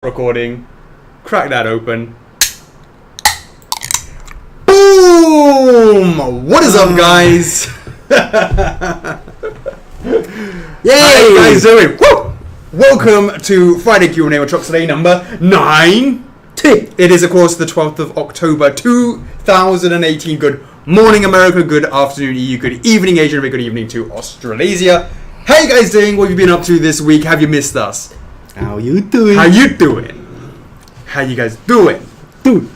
Recording, crack that open. Boom! What is up, guys? Yay! How you guys doing? Woo! Welcome to Friday Q&A with Chocks A number 9. It is, of course, the 12th of October 2018. Good morning, America. Good afternoon, EU. Good evening, Asia. And good evening to Australasia. How you guys doing? What have you been up to this week? Have you missed us? How you doing? How you doing? How you guys doing? Dude.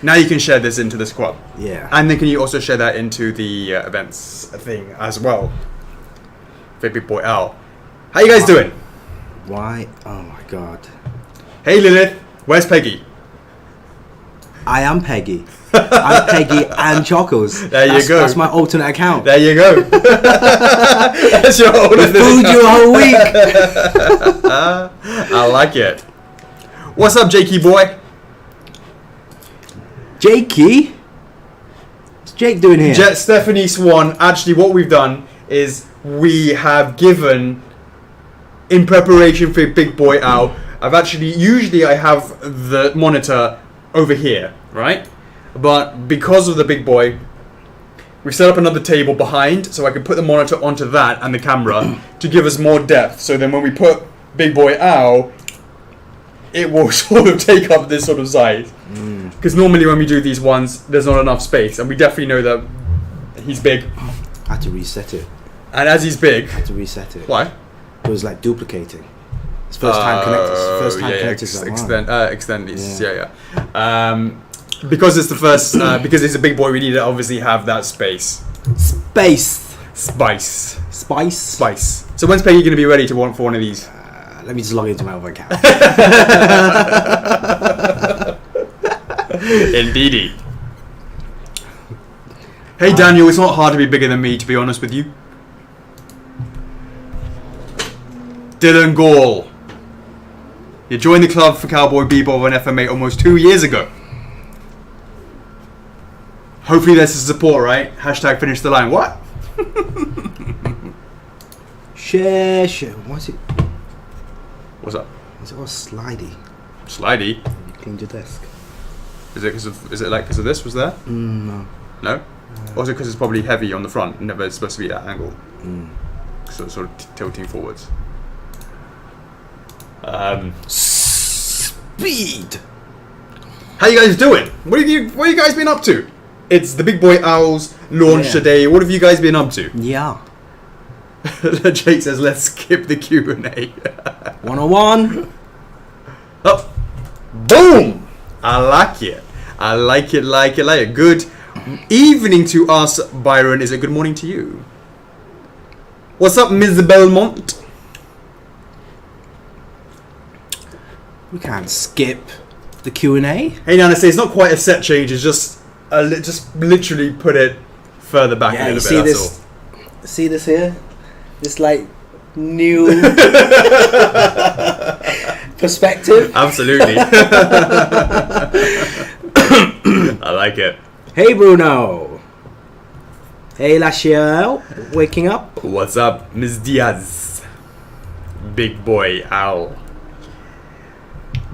Now you can share this into the squad. Yeah. And then can you also share that into the events thing as well? Baby boy Al. How you guys doing? Why? Oh my god. Hey Lilith, where's Peggy? I am Peggy. I'm Peggy and Chocos. There you go. That's my alternate account. There you go. That's your alternate Food account. you a whole week. I like it. What's up, Jakey boy? Jakey? What's Jake doing here? Jet Stephanie Swan. Actually, what we've done is we have given, in preparation for Big Boy Al, usually I have the monitor over here, right? But because of the big boy, we set up another table behind so I can put the monitor onto that and the camera to give us more depth. So then when we put Big Boy Al, it will sort of take up this sort of size. Because normally when we do these ones, there's not enough space. And we definitely know that he's big. I had to reset it. And as he's big... I had to reset it. Why? It was like duplicating. It's first time connectors. First time connectors. Extend these. Yeah. Because it's the first, because it's a big boy, we need to obviously have that space. Spice. So when's Peggy going to be ready for one of these? Let me just log into my other account. Indeedy. Hey Daniel, it's not hard to be bigger than me, to be honest with you. Dylan Gall. You joined the club for Cowboy Bebop and FMA almost 2 years ago. Hopefully there's some support, right? Hashtag finish the line. What? Share. What's it? What's up? Is it all slidey? Slidey? You cleaned your desk. Is it because of this was there? No. No? Also because it's probably heavy on the front. Never supposed to be at that angle. So it's sort of tilting forwards. Speed. How you guys doing? What have you guys been up to? It's the Big Boy Owls launch today. What have you guys been up to? Yeah. Jake says, let's skip the Q&A. 101. Oh. Boom! I like it. I like it. Good evening to us, Byron. Is it good morning to you? What's up, Ms. Belmont? We can't skip the Q&A. Hey, Nana, say it's not quite a set change. It's just literally put it further back a little bit. That's all. See this here? This like new perspective. Absolutely. I like it. Hey Bruno. Hey Lashiel. Waking up. What's up, Ms. Diaz? Big Boy Owl.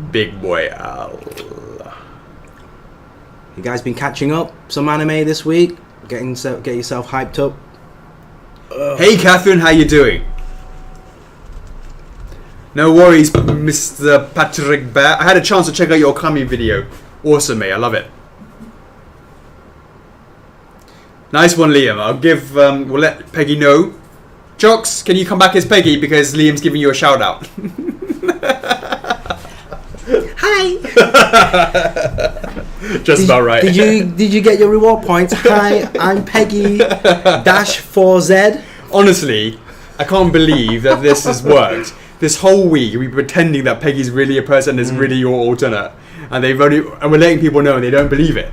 Big Boy Owl. You guys been catching up some anime this week? Get yourself hyped up. Hey Catherine, how you doing? No worries, Mr. Patrick Bear. I had a chance to check out your Kami video. Awesome, mate. I love it. Nice one, Liam. We'll let Peggy know. Chocks, can you come back as Peggy because Liam's giving you a shout out. Hi. Just about right. Did you get your reward points? Hi, I'm Peggy -4Z. Honestly, I can't believe that this has worked. This whole week we've been pretending that Peggy's really a person, is really your alternate, and we're letting people know and they don't believe it.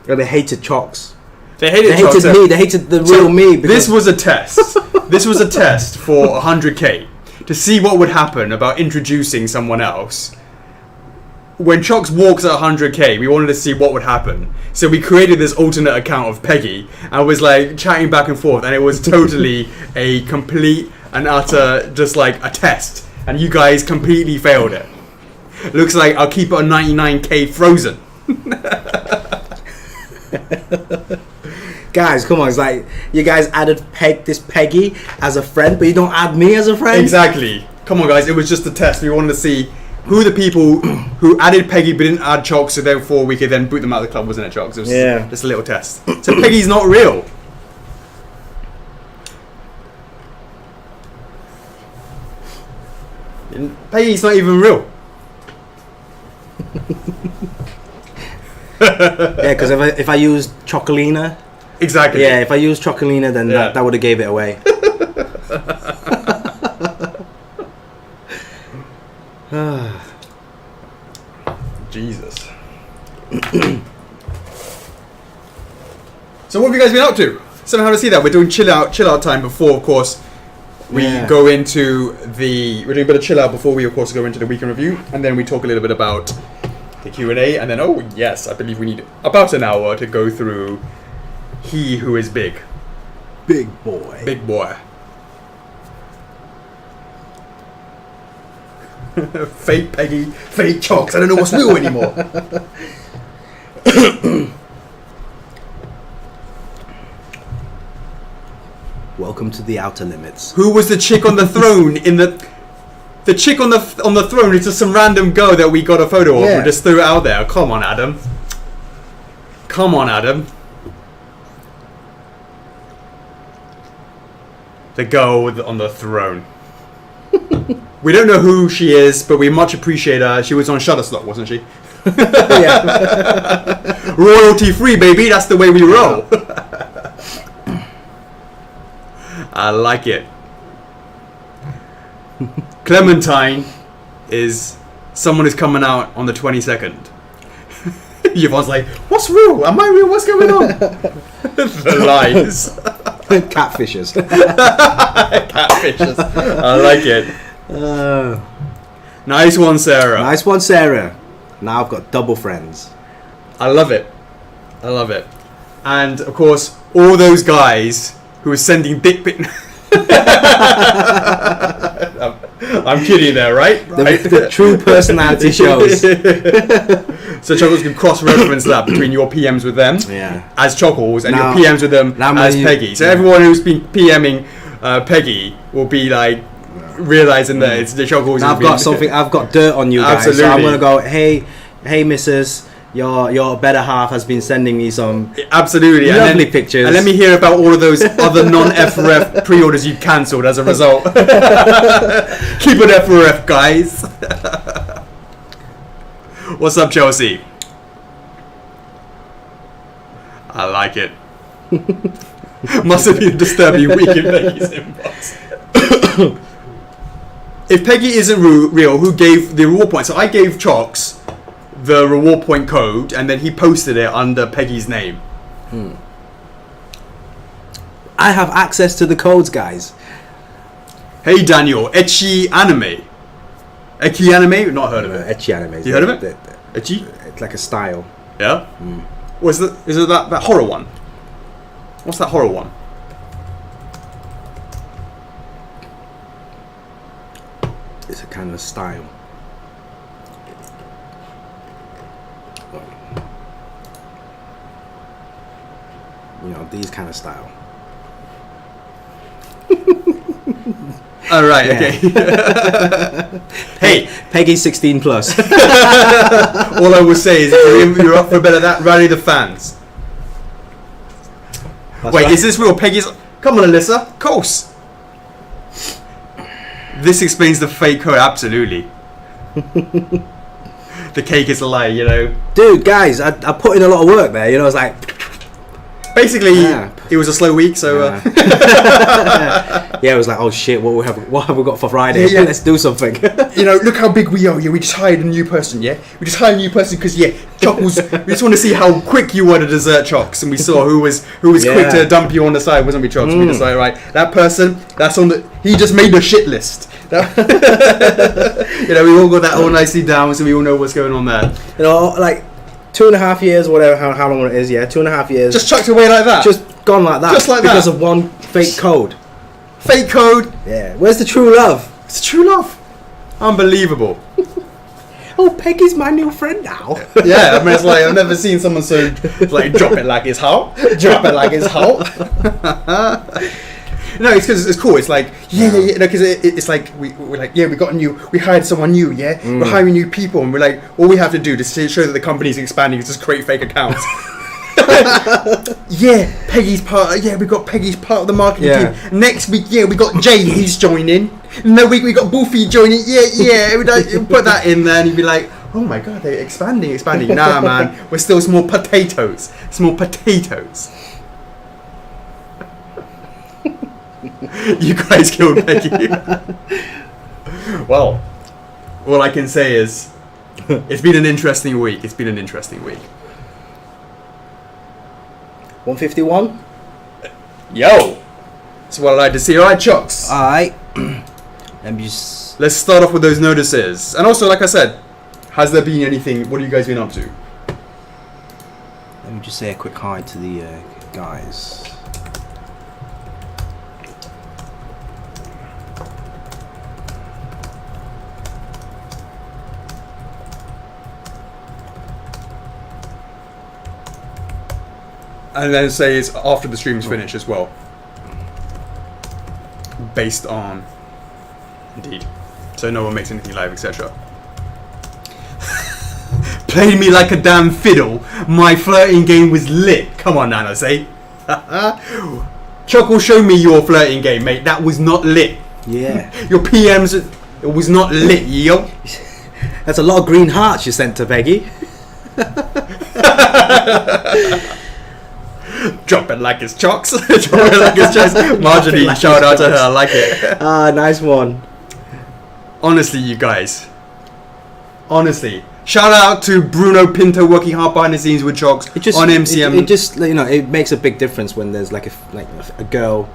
They hated Chocks. They hated me. They hated the real me. This was a test. This was a test for 100k to see what would happen about introducing someone else. When Chocks walks at 100k, we wanted to see what would happen. So we created this alternate account of Peggy and was like chatting back and forth, and it was totally a complete and utter just like a test. And you guys completely failed it. Looks like I'll keep it on 99k frozen. Guys, come on. It's like you guys added this Peggy as a friend, but you don't add me as a friend. Exactly. Come on, guys. It was just a test. We wanted to see who the people who added Peggy but didn't add Chocks, so therefore we could then boot them out of the club, wasn't it, Chocks? It was just a little test. So Peggy's not real. Peggy's not even real. Yeah, because if I used Chocolina, exactly. Yeah, if I used Chocolina, then that would have gave it away. Jesus. So what have you guys been up to? Somehow to see that we're doing chill out time before, of course, we go into we're doing a bit of chill out before we, of course, go into the weekend review, and then we talk a little bit about the Q&A, and then I believe we need about an hour to go through He Who Is Big. Big boy. Big boy. Fake Peggy, fake Chocks. I don't know what's real anymore. Welcome to the Outer Limits. Who was the chick on the throne in the chick on the throne is just some random girl that we got a photo of and just threw it out there. Come on, Adam. Come on, Adam. The girl on the throne. We don't know who she is, but we much appreciate her. She was on Shutterstock, wasn't she? Yeah. Royalty free, baby. That's the way we roll. I like it. Clementine is someone who's coming out on the 22nd. Yvonne's like, what's real? Am I real? What's going on? The lies. Catfishes. Catfishes. I like it. Nice one, Sarah. Nice one, Sarah. Now I've got double friends. I love it. I love it. And, of course, all those guys who are sending dick pic... I'm kidding there, right? The true personality shows. So Chuckles can cross-reference that between your PMs with them as Chuckles and your PMs with them as Peggy. So everyone who's been PMing Peggy will be like realizing that it's the Chuckles. Now I've got dirt on you guys. Absolutely. So I'm gonna go, hey, Mrs. Your better half has been sending me some absolutely lovely pictures. And let me hear about all of those other non-F4F pre-orders you cancelled as a result. Keep it F4F, guys. What's up, Chelsea? I like it. Must have been a disturbing week in Peggy's inbox. If Peggy isn't real, who gave the reward point? So I gave Chocks the reward point code, and then he posted it under Peggy's name. I have access to the codes, guys. Hey Daniel, Ecchi Anime. Ecchi Anime? Not heard of it. Ecchi Anime. You heard of it? Ecchi? It's like a style. Yeah? Is it that horror one? What's that horror one? It's a kind of style. You know, these kind of style. Alright, okay. Hey, Peggy 16 plus. all I will say is if you're up for a bit of that, rally the fans. Wait, right. Is this real? Peggy's... Come on, Alyssa. Of course. This explains the fake code, absolutely. The cake is a lie, you know. Dude, guys, I put in a lot of work there. You know, it's like... Basically, it was a slow week, so... Yeah, it was like, oh shit, what have we got for Friday? Yeah. Let's do something. You know, look how big we are. Yeah, we just hired a new person. Yeah, we just hired a new person because Chuckles. We just want to see how quick you were to desert Chocks, and we saw who was quick to dump you on the side, wasn't we, Chocks? We decided, right, that person, that's on the. He just made the shit list. You know, we all got that all nicely down, so we all know what's going on there. You know, like 2.5 years, whatever, how long it is. Yeah, 2.5 years. Just chucked away like that. Just gone like that. Just like because that. of one fake code. Fake code. Yeah. Where's the true love? It's true love. Unbelievable. Oh, Peggy's my new friend now. Yeah, I mean, it's like I've never seen someone so like drop it like it's hot, drop it like it's hot. No, it's because it's cool. It's like yeah. Because it's like we're like we got a new, we hired someone new. Yeah, we're hiring new people, and we're like all we have to do to show that the company's expanding is just create fake accounts. Yeah, Peggy's part. Yeah, we got Peggy's part of the marketing team. Next week, we got Jay. He's joining. No week we got Boofy joining. Yeah. We put that in there, and you'd be like, oh my god, they're expanding. Nah, man, we're still small potatoes. You guys killed Peggy. Well, all I can say is, it's been an interesting week. 151. Yo. That's what I like to see. All right, Chocks. Alright. Let's start off with those notices. And also, like I said, has there been anything? What have you guys been up to? Let me just say a quick hi to the guys. And then say it's after the stream's finished as well. Based on... Indeed. So no one makes anything live, etc. Played me like a damn fiddle. My flirting game was lit. Come on, Nana, say. Chuck will show me your flirting game, mate. That was not lit. Yeah. Your PMs, it was not lit, yo. That's a lot of green hearts you sent to Peggy. Drop it like it's Chocks. Marjorie, shout out to her. I like it. Nice one. Honestly, you guys. Shout out to Bruno Pinto working hard behind the scenes with Chocks on MCM. It just it makes a big difference when there's like a girl.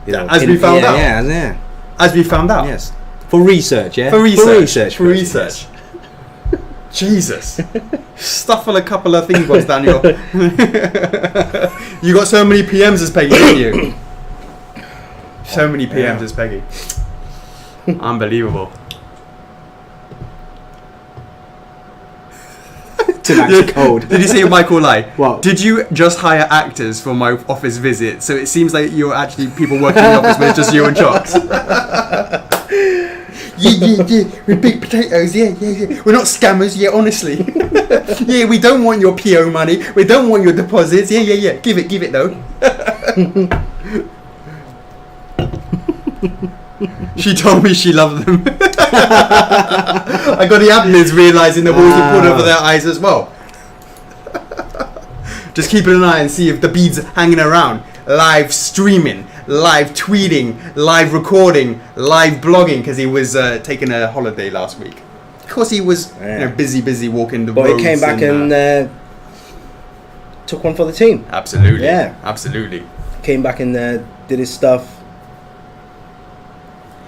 As we found out. Yeah. As we found out. Yes. For research. For research. Jesus. Stuffle a couple of things was Daniel. You got so many PMs as Peggy, didn't you? So many PMs as Peggy. Unbelievable. Tonight's cold. Did you see Michael lie? What? Did you just hire actors for my office visit? So it seems like you're actually people working in the office, but it's just you and Chocks. Yeah. We're big potatoes. Yeah. We're not scammers. Yeah, honestly. Yeah, we don't want your PO money. We don't want your deposits. Yeah. Give it though. She told me she loved them. I got the admins realising the balls were put over their eyes as well. Just keeping an eye and see if the beads are hanging around. Live streaming, live tweeting, live recording, live blogging, because he was taking a holiday last week. Of course, he was busy walking the roads. But he came back and took one for the team. Absolutely. Yeah. Absolutely. Came back and did his stuff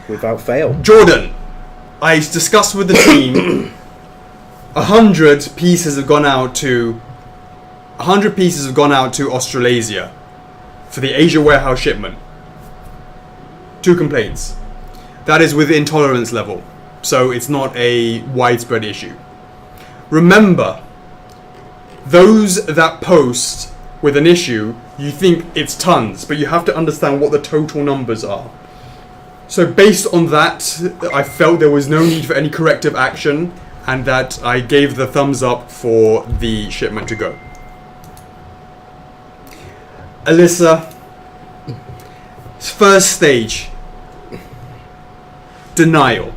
without fail. Jordan, I discussed with the team. 100 pieces have gone out to Australasia for the Asia warehouse shipment. 2 complaints. That is with intolerance level, so it's not a widespread issue. Remember, those that post with an issue, you think it's tons, but you have to understand what the total numbers are. So based on that, I felt there was no need for any corrective action, and that I gave the thumbs up for the shipment to go. Alyssa, first stage, denial.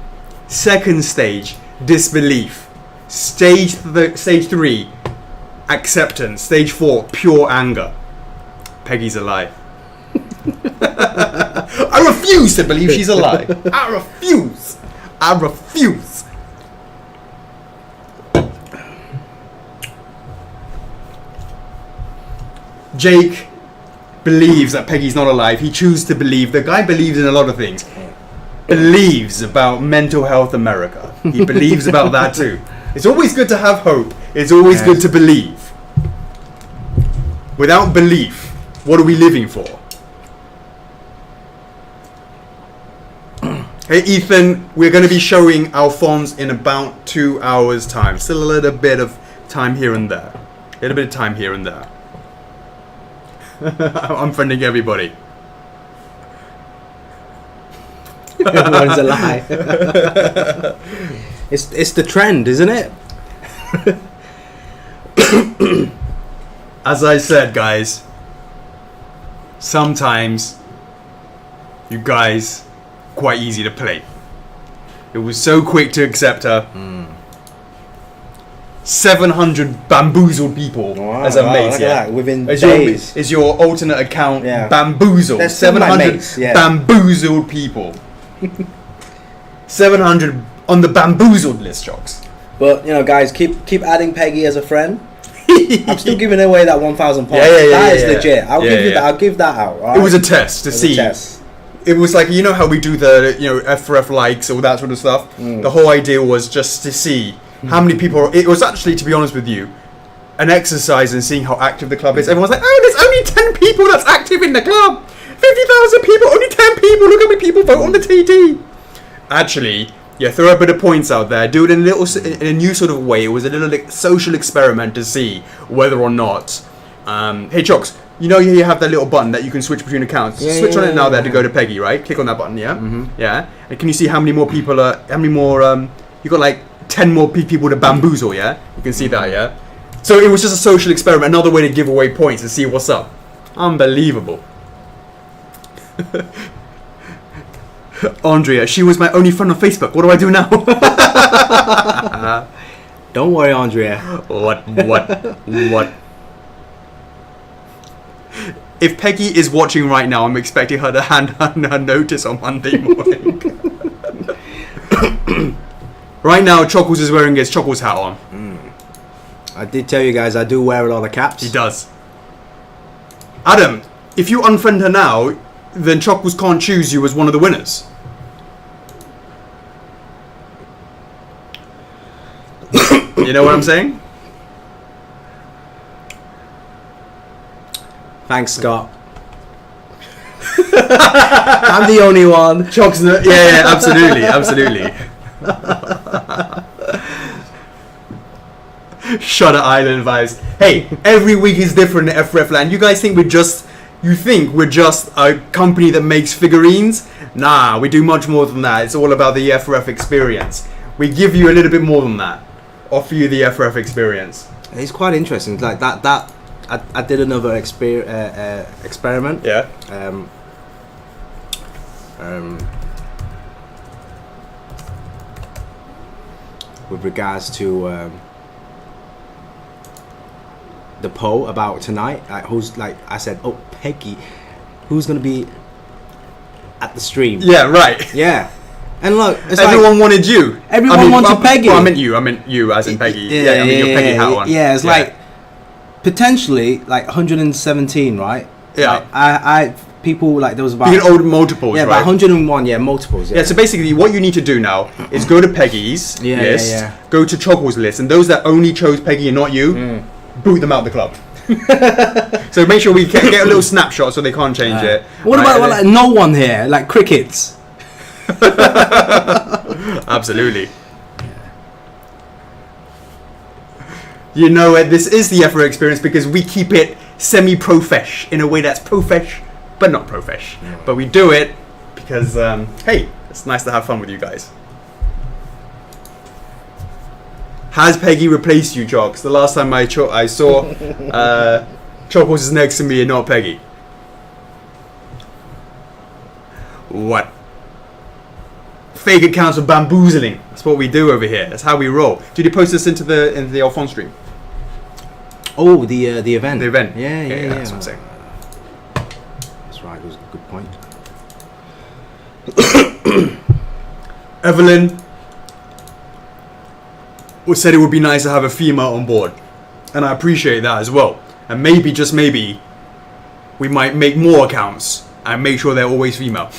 Second stage, disbelief. Stage 3, acceptance. Stage 4, pure anger. Peggy's alive. I refuse to believe she's alive. I refuse. Jake believes that Peggy's not alive. He chooses to believe. The guy believes in a lot of things. Believes about Mental Health America. He believes about that too. It's always good to have hope. It's always good to believe. Without belief, what are we living for? Hey Ethan, we're going to be showing Alphonse in about 2 hours time. Still a little bit of time here and there. A little bit of time here and there. I'm friending everybody. Everyone's a lie. It's the trend, isn't it? As I said, guys, sometimes you guys quite easy to play. It was so quick to accept her. 700 bamboozled people as a mate. Yeah, within is days. Is your alternate account bamboozled? That's 700 mates, bamboozled people. 700 on the bamboozled list, Chocks. But guys, keep adding Peggy as a friend. I'm still giving away that 1,000 points. Yeah, that is legit. I'll give you that. I'll give that out. Right? It was a test to see. It was like, how we do the F4F likes, all that sort of stuff. The whole idea was just to see how many people. It was actually, to be honest with you, an exercise in seeing how active the club is. Everyone's like, oh, there's only 10 people that's active in the club. 50,000 people, only 10 people. Look how many people vote on the TD. Actually, throw a bit of points out there. Do it in a new sort of way. It was a little social experiment to see whether or not. Hey, Chocks. You have that little button that you can switch between accounts. Switch on it now there to go to Peggy, right? Click on that button, yeah? Mm-hmm. Yeah. And can you see how many more people are... How many more... you got like 10 more people to bamboozle, yeah? You can see that, yeah? So it was just a social experiment. Another way to give away points and see what's up. Unbelievable. Andrea, she was my only friend on Facebook. What do I do now? Don't worry, Andrea. What? If Peggy is watching right now, I'm expecting her to hand her notice on Monday morning. Right now, Chockles is wearing his Chockles hat on. I did tell you guys I do wear a lot of caps. He does. Adam, if you unfriend her now, then Chockles can't choose you as one of the winners. You know what I'm saying? Thanks, Scott. I'm the only one. Chocks, yeah, absolutely. Shutter Island vibes. Hey, every week is different in F4F land. You guys think you think we're just a company that makes figurines? Nah, we do much more than that. It's all about the F4F experience. We give you a little bit more than that. Offer you the F4F experience. It's quite interesting. Like that. I did another experiment. Yeah. With regards to the poll about tonight, I said, oh, Peggy, who's gonna be at the stream? Yeah, right. Yeah. And look, it's everyone wanted you. Everyone wanted Peggy. Well, I meant you as in Peggy. Yeah, your Peggy hat on. Yeah, it's like potentially like 117, right? Yeah. Like, I people like there was about you can order multiples, right? About 101, multiples. Yeah. So basically, what you need to do now is go to Peggy's list, go to Chockles' list, and those that only chose Peggy and not you, boot them out the club. So make sure we get a little snapshot so they can't change it. What about like no one here, like crickets? Absolutely. This is the F4F experience because we keep it semi-profesh in a way that's profesh, but not profesh. But we do it because, hey, it's nice to have fun with you guys. Has Peggy replaced you, Chocks? The last time I saw Chockles is next to me and not Peggy. What? Fake accounts of bamboozling. That's what we do over here. That's how we roll. Did you post this into the Alphonse stream? Oh, the event. The event. Yeah. That's what I'm saying. That's right. It was a good point. Evelyn said it would be nice to have a female on board, and I appreciate that as well. And maybe, just maybe, we might make more accounts and make sure they're always female.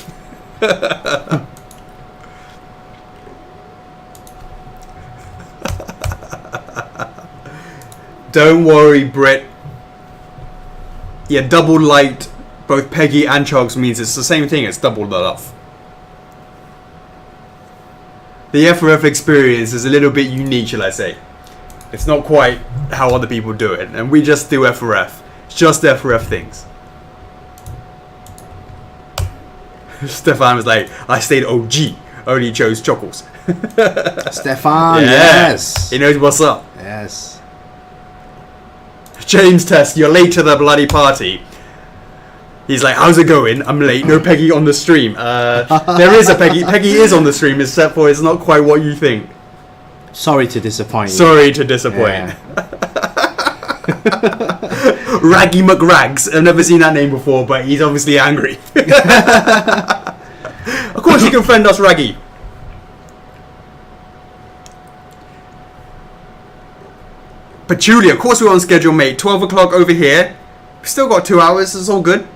Don't worry, Britt. Yeah, double light both Peggy and Chocks means it's the same thing. It's double the love. the F4F experience is a little bit unique, shall I say. It's not quite how other people do it, and we just do F4F. It's just F4F things. Stefan was like, I stayed OG, only chose Chockles. Stefan, Yeah. yes. He knows what's up. Yes. James Test, you're late to the bloody party. He's like, how's it going? I'm late. No Peggy on the stream. There is a Peggy. Peggy is on the stream, except for it's not quite what you think. Sorry to disappoint you. Sorry to disappoint. Yeah. Raggy McRags. I've never seen that name before, but he's obviously angry. Of course you can friend us, Raggy. But Julia, of course we're on schedule, mate. 12 o'clock over here. We've still got 2 hours. It's all good.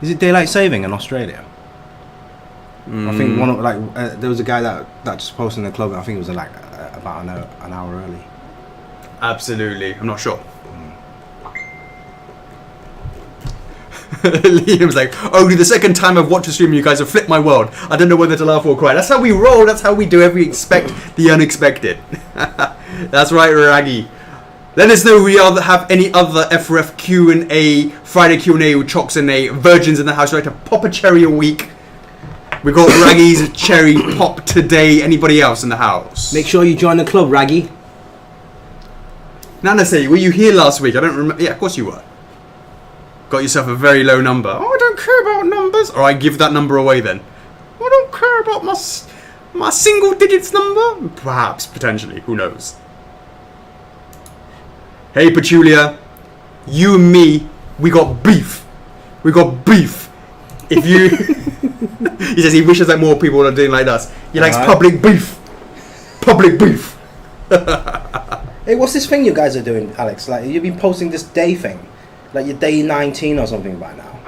Is it daylight saving in Australia? I think one of there was a guy that just posted in the club. I think it was like about an hour early. Absolutely. I'm not sure. Liam's like, only the second time I've watched a stream, you guys have flipped my world. I don't know whether to laugh or cry. That's how we roll. That's how we do it. We expect the unexpected. That's right, Raggy. Let us know if we have any other F4F Q&A, Friday Q&A with Chocks A, virgins in the house. Right to pop a cherry a week. We've got Raggy's cherry pop today. Anybody else in the house? Make sure you join the club, Raggy. Nana say, were you here last week? I don't remember. Yeah, of course you were. Got yourself a very low number. Oh, I don't care about numbers. All right, give that number away then. I don't care about my single digits number. Perhaps, potentially. Who knows? Hey, Petulia. You and me, we got beef. We got beef. If you... He says he wishes that more people are doing like us. He likes public beef. Public beef. Hey, what's this thing you guys are doing, Alex? Like, you've been posting this day thing. Like, you're day 19 or something by now.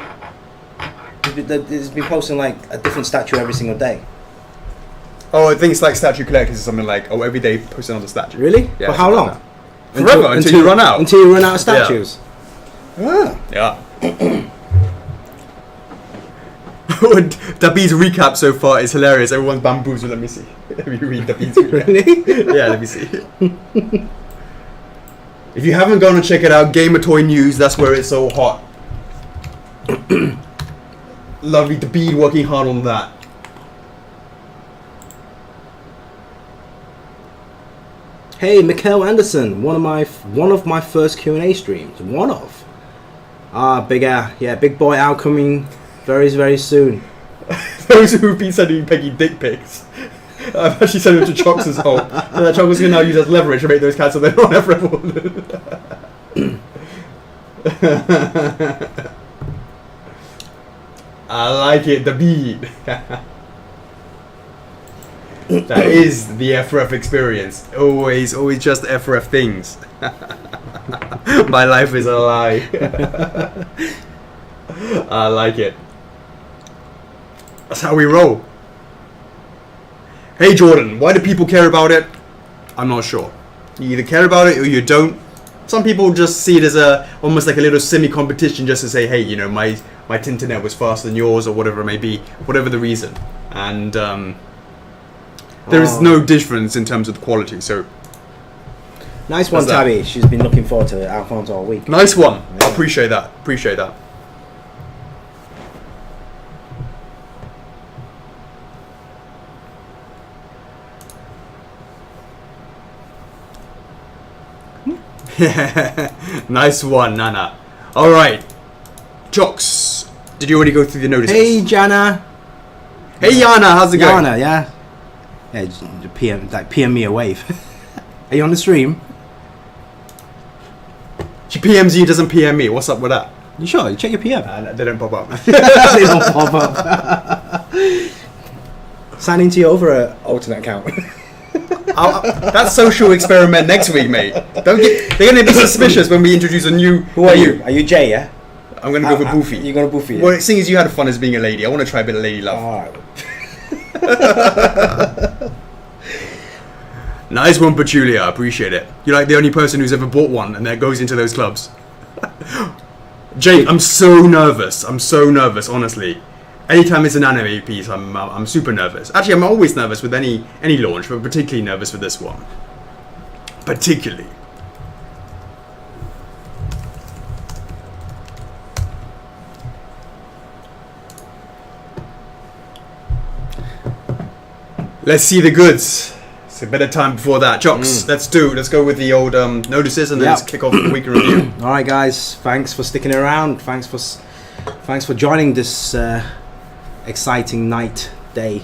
It's been posting, like, a different statue every single day. Oh, I think it's like statue collectors or something like, every day post another statue. Really? Yeah, For how long? Like forever, until you run out. Until you run out of statues. Yeah. Dabi's recap so far is hilarious. Everyone's bamboozled. Let me see. Let me read Dabi's recap. Really? Yeah, let me see. If you haven't gone and check it out, Gamer Toy News, that's where it's so hot. Lovely Dabi working hard on that. Hey, Mikhail Anderson, one of my first Q&A streams. Big boy Al coming very, very soon. Those who've been sending Peggy dick pics, I've actually sent them to Chocks as well. So that Chocks can now use as leverage to make those cats so they're not everyone. I like it, the beat. That is the F4F experience. Always just F4F things. My life is a lie. I like it. That's how we roll. Hey Jordan, why do people care about it? I'm not sure. You either care about it or you don't. Some people just see it as almost like a little semi-competition, just to say, hey, you know, my Tinternet was faster than yours, or whatever it may be, whatever the reason. And there is no difference in terms of the quality. So nice one, Tabby. She's been looking forward to Alphonse all week. Nice one. Yeah. I appreciate that. Appreciate that. Nice one, Nana. All right, Chocks. Did you already go through the notices? Hey, Jana. Hey, Yana. How's it going? Jana, yeah. PM me a wave. Are you on the stream? She PMs you, doesn't PM me. What's up with that? You sure? You check your PM. They don't pop up. They don't pop up. Sign into your other alternate account. That's social experiment next week, mate. They're gonna be suspicious when we introduce a new. Who are you? Are you Jay? Yeah. I'm gonna go for Boofy. You're gonna Boofy. Yeah? Well, seeing as you had fun as being a lady, I want to try a bit of lady love. Alright. Nice one, Petulia. I appreciate it. You're like the only person who's ever bought one and that goes into those clubs. Jake, I'm so nervous. Honestly. anytime it's an anime piece, I'm super nervous. Actually, I'm always nervous with any launch, but particularly nervous with this one. Particularly. Let's see the goods. It's a better time before that. Chocks, let's go with the old notices and then let's kick off the week in review. All right, guys. Thanks for sticking around. Thanks for joining this exciting day.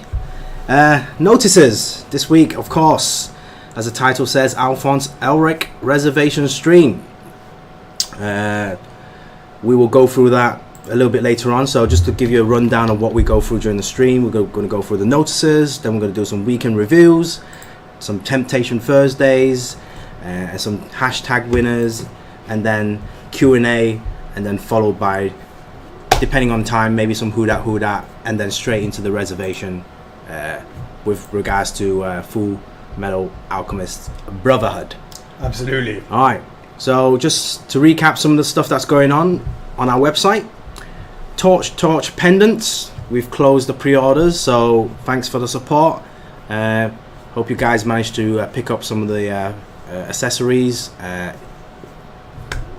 Notices this week, of course, as the title says, Alphonse Elric Reservation Stream. We will go through that a little bit later on, so just to give you a rundown of what we go through during the stream, we're going to go through the notices, then we're going to do some weekend reviews, some Temptation Thursdays, and some hashtag winners, and then Q&A, and then followed by, depending on time, maybe some who dat, and then straight into the reservation with regards to Full Metal Alchemist Brotherhood. Absolutely. All right, so just to recap some of the stuff that's going on our website. Torch pendants, we've closed the pre-orders, so thanks for the support. Hope you guys managed to pick up some of the accessories.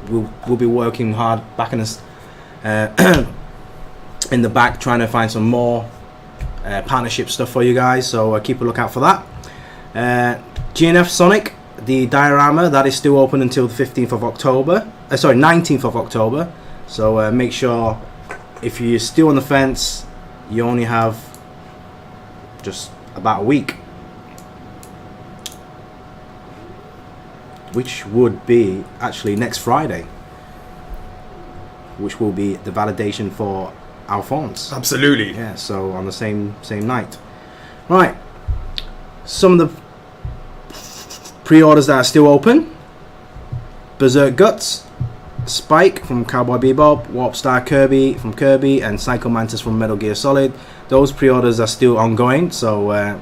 We'll be working hard back in the back, trying to find some more partnership stuff for you guys, so keep a lookout for that. GNF Sonic, the diorama, that is still open until the 15th of October. 19th of October. So make sure, if you're still on the fence, you only have just about a week, which would be actually next Friday, which will be the validation for Alphonse. Absolutely. Yeah, so on the same night. Right. Some of the pre-orders that are still open. Berserk Guts, Spike from Cowboy Bebop, Warp Star Kirby from Kirby, and Psycho Mantis from Metal Gear Solid. Those pre-orders are still ongoing, so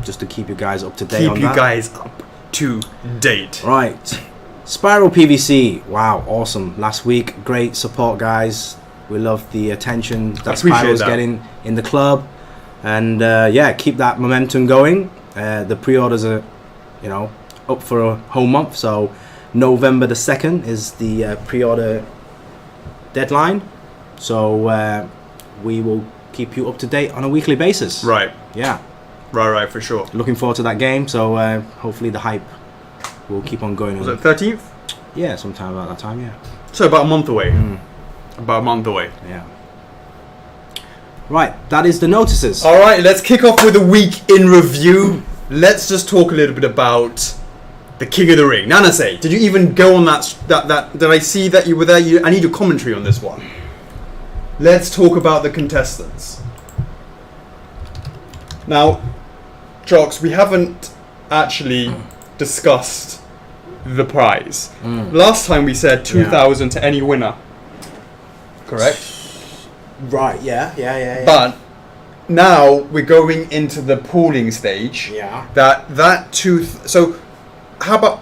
just to keep you guys up to date on that. Keep you guys up to date. Right. Spiral PVC. Wow, awesome. Last week, great support, guys. We love the attention that Spiral's getting in the club. And yeah, keep that momentum going. The pre-orders are, up for a whole month, so November the 2nd is the pre-order deadline, so we will keep you up to date on a weekly basis. Right. Yeah. Right, for sure. Looking forward to that game, so hopefully the hype will keep on going. Was it 13th? Yeah, sometime about that time, yeah. So about a month away. About a month away. Yeah. Right, that is the notices. All right, let's kick off with a week in review. Let's just talk a little bit about the King of the Ring. Nanase, did you even go on that? Did I see that you were there? I need a commentary on this one. Let's talk about the contestants. Now, Chocks, we haven't actually discussed the prize. Last time we said 2,000 to any winner. Correct? Right, yeah. But now we're going into the pooling stage. Yeah. So how about...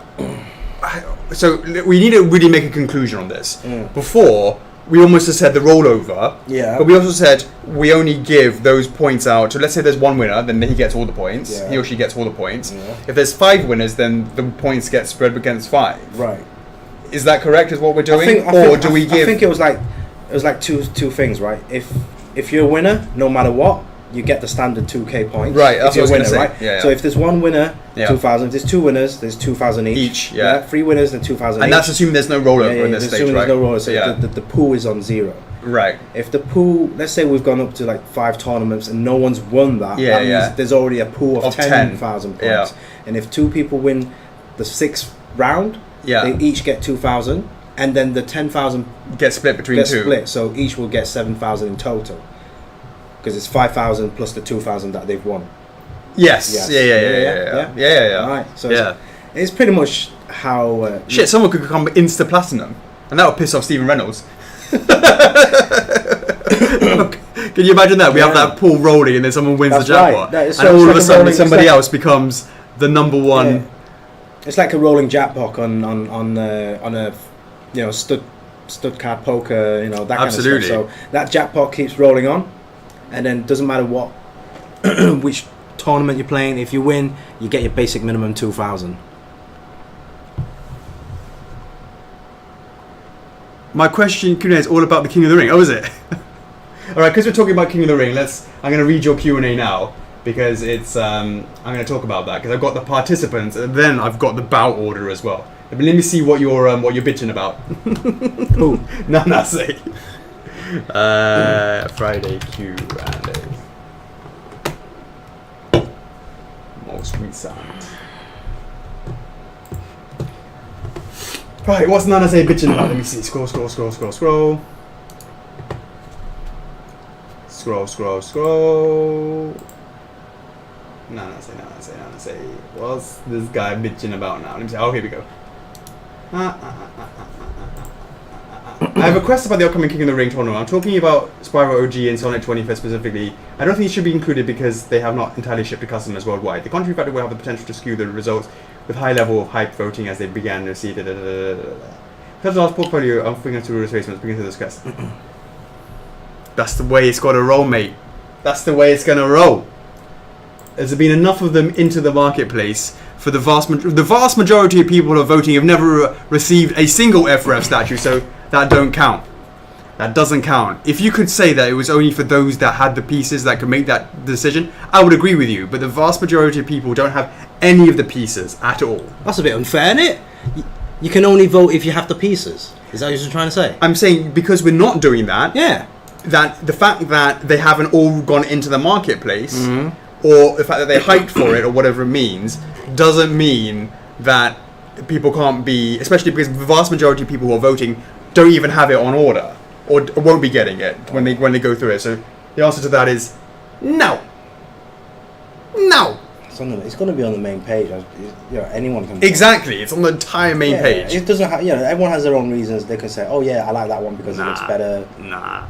So we need to really make a conclusion on this. Before, we almost just said the rollover. Yeah. But we also said we only give those points out. So let's say there's one winner, then he gets all the points. Yeah. He or she gets all the points. Yeah. If there's 5 winners, then the points get spread against 5. Right. Is that correct? Is what we're doing? I think it was like two things, right? If you're a winner, no matter what, you get the standard 2k points. Right, that's if you're what I was a winner, gonna right? say. Yeah. So if there's one winner, Yeah. 2,000. If there's 2 winners, there's 2,000 each. Yeah. 3 winners, then 2,000 each. And that's assuming there's no rollover in this stage, right? There's no rollover, so Yeah. the pool is on 0. Right. If the pool, let's say we've gone up to like 5 tournaments and no one's won that, Yeah, that means there's already a pool of 10,000 points. Yeah. And if 2 people win the 6th round, Yeah. they each get 2,000, and then the 10,000 Get split between get 2. split, so each will get 7,000 in total, because it's 5,000 plus the 2,000 that they've won. Yes. Yes. Yeah. Right. So it's pretty much how. Shit, someone could become Insta Platinum, and that would piss off Stephen Reynolds. Can you imagine that? We have that pool rolling, and then someone wins That's the jackpot, right. and all of a sudden somebody else becomes the number one. Yeah. It's like a rolling jackpot on a stud card poker, that Absolutely. kind of stuff. So that jackpot keeps rolling on, and then doesn't matter what which tournament you're playing. If you win, you get your basic minimum 2,000. My question, Q&A, is all about the King of the Ring. Oh, is it? All right, because we're talking about King of the Ring, I'm going to read your Q&A now because it's. I'm going to talk about that because I've got the participants and then I've got the bout order as well. But let me see what you're bitching about. Who? Nanase. Friday Q&A. Most recent. Right, what's Nanase bitching about? Let me see. Scroll. Nanase. What's this guy bitching about now? Let me see. Oh, here we go. I have a question about the upcoming King of the Ring tournament. I'm talking about Spyro OG and Sonic 25th specifically. I don't think it should be included because they have not entirely shipped to customers worldwide. The contrary factor will have the potential to skew the results with high level of hype voting as they began to see. Because the last portfolio, I'm thinking through replacements, beginning to discuss. That's the way it's got to roll, mate. That's the way it's going to roll. There's been enough of them into the marketplace for the vast majority of people who are voting have never received a single F4F statue, so that don't count. That doesn't count. If you could say that it was only for those that had the pieces that could make that decision, I would agree with you. But the vast majority of people don't have any of the pieces at all. That's a bit unfair, isn't it? You can only vote if you have the pieces. Is that what you're trying to say? I'm saying because we're not doing that. Yeah. That the fact that they haven't all gone into the marketplace, or the fact that they hyped for it, or whatever it means, doesn't mean that people can't be. Especially because the vast majority of people who are voting don't even have it on order, or won't be getting it when they go through it. So the answer to that is no. No. It's going to be on the main page. Anyone can. Exactly, it's on the entire main page. It doesn't. Everyone has their own reasons. They can say, "Oh yeah, I like that one because it looks better." Nah.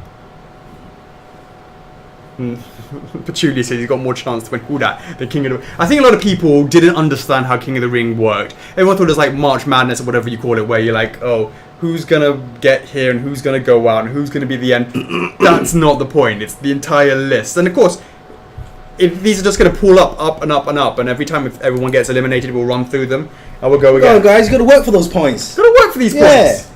Patchouli says he's got more chance to win all that than King of the Ring. I think a lot of people didn't understand how King of the Ring worked. Everyone thought it was like March Madness or whatever you call it, where you're like, oh, who's gonna get here and who's gonna go out and who's gonna be the end. That's not the point. It's the entire list. And of course, these are just gonna pull up and up and up. And every time if everyone gets eliminated, we'll run through them and we'll go again. Go guys, you got to work for those points. Got to work for these points.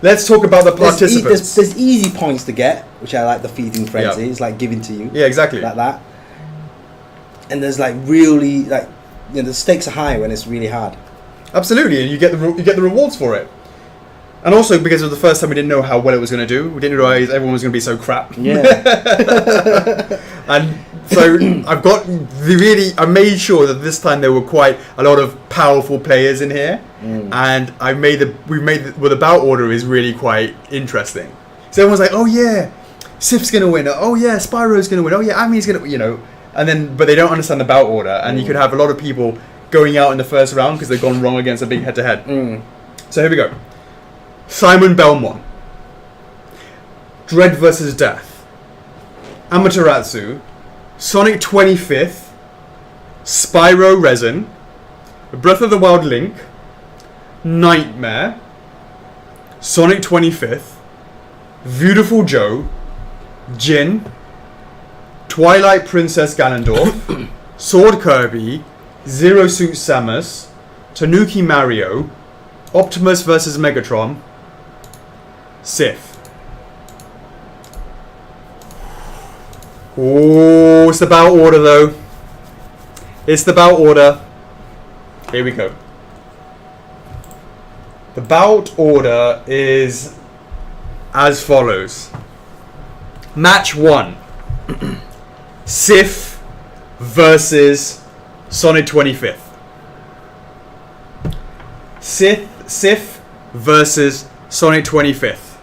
Let's talk about the participants. There's easy points to get, which I like the feeding frenzy. Yeah. It's like giving to you. Yeah, exactly. Like that. And there's like really the stakes are high when it's really hard. Absolutely, and you get the rewards for it. And also because it was the first time we didn't know how well it was going to do. We didn't realize everyone was going to be so crap. Yeah. And so I made sure that this time there were quite a lot of powerful players in here, and the bout order is really quite interesting. So everyone's like, oh yeah, Sif's gonna win. Oh yeah, Spyro's gonna win. Oh yeah, Ami's gonna, but they don't understand the bout order, and you could have a lot of people going out in the first round because they've gone wrong against a big head-to-head. So here we go. Simon Belmont, Dread vs. Death, Amaterasu, Sonic 25th, Spyro Resin, Breath of the Wild Link, Nightmare, Sonic 25th, Beautiful Joe, Jin, Twilight Princess Ganondorf, Sword Kirby, Zero Suit Samus, Tanuki Mario, Optimus vs. Megatron, Sif. Oh, it's the bout order though. It's the bout order. Here we go. The bout order is as follows. Match 1. Sif versus Sonic 25th. Sif versus Sonic 25th.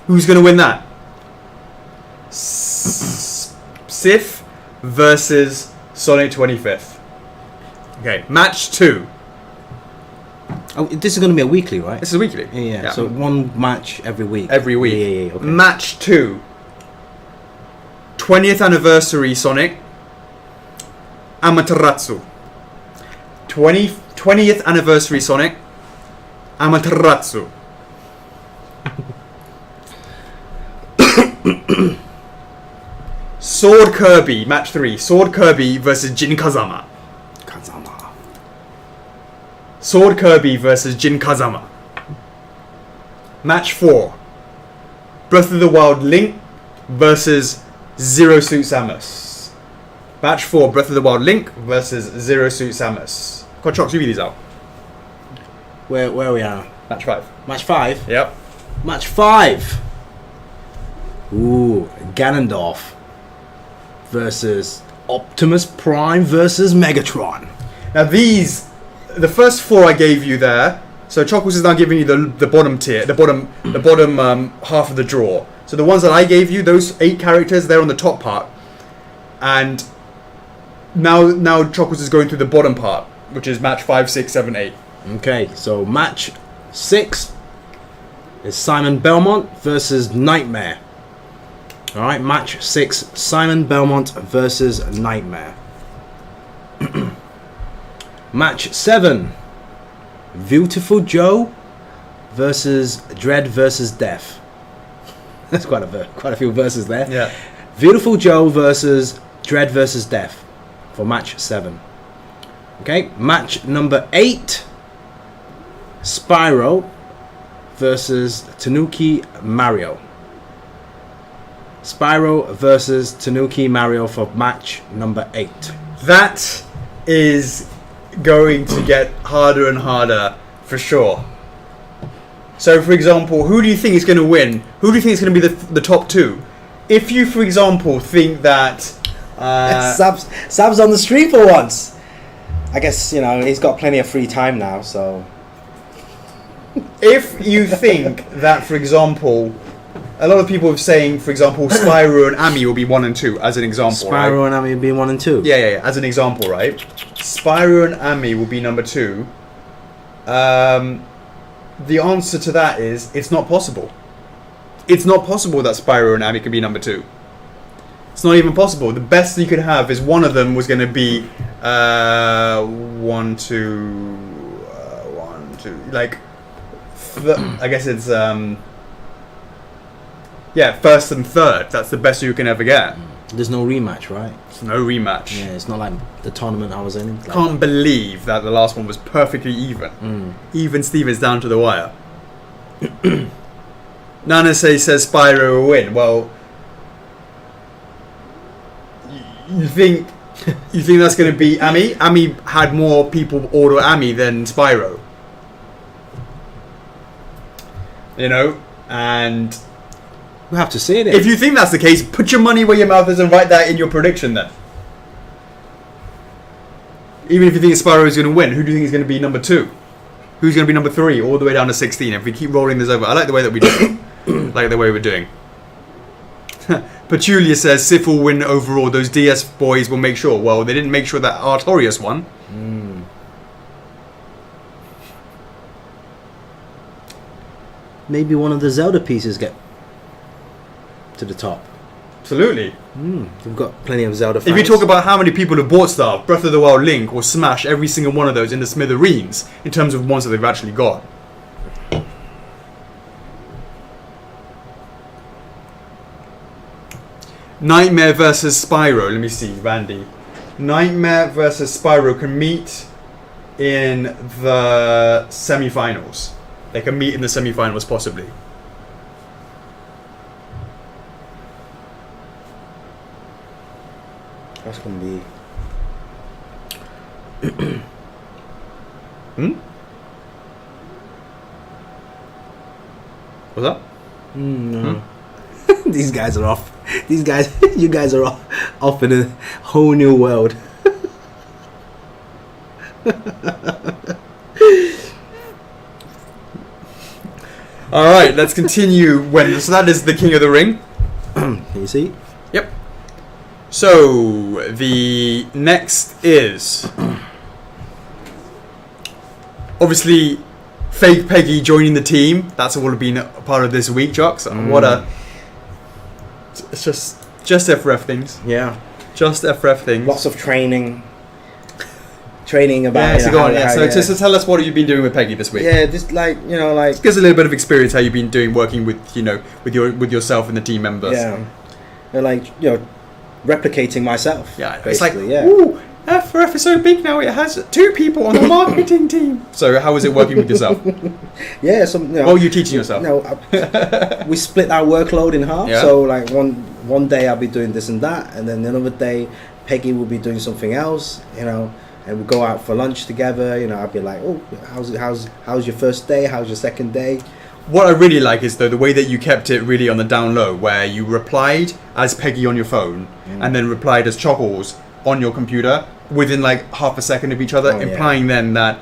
Who's going to win that? Sif versus Sonic 25th. Okay, match 2. Oh, this is going to be a weekly, right? This is weekly. Yeah. So one match every week. Every week. Yeah. Okay. Match 2. 20th anniversary Sonic. Amaterasu. 20th anniversary Sonic. Amaterasu. Sword Kirby, match 3. Sword Kirby versus Jin Kazama. Sword Kirby versus Jin Kazama. Match 4. Breath of the Wild Link versus Zero Suit Samus. Match 4. Breath of the Wild Link versus Zero Suit Samus. Chocks, you read these out. Where are we at? Match 5. Match 5? Yep. Match 5. Ooh, Ganondorf versus Optimus Prime versus Megatron. Now these, the first 4 I gave you there. So Chocos is now giving you the bottom tier, the bottom half of the draw. So the ones that I gave you, those 8 characters, they're on the top part, and now Chocos is going through the bottom part, which is match 5, 6, 7, 8. Okay, so match 6 is Simon Belmont versus Nightmare. Alright, match 6, Simon Belmont versus Nightmare. Match 7, Beautiful Joe versus Dread versus Death. That's quite a few verses there. Yeah. Beautiful Joe versus Dread versus Death for match 7. Okay, match number 8, Spyro versus Tanuki Mario. Spyro versus Tanuki Mario for match number 8. That is going to get harder and harder for sure. So, for example, who do you think is going to win? Who do you think is going to be the top 2? If you, for example, think that Sab's on the street for once. I guess, he's got plenty of free time now, so. If you think that, for example, a lot of people are saying, for example, Spyro and Amy will be 1 and 2, as an example. Spyro right? and Amy being 1 and 2. Yeah, as an example, right? Spyro and Amy will be number 2. The answer to that is it's not possible. It's not possible that Spyro and Amy can be number 2. It's not even possible. The best you could have is one of them was going to be 1, 2, 1, 2. Like, I guess it's first and third. That's the best you can ever get. There's no rematch, right? There's no rematch. Yeah, it's not like the tournament I was in. Like, Can't believe that the last one was perfectly even. Even Stevens down to the wire. Nana says Spyro will win. Well, you think that's going to be Amy? Amy had more people order Amy than Spyro. And we have to see it. If you think that's the case, put your money where your mouth is and write that in your prediction then. Even if you think Spyro is going to win, who do you think is going to be number 2? Who's going to be number 3 all the way down to 16 if we keep rolling this over? I like the way that we do it. Like the way we're doing. Petulia says Sif will win overall. Those DS boys will make sure. Well, they didn't make sure that Artorias won. Maybe one of the Zelda pieces get to the top. Absolutely. We've got plenty of Zelda fans. If you talk about how many people have bought stuff, Breath of the Wild Link will smash every single one of those in the smithereens in terms of ones that they've actually got. Nightmare versus Spyro. Let me see, Randy. Nightmare versus Spyro can meet in the semi-finals. They can meet in the semi-finals, possibly. That's going to be... What's that? No. These guys are off. You guys are off in a whole new world. All right, let's continue. So that is the King of the Ring. Can you see? Yep. So the next is obviously fake Peggy joining the team. That's all been a part of this week, Chocks. What a... It's just F4F things. Yeah. Just F4F things. Lots of training about... Yeah, so go on, So tell us what you've been doing with Peggy this week. Yeah, just like... Give us a little bit of experience how you've been doing working with, with yourself and the team members. Yeah. replicating myself. Yeah, it's like, basically, yeah. ooh, F4F is so big now, it has 2 people on the marketing team. So how is it working with yourself? Yeah, so What are you teaching yourself? We split our workload in half. Yeah. So like one day I'll be doing this and that, and then another day Peggy will be doing something else, you know, and we go out for lunch together. You know, I'll be like, oh, how's your first day? How's your second day? What I really like is though the way that you kept it really on the down low, where you replied as Peggy on your phone and then replied as Chocks on your computer within like half a second of each other, implying then that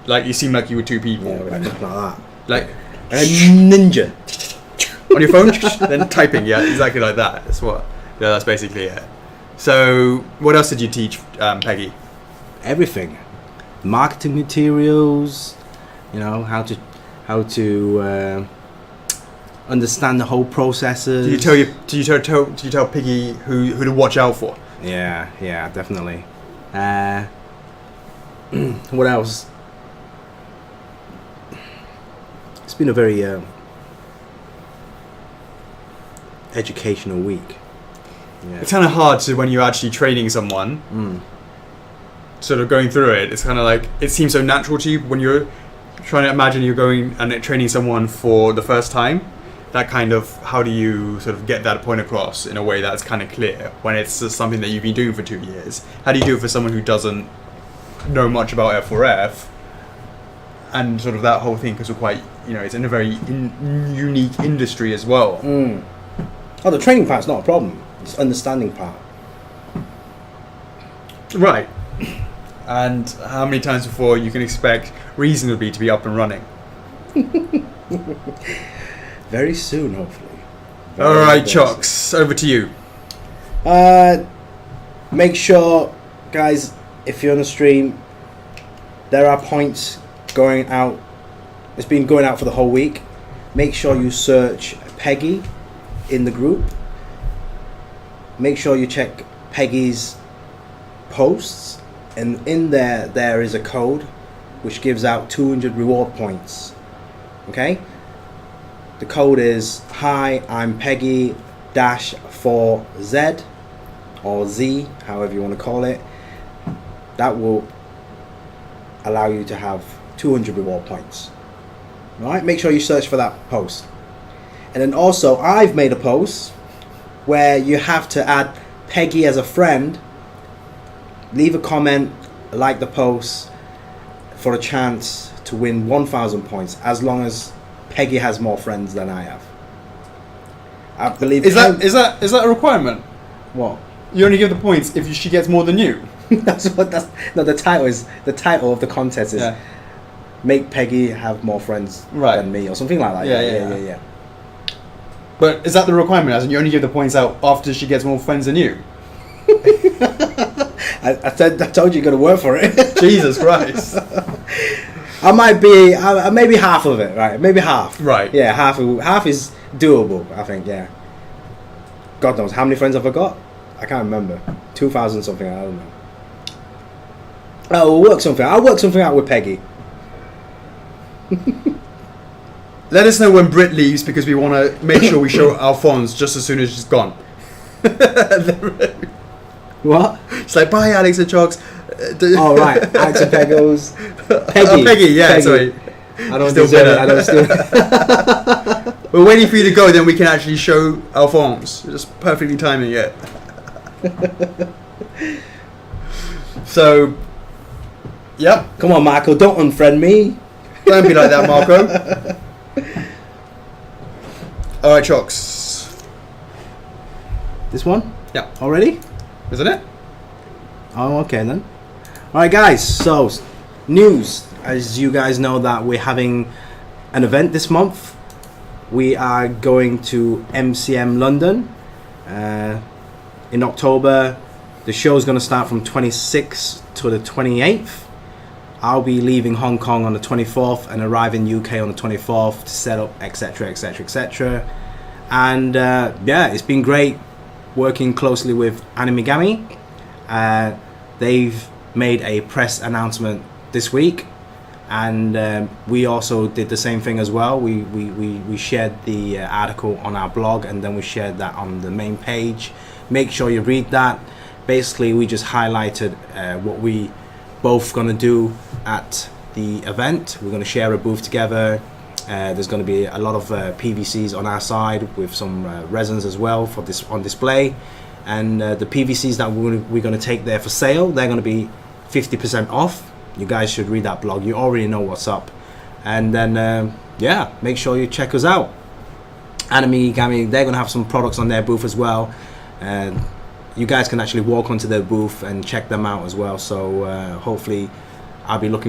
like you seem like you were 2 people. Yeah, like that. Like a ninja on your phone, then typing. Yeah, exactly like that. That's basically it. So what else did you teach Peggy? Everything, marketing materials. You know, how to understand the whole processes. Did you tell Piggy who to watch out for? Yeah, definitely. What else? It's been a very educational week. Yeah. It's kind of hard to, when you're actually training someone, sort of going through it, it's kind of like, it seems so natural to you when you're trying to imagine you're going and training someone for the first time. That kind of, how do you sort of get that point across in a way that's kind of clear when it's just something that you've been doing for 2 years? How do you do it for someone who doesn't know much about F4F and sort of that whole thing, because we're quite, you know, it's in a very unique industry as well. Oh, the training part's not a problem. It's the understanding part. Right. And how many times before you can expect reasonably to be up and running? Very soon, hopefully. All right, Chocks, over to you. Make sure, guys, if you're on the stream, there are points going out. It's been going out for the whole week. Make sure you search Peggy in the group. Make sure you check Peggy's posts, and in there is a code which gives out 200 reward points. Okay? The code is, hi, I'm Peggy -4Z or Z, however you want to call it. That will allow you to have 200 reward points. Alright, make sure you search for that post. And then also, I've made a post where you have to add Peggy as a friend, leave a comment, like the post for a chance to win 1,000 points, as long as Peggy has more friends than I have. I believe. Is that a requirement? What? You only give the points if she gets more than you. The title of the contest is make Peggy have more friends than me, or something like that. Yeah. But is that the requirement? As in, you only give the points out after she gets more friends than you? I told you, got to work for it. Jesus Christ. I might be maybe half of it, right? Maybe half. Right. Yeah, half is doable, I think. Yeah. God knows how many friends have I got? I can't remember. 2,000 something. I don't know. I'll work something out with Peggy. Let us know when Brit leaves, because we want to make sure we show Alphonse just as soon as she's gone. What? It's like, bye, Alex and Chocks. Oh, right. Alex and Peggy. Peggy, yeah, sorry. I don't deserve it. I don't steal it. We're waiting for you to go, then we can actually show Alphonse. Just perfectly timing it. So, yeah. Come on, Marco, don't unfriend me. Don't be like that, Marco. Alright, Chocks. This one? Yeah. Already? Isn't it? Oh, okay then. Alright, guys, so news. As you guys know, that we're having an event this month. We are going to MCM London in October. The show is going to start from 26th to the 28th. I'll be leaving Hong Kong on the 24th and arriving UK on the 24th to set up, etc, etc, etc. And yeah, it's been great working closely with Animigami. They've made a press announcement this week, and we also did the same thing as well. We shared the article on our blog, and then we shared that on the main page Make sure you read that. Basically, we just highlighted what we both gonna do at the event. We're gonna share a booth together. There's going to be a lot of PVCs on our side with some resins as well for this on display, and the PVCs that we're going to take there for sale, they're going to be 50% off. You guys should read that blog. You already know what's up. And then yeah, make sure you check us out. Anime Gami, they're going to have some products on their booth as well, and you guys can actually walk onto their booth and check them out as well. So hopefully I'll be able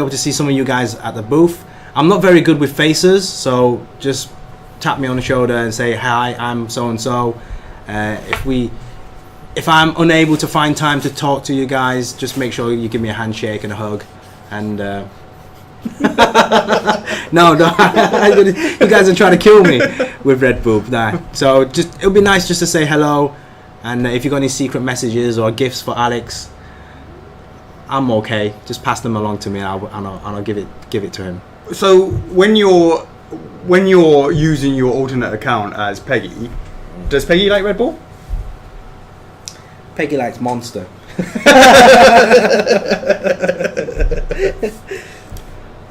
to see some of you guys at the booth. I'm not very good with faces, so just tap me on the shoulder and say, hi, I'm so and so. If I'm unable to find time to talk to you guys, just make sure you give me a handshake and a hug. And no, you guys are trying to kill me with Red Bull. Nah. So just it'll be nice just to say hello. And if you got any secret messages or gifts for Alex, I'm okay. Just pass them along to me, and I'll give it to him. So when you're using your alternate account as Peggy, does Peggy like Red Bull? Peggy likes Monster.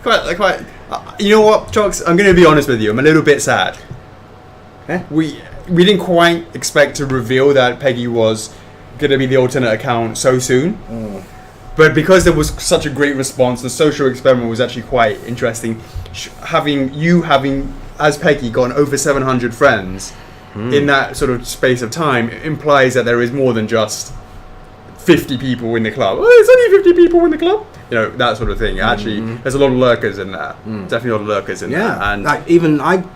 quite. You know what, Chocks? I'm going to be honest with you. I'm a little bit sad. Eh? We didn't quite expect to reveal that Peggy was going to be the alternate account so soon. Mm. But because there was such a great response, the social experiment was actually quite interesting. Having as Peggy gotten over 700 friends in that sort of space of time implies that there is more than just 50 people in the club. Oh, there's only 50 people in the club. You know, that sort of thing. Actually, there's a lot of lurkers in there. Definitely a lot of lurkers in there. And like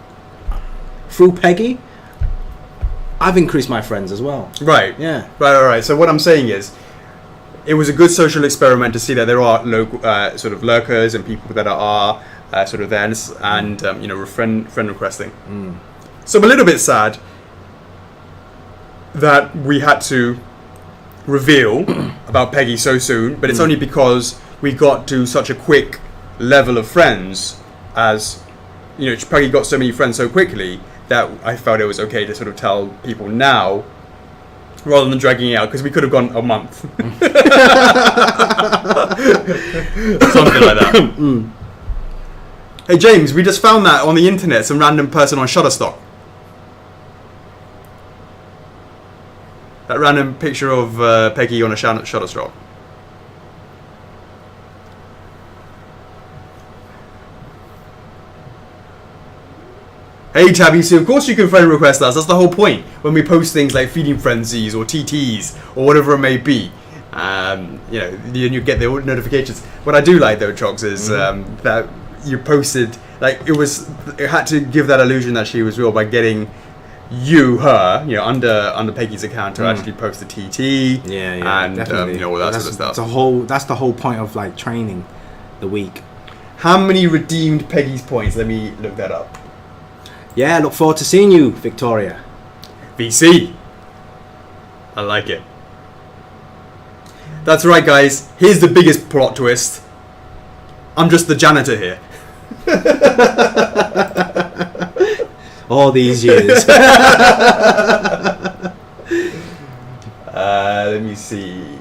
through Peggy, I've increased my friends as well. Right. Yeah. Right. So what I'm saying is, it was a good social experiment to see that there are local sort of lurkers and people that are sort of there and you know, friend requesting. So I'm a little bit sad that we had to reveal about Peggy so soon, but it's only because we got to such a quick level of friends. As you know, Peggy got so many friends so quickly that I felt it was okay to sort of tell people now, rather than dragging it out, because we could have gone a month. Something like that. Hey James, we just found that on the internet, some random person on Shutterstock. That random picture of Peggy on a Shutterstock. Hey Tabby, so of course you can friend request us. That's the whole point when we post things like Feeding Frenzies or TTs or whatever it may be. You know, you get the notifications. What I do like though, Chocks, is that you posted, like, it had to give that illusion that she was real by getting her, you know, under Peggy's account to actually post the TT. And you know, all that sort of stuff. That's the whole point of like training the week. How many redeemed Peggy's points? Let me look that up. Yeah, look forward to seeing you, Victoria. VC. I like it. That's right, guys. Here's the biggest plot twist. I'm just the janitor here. All these years. Let me see.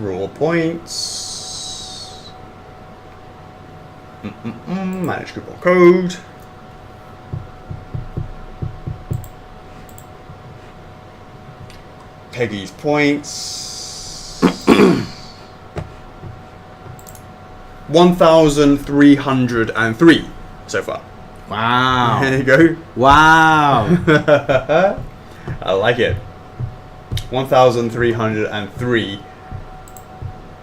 Raw points. Manage coupon code. Peggy's points. 1,303 so far. Wow. There you go. Wow. I like it. 1,303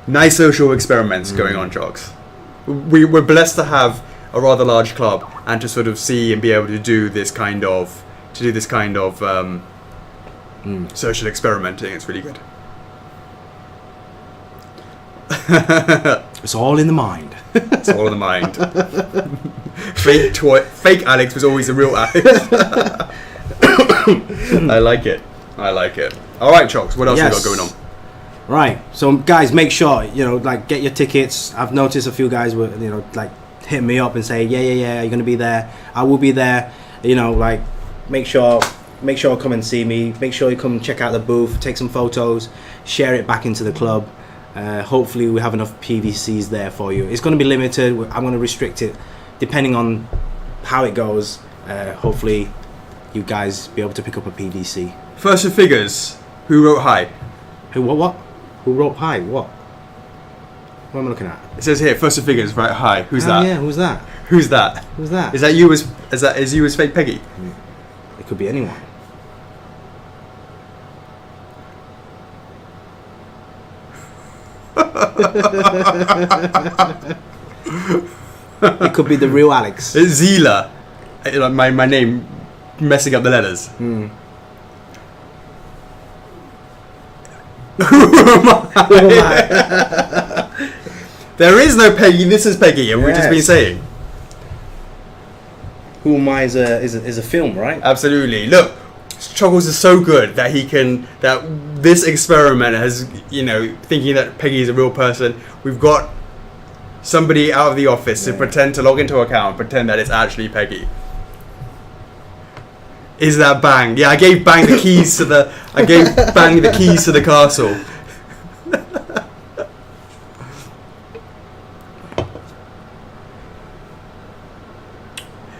nice social experiments going on, Chocks. We're blessed to have a rather large club and to sort of see and be able to do this kind of social experimenting. It's really good. It's all in the mind. It's all in the mind. Fake Alex was always the real Alex. I like it. All right, Chocks, what else we got going on? Right, so guys, make sure, you know, like, get your tickets. I've noticed a few guys were, you know, like, hit me up and say, yeah, you're gonna be there. I will be there. You know, like, make sure come and see me. Make sure you come check out the booth, take some photos, share it back into the club. Hopefully we have enough PVCs there for you. It's going to be limited. I'm going to restrict it depending on how it goes. Hopefully you guys be able to pick up a PVC. First of figures, who wrote hi? Who wrote hi? What am I looking at? It says here, first of figures, right? Hi. Who's that? Yeah, who's that? Who's that? Who's that? Is that you as fake Peggy? It could be anyone. It could be the real Alex. It's Zila. My name messing up the letters. Mm. There is no Peggy. This is Peggy, and we've just been saying. Who Am I is a film, right? Absolutely. Look, Chuckles is so good that that this experiment has, thinking that Peggy is a real person. We've got somebody out of the office to pretend to log into an account, pretend that it's actually Peggy. Is that Bang? Yeah, I gave Bang the keys to the castle.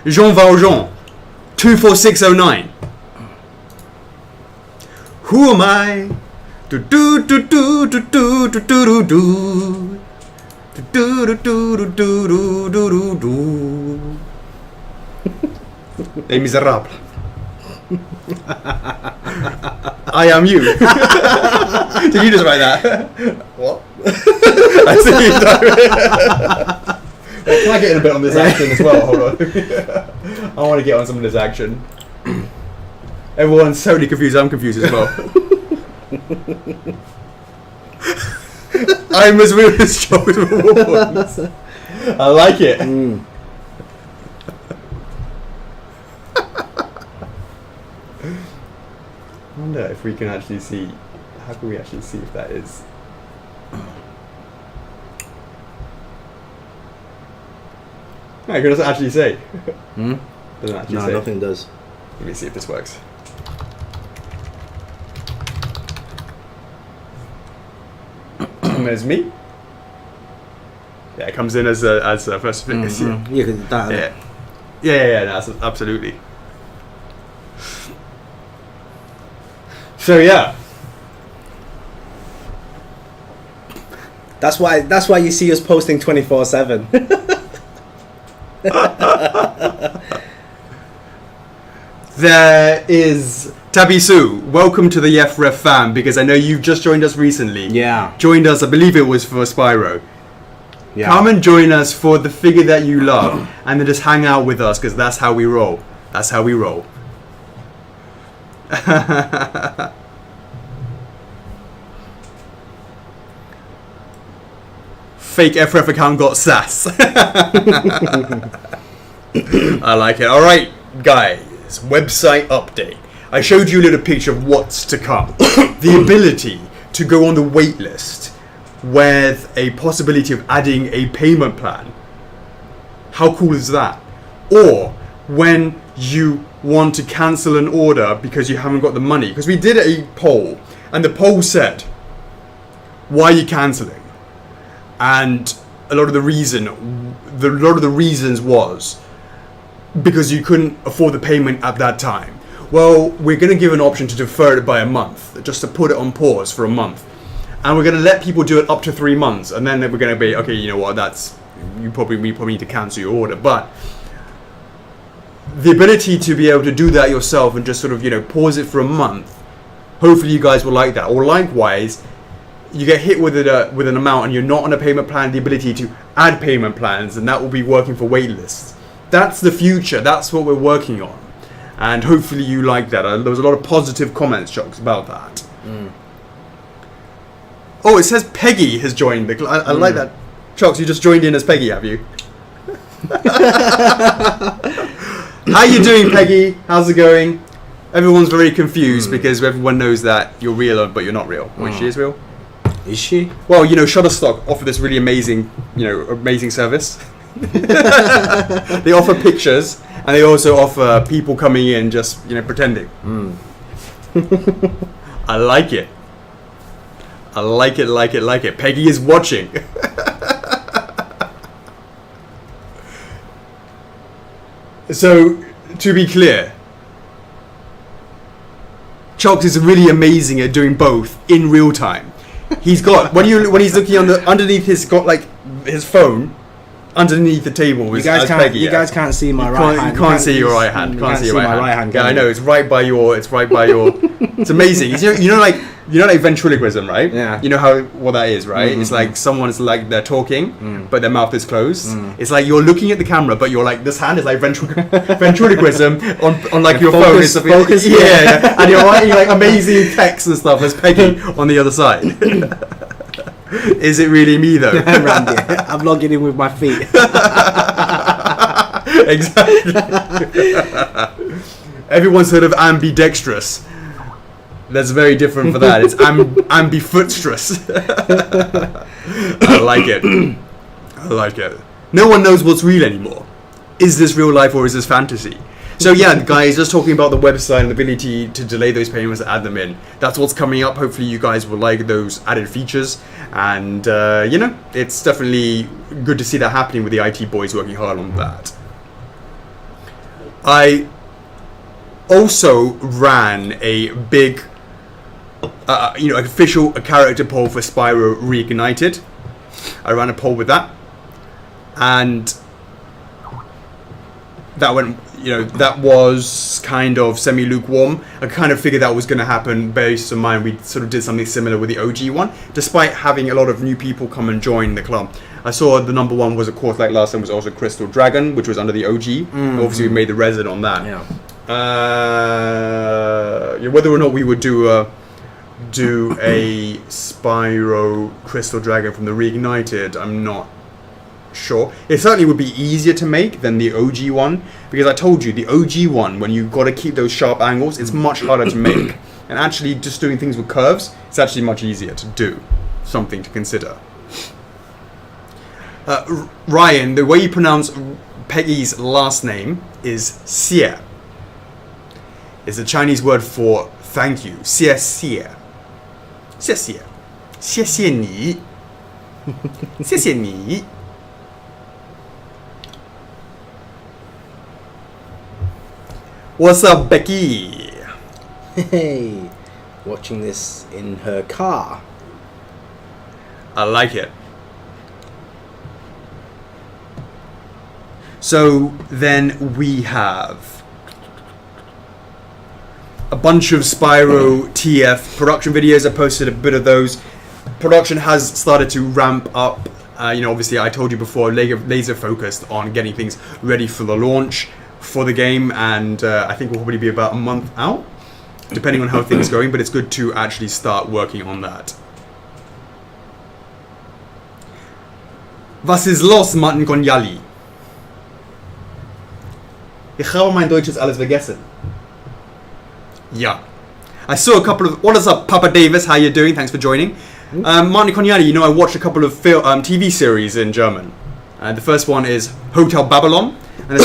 Jean Valjean, 24609. Who am I? Do do do do do do do do do do do do do do do do. Les Miserables. I am you. Did you just write that? What? I see you done. Can I get in a bit on this action as well? Hold on. I want to get on some of this action. Everyone's totally confused. I'm confused as well. I'm as real as children ones. I like it. Mm. I wonder if we can actually see. How can we actually see if that is? No, it doesn't actually say. Hmm? Doesn't actually No, say. nothing does. Let me see if this works. There's me. Yeah, it comes in as a first figure. Mm-hmm. Yeah, 'cause that. Yeah. That's absolutely. So yeah. That's why you see us posting 24/7. There is Tabisu. Welcome to the F4F fam, because I know you've just joined us recently. Yeah. Joined us, I believe it was for Spyro. Yeah. Come and join us for the figure that you love, and then just hang out with us, because that's how we roll. That's how we roll. Fake F4F account got sass. I like it. All right, guys. Website update. I showed you a little picture of what's to come. The ability to go on the wait list with a possibility of adding a payment plan. How cool is that? Or when you want to cancel an order because you haven't got the money. Because we did a poll, and the poll said, why are you cancelling? And a lot of the reasons was because you couldn't afford the payment at that time. Well, we're going to give an option to defer it by a month, just to put it on pause for a month. And we're going to let people do it up to 3 months, and then we're going to be, okay, you know what, we probably need to cancel your order. But the ability to be able to do that yourself and just sort of, pause it for a month, hopefully you guys will like that. Or likewise, you get hit with an amount and you're not on a payment plan, the ability to add payment plans, and that will be working for wait lists. That's the future. That's what we're working on. And hopefully you like that. There was a lot of positive comments, Chocks, about that. Mm. Oh, it says Peggy has joined. I like that. Chocks, you just joined in as Peggy, have you? How you doing, Peggy? How's it going? Everyone's very confused because everyone knows that you're real, but you're not real. Well, she is real. Is she? Well, Shutterstock offer this really amazing, amazing service. They offer pictures, and they also offer people coming in just, pretending. I like it. I like it. Peggy is watching. So, to be clear, Chocks is really amazing at doing both in real time. He's got when he's looking underneath, he's got like his phone underneath the table. You guys can't see my right hand. You can't see your right hand. Can't see my right hand. Yeah, I know. It's right by your. It's amazing. You know, like ventriloquism, right? Yeah. You know what that is, right? It's like someone's like they're talking, but their mouth is closed. It's like you're looking at the camera, but you're like this hand is like ventriloquism on like your phone. It's focus. Yeah, and you're writing like amazing text and stuff. There's Peggy on the other side. Is it really me though? Randy, I'm logging in with my feet. Exactly. Everyone's heard of ambidextrous. That's very different for that. It's ambifootrous. I like it. No one knows what's real anymore. Is this real life or is this fantasy? So yeah, guys, just talking about the website and the ability to delay those payments and add them in. That's what's coming up. Hopefully you guys will like those added features. And, it's definitely good to see that happening with the IT boys working hard on that. I also ran a big, official character poll for Spyro Reignited. I ran a poll with that. And that went, that was kind of semi-lukewarm. I kind of figured that was going to happen based on mine. We sort of did something similar with the OG one, despite having a lot of new people come and join the club. I saw the number one was, of course, like last time, was also Crystal Dragon, which was under the OG. Obviously, we made the resin on that. Yeah. Whether or not we would do a Spyro Crystal Dragon from the Reignited, I'm not sure. It certainly would be easier to make than the OG one, because I told you the OG one, when you got to keep those sharp angles, it's much harder to make. And actually just doing things with curves, it's actually much easier to do. Something to consider. Ryan, the way you pronounce Peggy's last name is Xie. It's a Chinese word for thank you. Xie xie. Xie xie. Xie xie ni. Xie xie ni. What's up, Becky? Hey, watching this in her car. I like it. So then we have a bunch of Spyro TF production videos. I posted a bit of those. Production has started to ramp up. Obviously I told you before, laser focused on getting things ready for the launch for the game, and I think we'll probably be about a month out, depending on how things are going, but it's good to actually start working on that. Was ist los, Martin Gonjali? Ich habe mein Deutsch alles vergessen. Yeah. I saw a couple of... What is up, Papa Davis? How you doing? Thanks for joining. Martin Gonjali, I watched a couple of TV series in German. The first one is Hotel Babylon. And the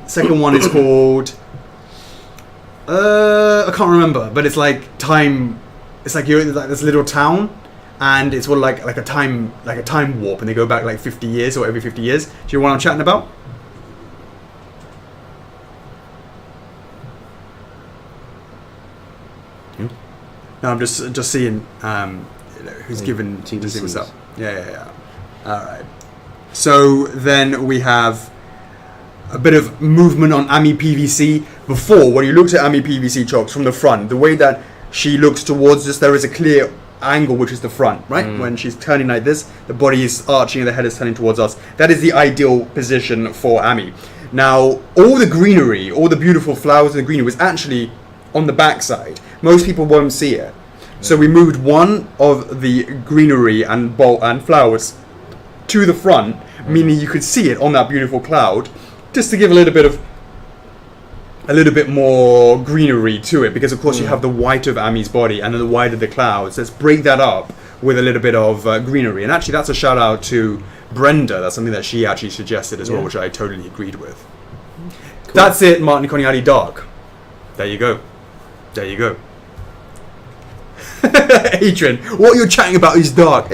second one is called... I can't remember, but it's like time... It's like you're in like this little town, and it's all like a time warp, and they go back like 50 years or every 50 years. Do you know what I'm chatting about? No, I'm just seeing who's given to see what's up. Yeah. All right. So then we have a bit of movement on Ami PVC. Before, when you looked at Ami PVC, Chocks, from the front, the way that she looks towards us, there is a clear angle, which is the front, right? When she's turning like this, the body is arching and the head is turning towards us. That is the ideal position for Ami. Now, all the greenery, all the beautiful flowers and the greenery was actually on the backside. Most people won't see it. So we moved one of the greenery and flowers to the front, meaning you could see it on that beautiful cloud, just to give a little bit more greenery to it, because of course you have the white of Ami's body and then the white of the clouds. Let's break that up with a little bit of greenery. And actually that's a shout out to Brenda, that's something that she actually suggested as well, Yeah. which I totally agreed with. That's it, Martin Coniati Dark. There you go. There you go. Adrian, what you're chatting about is dark.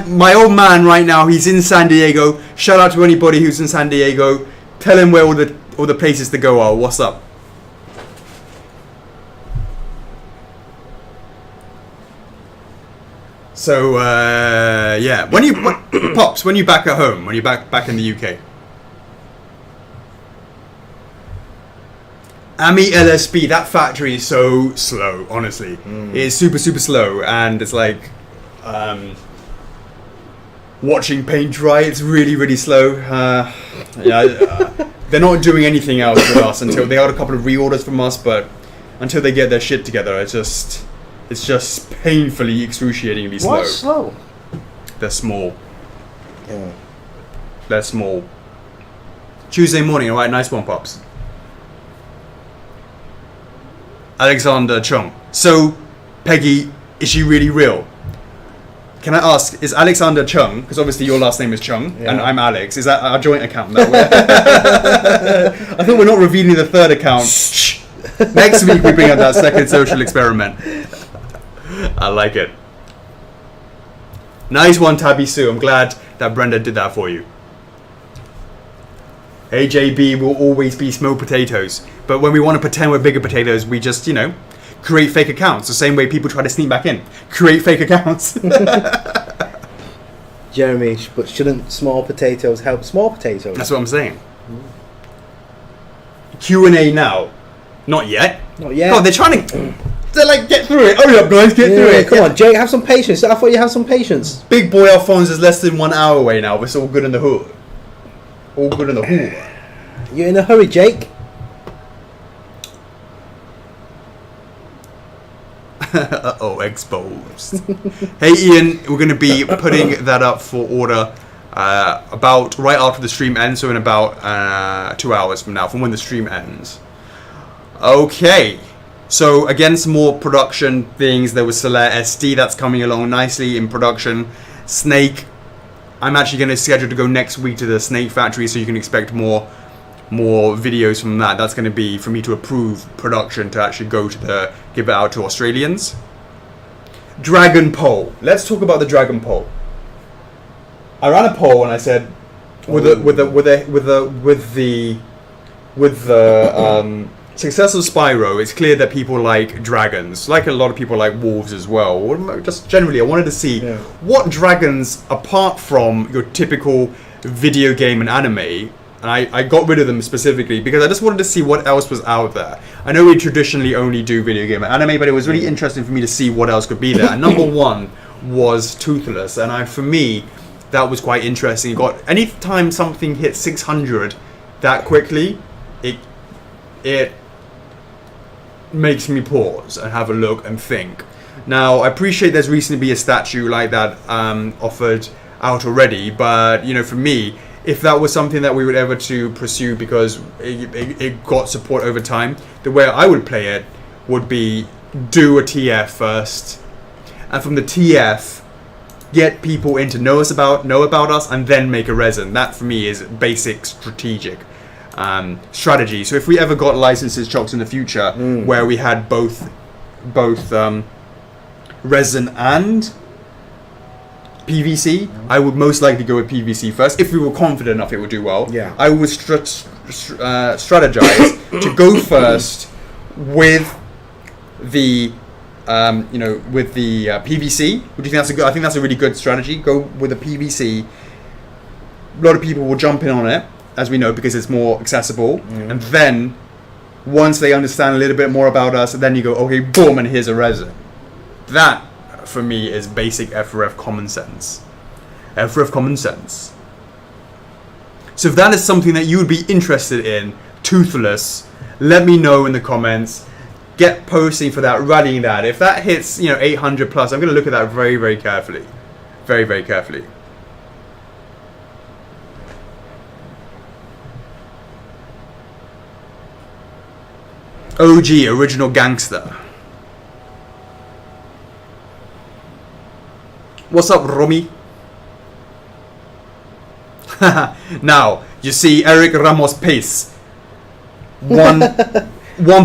My old man right now, he's in San Diego. Shout out to anybody who's in San Diego. Tell him where all the places to go are. What's up? So yeah, when you Pops, when you back at home, when you back in the UK. AMI LSB, that factory is so slow, honestly. It's super slow, and it's like watching paint dry. It's really slow. They're not doing anything else with us until they got a couple of reorders from us, but until they get their shit together, it's just painfully excruciatingly slow. What's slow? They're small. Yeah. They're small. Tuesday morning, alright, nice one, Pops. Alexander Chung. So, Peggy, is she really real? Can I ask, is Alexander Chung, because obviously your last name is Chung, and I'm Alex, is that our joint account that way? I think we're not revealing the third account. Shh. Next week we bring up that second social experiment. I like it. Nice one, Tabby Sue. I'm glad that Brenda did that for you. AJB will always be small potatoes. But when we want to pretend we're bigger potatoes, we just, create fake accounts. The same way people try to sneak back in. Create fake accounts. Jeremy, but shouldn't small potatoes help small potatoes? That's what I'm saying. Q&A now. Not yet. Not yet. God, they're trying to... They're like, get through it. Hurry up, guys, get through it. Come on, Jake, have some patience. I thought you had some patience. Big boy Alphonse is less than 1 hour away now. We're still good in the hood. All good in the hood. You're in a hurry, Jake. Uh-oh, exposed. Hey, Ian, we're going to be putting that up for order about right after the stream ends, so in about 2 hours from now, from when the stream ends. Okay. So, again, some more production things. There was Solaire SD that's coming along nicely in production. Snake, I'm actually going to schedule to go next week to the Snake factory, so you can expect more videos from that. That's going to be for me to approve production to actually go to give it out to Australians. Dragon poll. Let's talk about the dragon poll. I ran a poll and I said, with the success of Spyro, it's clear that people like dragons, like a lot of people like wolves as well. Just generally, I wanted to see what dragons, apart from your typical video game and anime. And I got rid of them specifically because I just wanted to see what else was out there. I know we traditionally only do video game and anime, but it was really interesting for me to see what else could be there. And number one was Toothless, and for me, that was quite interesting. Anytime something hits 600 that quickly, it makes me pause and have a look and think. Now, I appreciate there's recently been a statue like that offered out already, but for me, if that was something that we would ever to pursue because it got support over time, the way I would play it would be do a TF first, and from the TF get people in to know about us, and then make a resin. That for me is basic strategic strategy. So if we ever got licenses, Chocks, in the future where we had both resin and PVC, I would most likely go with PVC first if we were confident enough it would do well. Yeah. I would strategize to go first with the PVC. Would you think that's a good? I think that's a really good strategy. Go with the PVC. A lot of people will jump in on it, as we know, because it's more accessible. And then once they understand a little bit more about us, then you go, okay, boom, and here's a resin. That, for me, is basic F4F common sense. F4F common sense. So if that is something that you would be interested in, Toothless, let me know in the comments. Get posting for that, rallying that. If that hits 800 plus, I'm going to look at that very, very carefully. Very, very carefully. OG, original gangster. What's up, Romy? Now, you see Eric Ramos Pace. One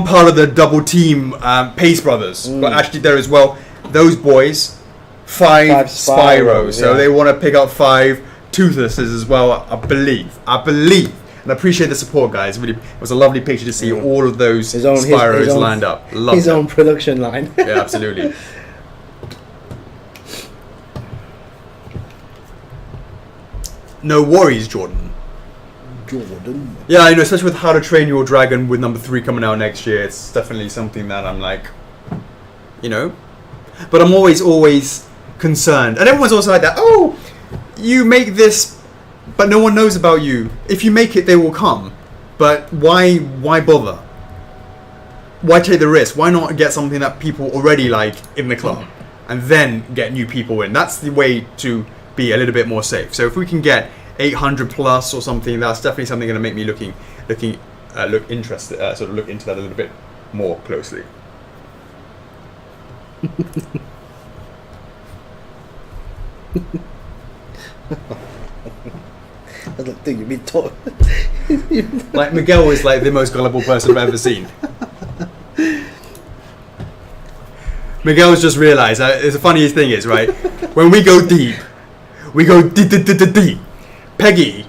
part of the double team Pace brothers. But actually there as well, those boys, 5 Spyros. So they want to pick up 5 Toothlesses as well, I believe. And I appreciate the support, guys. Really, it was a lovely picture to see all of those Spyros lined up. His own production line. Yeah, absolutely. No worries, Jordan. Yeah, I know, especially with How to Train Your Dragon with number 3 coming out next year, it's definitely something that I'm like, you know. But I'm always concerned. And everyone's also like that, oh, you make this, but no one knows about you. If you make it, they will come. But why bother? Why take the risk? Why not get something that people already like in the club and then get new people in? That's the way to be a little bit more safe. So if we can get 800 plus or something, that's definitely something going to make me look interested, sort of look into that a little bit more closely. I don't think you've been taught. Like Miguel is like the most gullible person I've ever seen. Miguel's just realised, the funniest thing is, right, when we go deep, deep. Peggy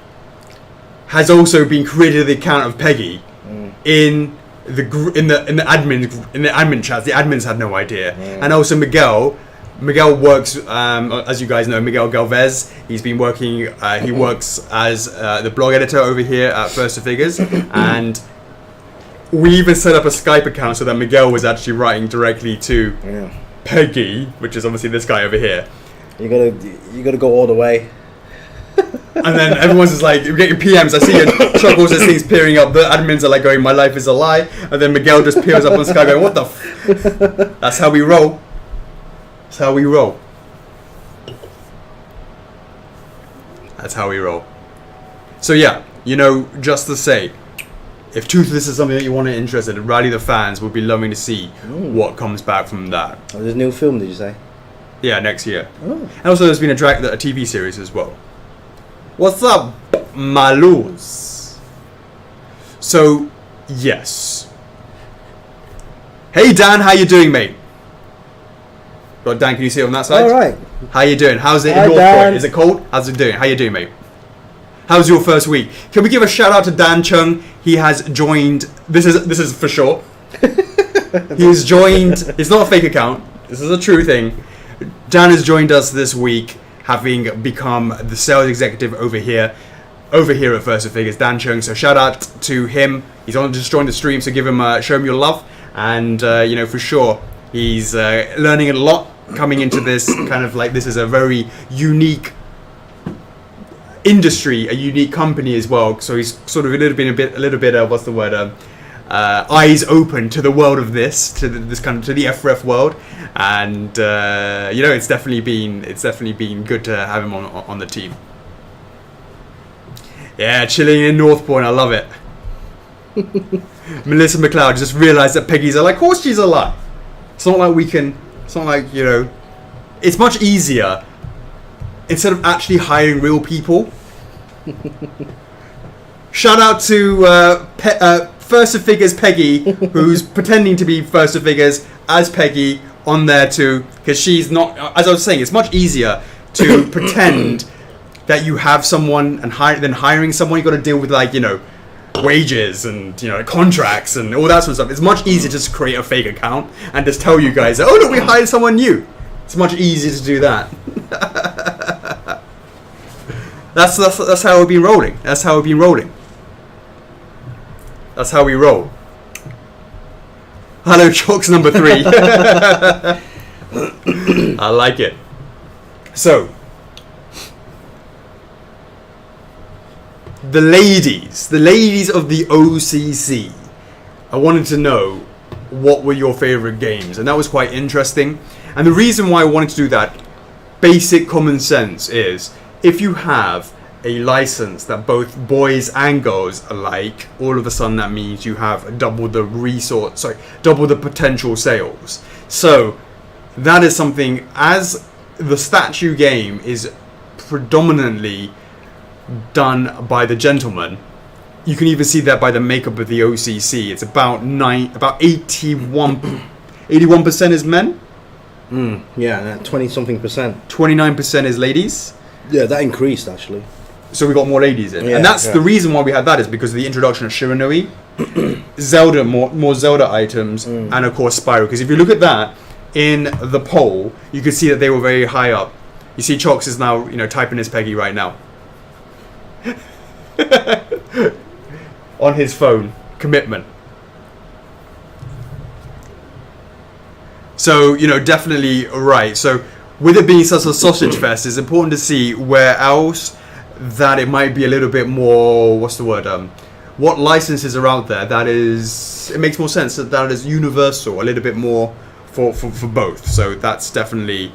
has also been created the account of Peggy in the admin chats. The admins had no idea, and also Miguel works, as you guys know, Miguel Galvez. He's been working. He works as the blog editor over here at First to Figures, and we even set up a Skype account so that Miguel was actually writing directly to Peggy, which is obviously this guy over here. You gotta go all the way. And then everyone's just like, you're getting PMs. I see your Chuckles as things peering up. The admins are like going, my life is a lie. And then Miguel just peers up on Sky going, what the f? That's how we roll. That's how we roll. That's how we roll. So yeah, you know, just to say, if Toothless is something that you want to interested in, rally the fans. We'll be loving to see what comes back from that. Oh, there's a new film, did you say? Yeah, next year. And also there's been a TV series as well. What's up, Malus? So, yes. Hey Dan, how you doing, mate? Got Dan, can you see it on that side? All right. How you doing? How's it Hi, in North Dan. Point? Is it cold? How's it doing? How you doing, mate? How's your first week? Can we give a shout out to Dan Chung? He has joined. This is for sure. He's joined. It's not a fake account. This is a true thing. Dan has joined us this week, having become the sales executive over here at First of Figures, Dan Chung. So shout out to him. He's just joined the stream, so show him your love. And you know, for sure, he's learning a lot coming into this kind of like, this is a very unique industry, a unique company as well. So he's sort of a little bit what's the word? Eyes open to the world of this, to the F4F world, and you know, it's definitely been good to have him on the team. Yeah, chilling in North Point, I love it. Melissa McLeod just realised that Peggy's alive. Of course she's alive. It's not like, you know, it's much easier instead of actually hiring real people. Shout out to First of Figures Peggy, who's pretending to be First of Figures as Peggy on there too, because she's not. As I was saying, it's much easier to pretend that you have someone and than hiring someone. You got to deal with, like, you know, wages and, you know, contracts and all that sort of stuff. It's much easier to just create a fake account and just tell you guys that, oh no, we hired someone new. It's much easier to do that. That's how we've been rolling. That's how we roll. Hello, Chocks number 3. I like it. So, the ladies of the OCC, I wanted to know what were your favorite games, and that was quite interesting. And the reason why I wanted to do that, basic common sense, is if you have a license that both boys and girls alike, all of a sudden that means you have double the potential sales. So that is something, as the statue game is predominantly done by the gentleman. You can even see that by the makeup of the OCC. It's about 81% is men. Yeah, 20-something%. 29% is ladies. Yeah, that increased actually. So we got more ladies in, Yeah, and that's the reason why we had that is because of the introduction of Shiranui, Zelda, more Zelda items, and of course Spyro. Because if you look at that in the poll, you can see that they were very high up. You see, Chocks is now typing his Peggy right now on his phone. Commitment. So definitely right. So with it being such a sausage fest, it's important to see where else that it might be a little bit more, what's the word, what licenses are out there that is, it makes more sense that is universal, a little bit more for both. So that's definitely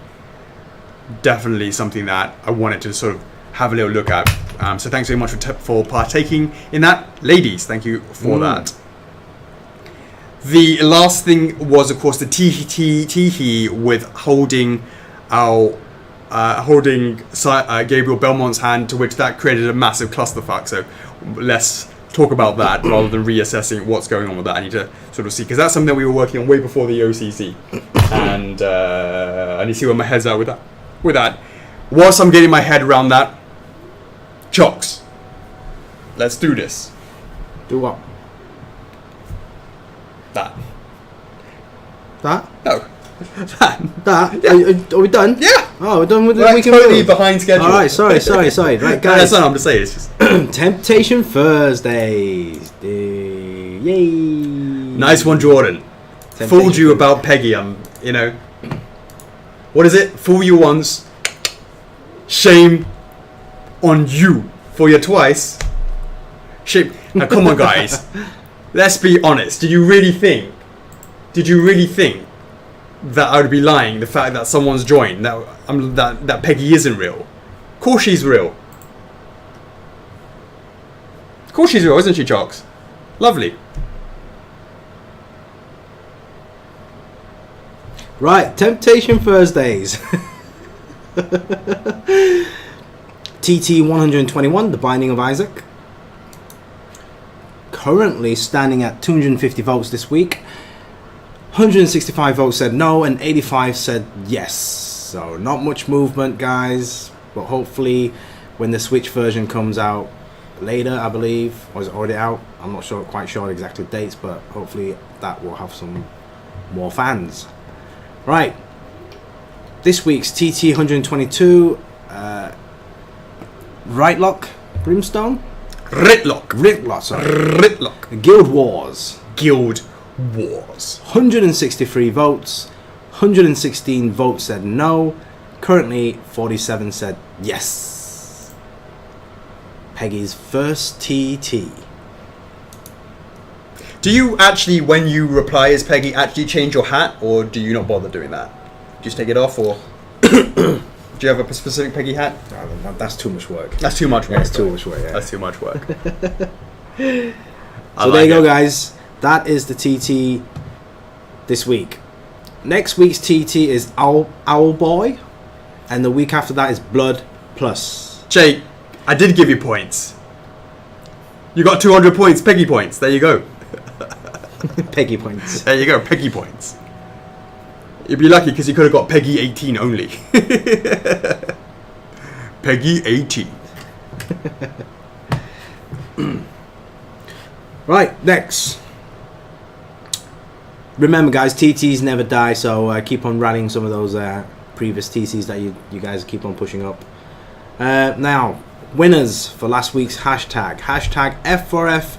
something that I wanted to sort of have a little look at. So thanks very much for partaking in that. Ladies, thank you for that. The last thing was, of course, the Teehee with holding Gabriel Belmont's hand, to which that created a massive clusterfuck. So let's talk about that rather than reassessing what's going on with that. I need to sort of see, because that's something that we were working on way before the OCC, and I need to see where my head's at with that. Whilst I'm getting my head around that, Chocks, let's do this. Do what? That. That? No. That? Yeah. Are we done? Yeah. Oh, we're done with the We're weekend totally review. behind schedule. Alright, sorry. Right, guys. That's not I'm to say. It's just Temptation Thursdays. Yay. nice one, Jordan. Temptation Fooled you about Peggy. What is it? Fool you once, shame on you. For you twice, shame. Now, come on, guys. Let's be honest. Did you really think that I would be lying? The fact that someone's joined, that Peggy isn't real. Of course she's real. Of course she's real, isn't she, Chocks? Lovely. Right, Temptation Thursdays. TT 121, The Binding of Isaac. Currently standing at 250 votes this week. 165 votes said no and 85 said yes. So not much movement, guys. But hopefully when the Switch version comes out later, I believe, or is it already out? I'm not quite sure exactly dates, but hopefully that will have some more fans. Right. This week's TT 122, Rightlock Brimstone? Ritlock, sorry. Ritlock. Guild Wars. 163 votes. 116 votes said no. Currently, 47 said yes. Peggy's first TT. Do you actually, when you reply as Peggy, actually change your hat, or do you not bother doing that? Do you just take it off, or do you have a specific Peggy hat? No, that's too much work. That's too much work. That's too much work. Yeah. That's too much work. So there you go, guys. That is the TT this week. Next week's TT is Owl Boy, and the week after that is Blood Plus. Jake, I did give you points. You got 200 points, Peggy points. There you go. Peggy points. There you go, Peggy points. You'd be lucky because you could have got Peggy 18 only. Peggy 18. Right, next. Remember, guys, TTs never die, so keep on running some of those previous TTs that you guys keep on pushing up. Now, winners for last week's hashtag. Hashtag F4F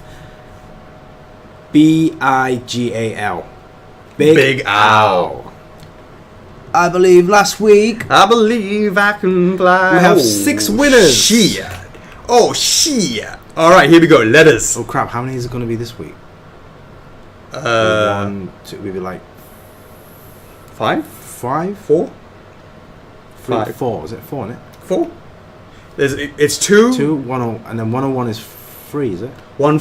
BIGAL. Big Owl. I believe last week I believe I can fly. we have 6 winners. Shit. Oh, shit. Alright, here we go. Letters. Oh crap, how many is it going to be this week? 1, 2, maybe like 5? 5? 4? 3, 5. 4. Is it 4 in it? 4? It's 2. 2, 101, and then 101 is 3, is it? 1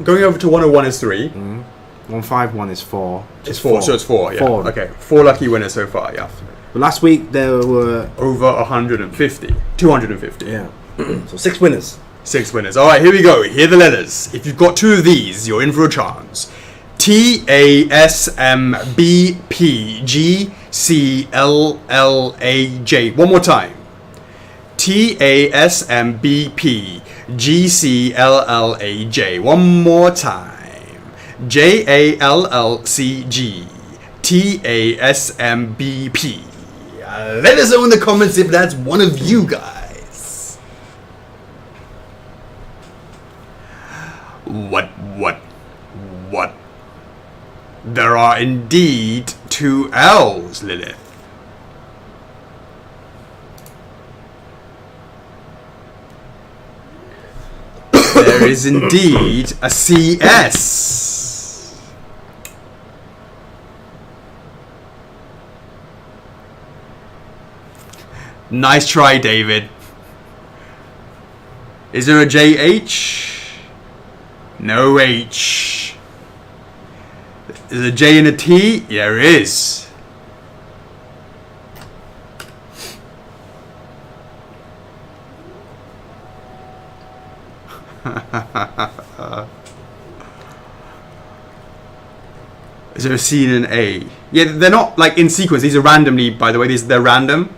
going over to 101 is 3. 151 is 4. It's 4, so it's 4, yeah. 4. Okay, 4 lucky winners so far, yeah. But last week there were Over 150. 250. yeah. So 6 winners. 6 winners. All right, here we go. Here are the letters. If you've got 2 of these, you're in for a chance. TASMBPGCLLAJ. One more time. TASMBPGCLLAJ. One more time. JALLCG. Let us know in the comments if that's one of you guys. What? There are indeed 2 L's, Lilith. There is indeed a CS. Nice try, David. Is there a JH? No H. Is there a J and a T? Yeah, there is. Is there a C and an A? Yeah, they're not like in sequence. These are randomly, by the way. They're random.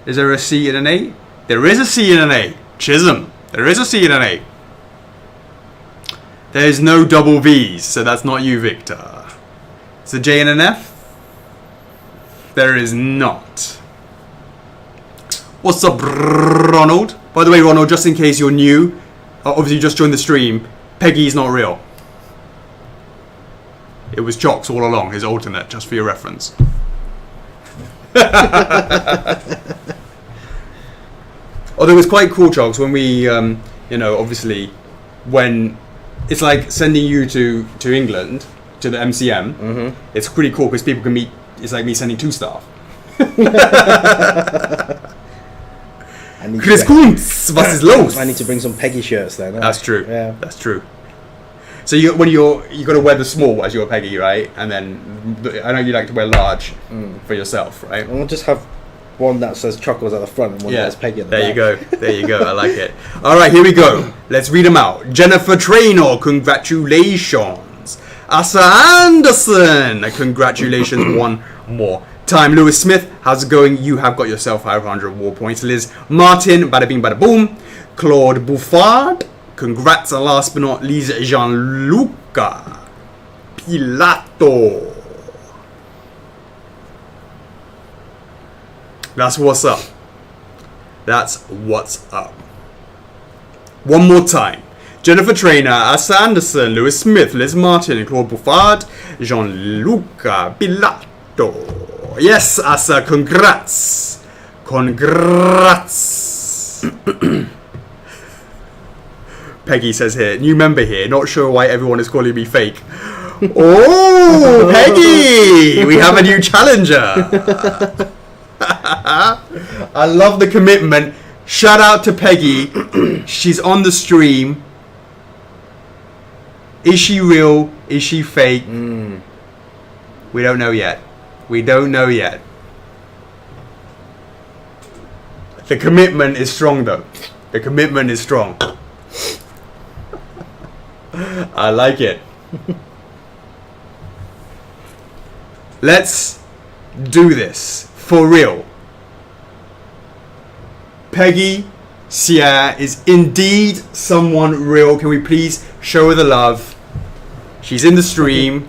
Is there a C and an A? There is a C and an A. Chisholm. There is a C and an A. There's no double V's, so that's not you, Victor. Is there a J and an F? There is not. What's up, Ronald? By the way, Ronald, just in case you're new, obviously you just joined the stream, Peggy's not real. It was Chocks all along, his alternate, just for your reference. Although it was quite cool, Chocks, when we, obviously, when it's like sending you to England, to the MCM, it's pretty cool because people can meet, it's like me sending 2 staff. Chris Kunz, was ist los? I need to bring some Peggy shirts then. That's true. Yeah. That's true. So you got to wear the small as your Peggy, right? And then I know you like to wear large for yourself, right? And we'll just have one that says Chocos at the front and one that says Peggy at the back. There you go. I like it. All right, here we go. Let's read them out. Jennifer Traynor, congratulations. Asa Anderson, congratulations. One more time. Lewis Smith, how's it going? You have got yourself 500 war points. Liz Martin, bada bing bada boom. Claude Bouffard, congrats. And last but not least, Gianluca Pilato. That's what's up. That's what's up. One more time. Jennifer Traynor, Asa Anderson, Lewis Smith, Liz Martin, Claude Bouffard, Gianluca Pilato. Yes, Asa, congrats. Congrats. Peggy says here, new member here, not sure why everyone is calling me fake. Oh, Peggy! We have a new challenger. I love the commitment. Shout out to Peggy. She's on the stream. Is she real? Is she fake? We don't know yet. We don't know yet. The commitment is strong though. The commitment is strong. I like it. Let's do this. For real. Peggy Sia is indeed someone real. Can we please show her the love? She's in the stream.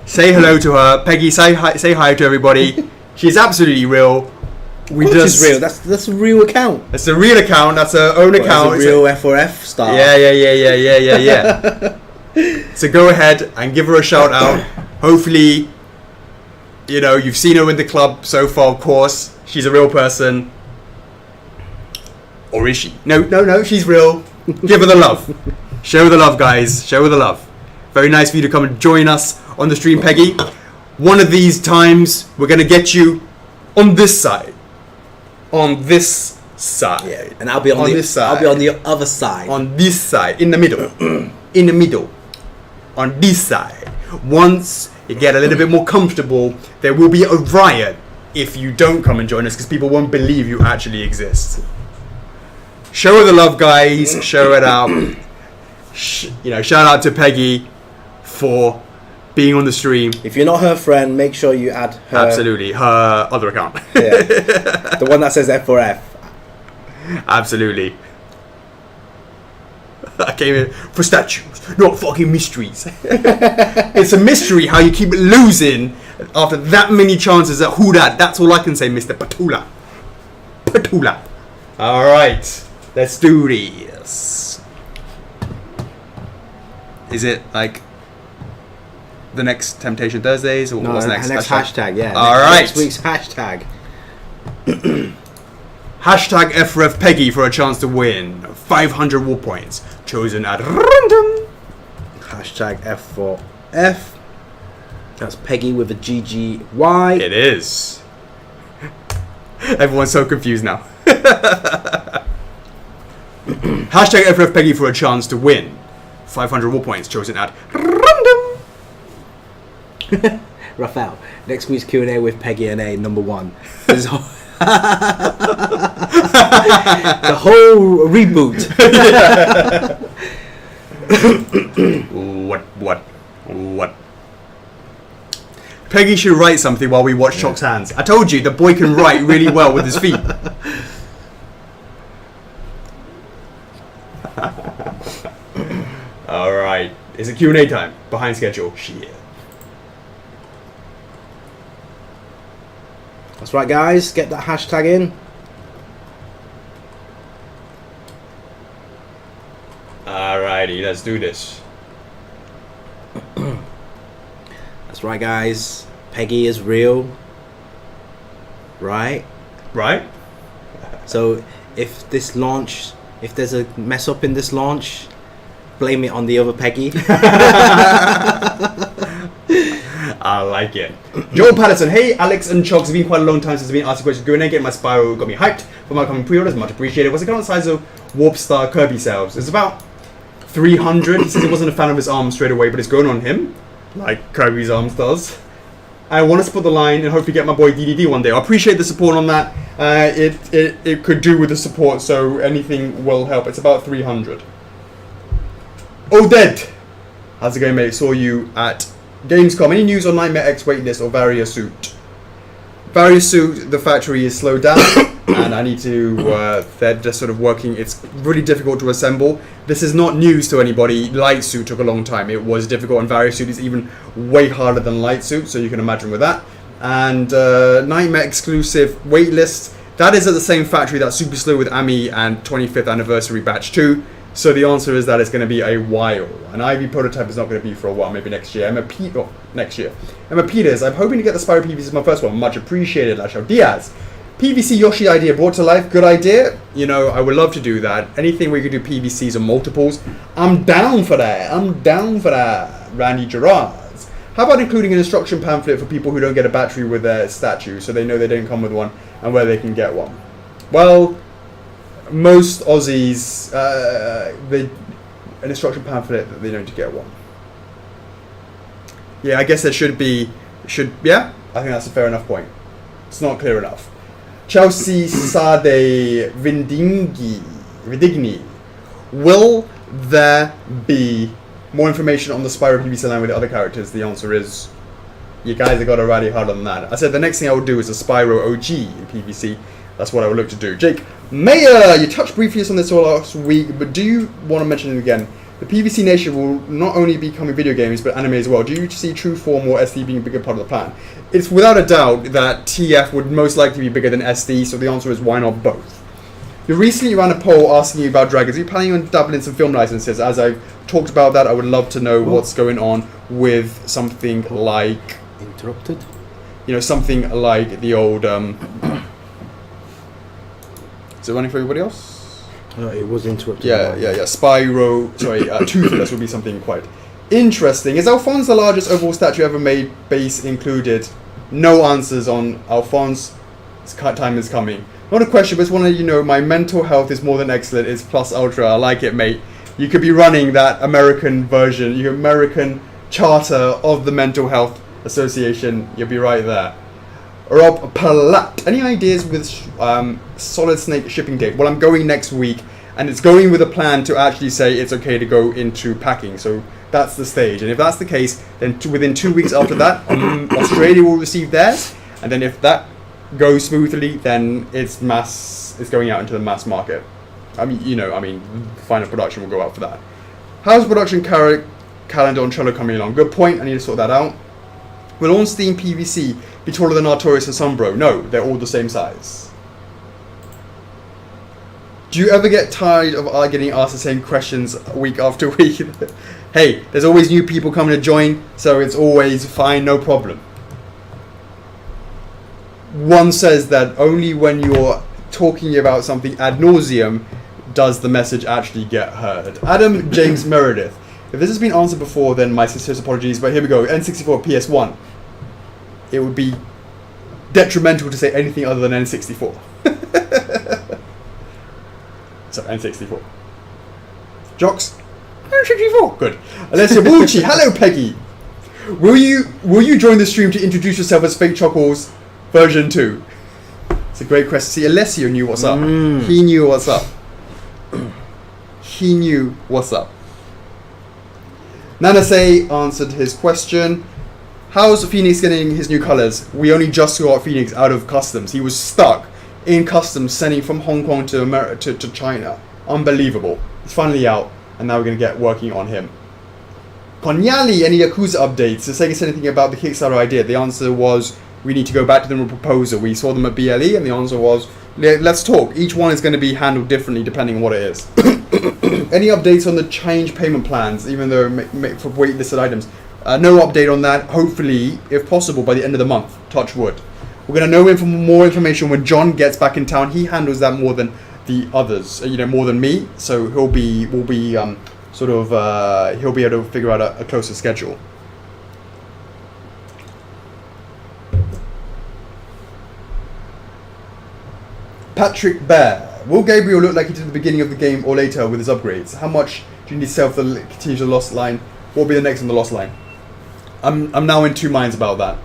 Say hello to her. Peggy, say hi to everybody. She's absolutely real. She's real. That's a real account. That's a real account. That's her own account. It's a real F4F star. Yeah. So go ahead and give her a shout out. Hopefully, you've seen her in the club so far, of course. She's a real person. Or is she? No, she's real. Give her the love. Show her the love, guys. Show her the love. Very nice for you to come and join us on the stream, Peggy. One of these times, we're going to get you on this side. On this side. Yeah, and I'll be on this side. I'll be on the other side. On this side. In the middle. In the middle. On this side. Once you get a little bit more comfortable, there will be a riot if you don't come and join us because people won't believe you actually exist. Show her the love, guys. Show it out. Shout out to Peggy for being on the stream. If you're not her friend, make sure you add her. Absolutely, her other account. Yeah. The one that says F4F. Absolutely. I came in for statues, not fucking mysteries. It's a mystery how you keep losing after that many chances at who that. That's all I can say, Mr. Patula. Patula. All right, let's do this. Is it like the next Temptation Thursdays or what's next? Next hashtag, yeah. All right. Next week's hashtag. Hashtag F4F Peggy for a chance to win 500 war points chosen at random. Hashtag F4F. That's Peggy with a GGY. It is. Everyone's so confused now. Hashtag F4F Peggy for a chance to win 500 war points chosen at random. Raphael, next week's Q&A with Peggy and A, number 1. The whole reboot. What? Peggy should write something while we watch Chocks' hands. I told you, the boy can write really well with his feet. Alright. Is it Q&A time? Behind schedule. Shit. That's right, guys. Get that hashtag in. Alrighty, let's do this. That's right, guys. Peggy is real. Right? Right? So, if there's a mess up in this launch, blame it on the other Peggy. I like it. Joel Patterson, hey Alex and Chocks, it's been quite a long time since I've been asked a question. Going and getting my Spyro got me hyped for my coming pre-orders, much appreciated. What's the current size of Warp Star Kirby sales? It's about 300. He says he wasn't a fan of his arms straight away, but it's going on him, like Kirby's arms does. I want to support the line and hopefully get my boy DDD one day. I appreciate the support on that. It could do with the support, so anything will help. It's about 300. Oded, how's it going, mate? Saw you at Gamescom. Any news on Nightmare X waitlist or Varia Suit? Varia Suit, the factory is slowed down, and I need to. They're just sort of working. It's really difficult to assemble. This is not news to anybody. Light Suit took a long time. It was difficult, and Varia Suit is even way harder than Light Suit, so you can imagine with that. And Nightmare exclusive waitlist. That is at the same factory that's super slow with Ami and 25th anniversary batch 2. So the answer is that it's going to be a while. An IV prototype is not going to be for a while, maybe next year. Next year. Emma Peters, I'm hoping to get the Spyro PVC as my first one. Much appreciated, Lasho. Diaz, PVC Yoshi idea brought to life. Good idea. You know, I would love to do that. Anything we could do PVCs or multiples, I'm down for that. Randy Gerards. How about including an instruction pamphlet for people who don't get a battery with their statue, so they know they didn't come with one and where they can get one? Well, most Aussies, an instruction pamphlet that they don't get one. Yeah, I guess there should be. Yeah, I think that's a fair enough point. It's not clear enough. Chelsea Sade Vidigni. Will there be more information on the Spyro PVC line with the other characters? The answer is, you guys have got to rally harder than that. I said the next thing I would do is a Spyro OG in PVC. That's what I would look to do. Jake Mayer, you touched briefly on this all last week, but do you want to mention it again? The PVC Nation will not only be coming video games, but anime as well. Do you see True Form or SD being a bigger part of the plan? It's without a doubt that TF would most likely be bigger than SD, so the answer is why not both? You recently ran a poll asking you about Dragons. Are you planning on dabbling some film licenses? As I've talked about that, I would love to know what's going on with something like... Interrupted? You know, something like the old... Is it running for everybody else? It was interrupted. Yeah. Spyro, Toothless would be something quite interesting. Is Alphonse the largest overall statue ever made, base included? No answers on Alphonse. Time is coming. Not a question, but just want to let you know my mental health is more than excellent. It's plus ultra. I like it, mate. You could be running that American version, your American charter of the Mental Health Association. You'll be right there. Rob Palat, any ideas with Solid Snake shipping date? Well, I'm going next week. and it's going with a plan to actually say it's okay to go into packing. So that's the stage, and if that's the case, then within 2 weeks after that, Australia will receive theirs, and then if that goes smoothly, then it's going out into the mass market. Final production will go out for that. How's the production calendar on Cello coming along? Good point, I need to sort that out. Will Ornstein PVC be taller than Artorias and Sunbro? No, they're all the same size. Do you ever get tired of getting asked the same questions week after week? Hey, there's always new people coming to join, so it's always fine, no problem. One says that only when you're talking about something ad nauseum does the message actually get heard. Adam James Meredith. If this has been answered before, then my sincerest apologies, but here we go. N64 PS1. It would be detrimental to say anything other than N64. So, N64. Chocks? N64. Good. Alessio Bucci. Hello, Peggy. Will you join the stream to introduce yourself as Fake Chockles version 2? It's a great question. See, Alessio knew what's up. He knew what's up. He knew what's up. Nanase answered his question. How's Phoenix getting his new colours? We only just got Phoenix out of customs. He was stuck in customs, sending from Hong Kong to America to China. Unbelievable. It's finally out, and now we're going to get working on him. Konyali, any Yakuza updates? Does Sega say anything about the Kickstarter idea? The answer was, we need to go back to them with a proposal. We saw them at BLE, and the answer was, let's talk. Each one is going to be handled differently depending on what it is. Any updates on the change payment plans, even though for waitlisted items? No update on that. Hopefully, if possible, by the end of the month. Touch wood. We're going to know more information when John gets back in town. He handles that more than the others, more than me. So he'll be able to figure out a closer schedule. Patrick Bear. Will Gabriel look like he did at the beginning of the game or later with his upgrades? How much do you need to sell for the continue the lost line? What will be the next on the lost line? I'm now in two minds about that.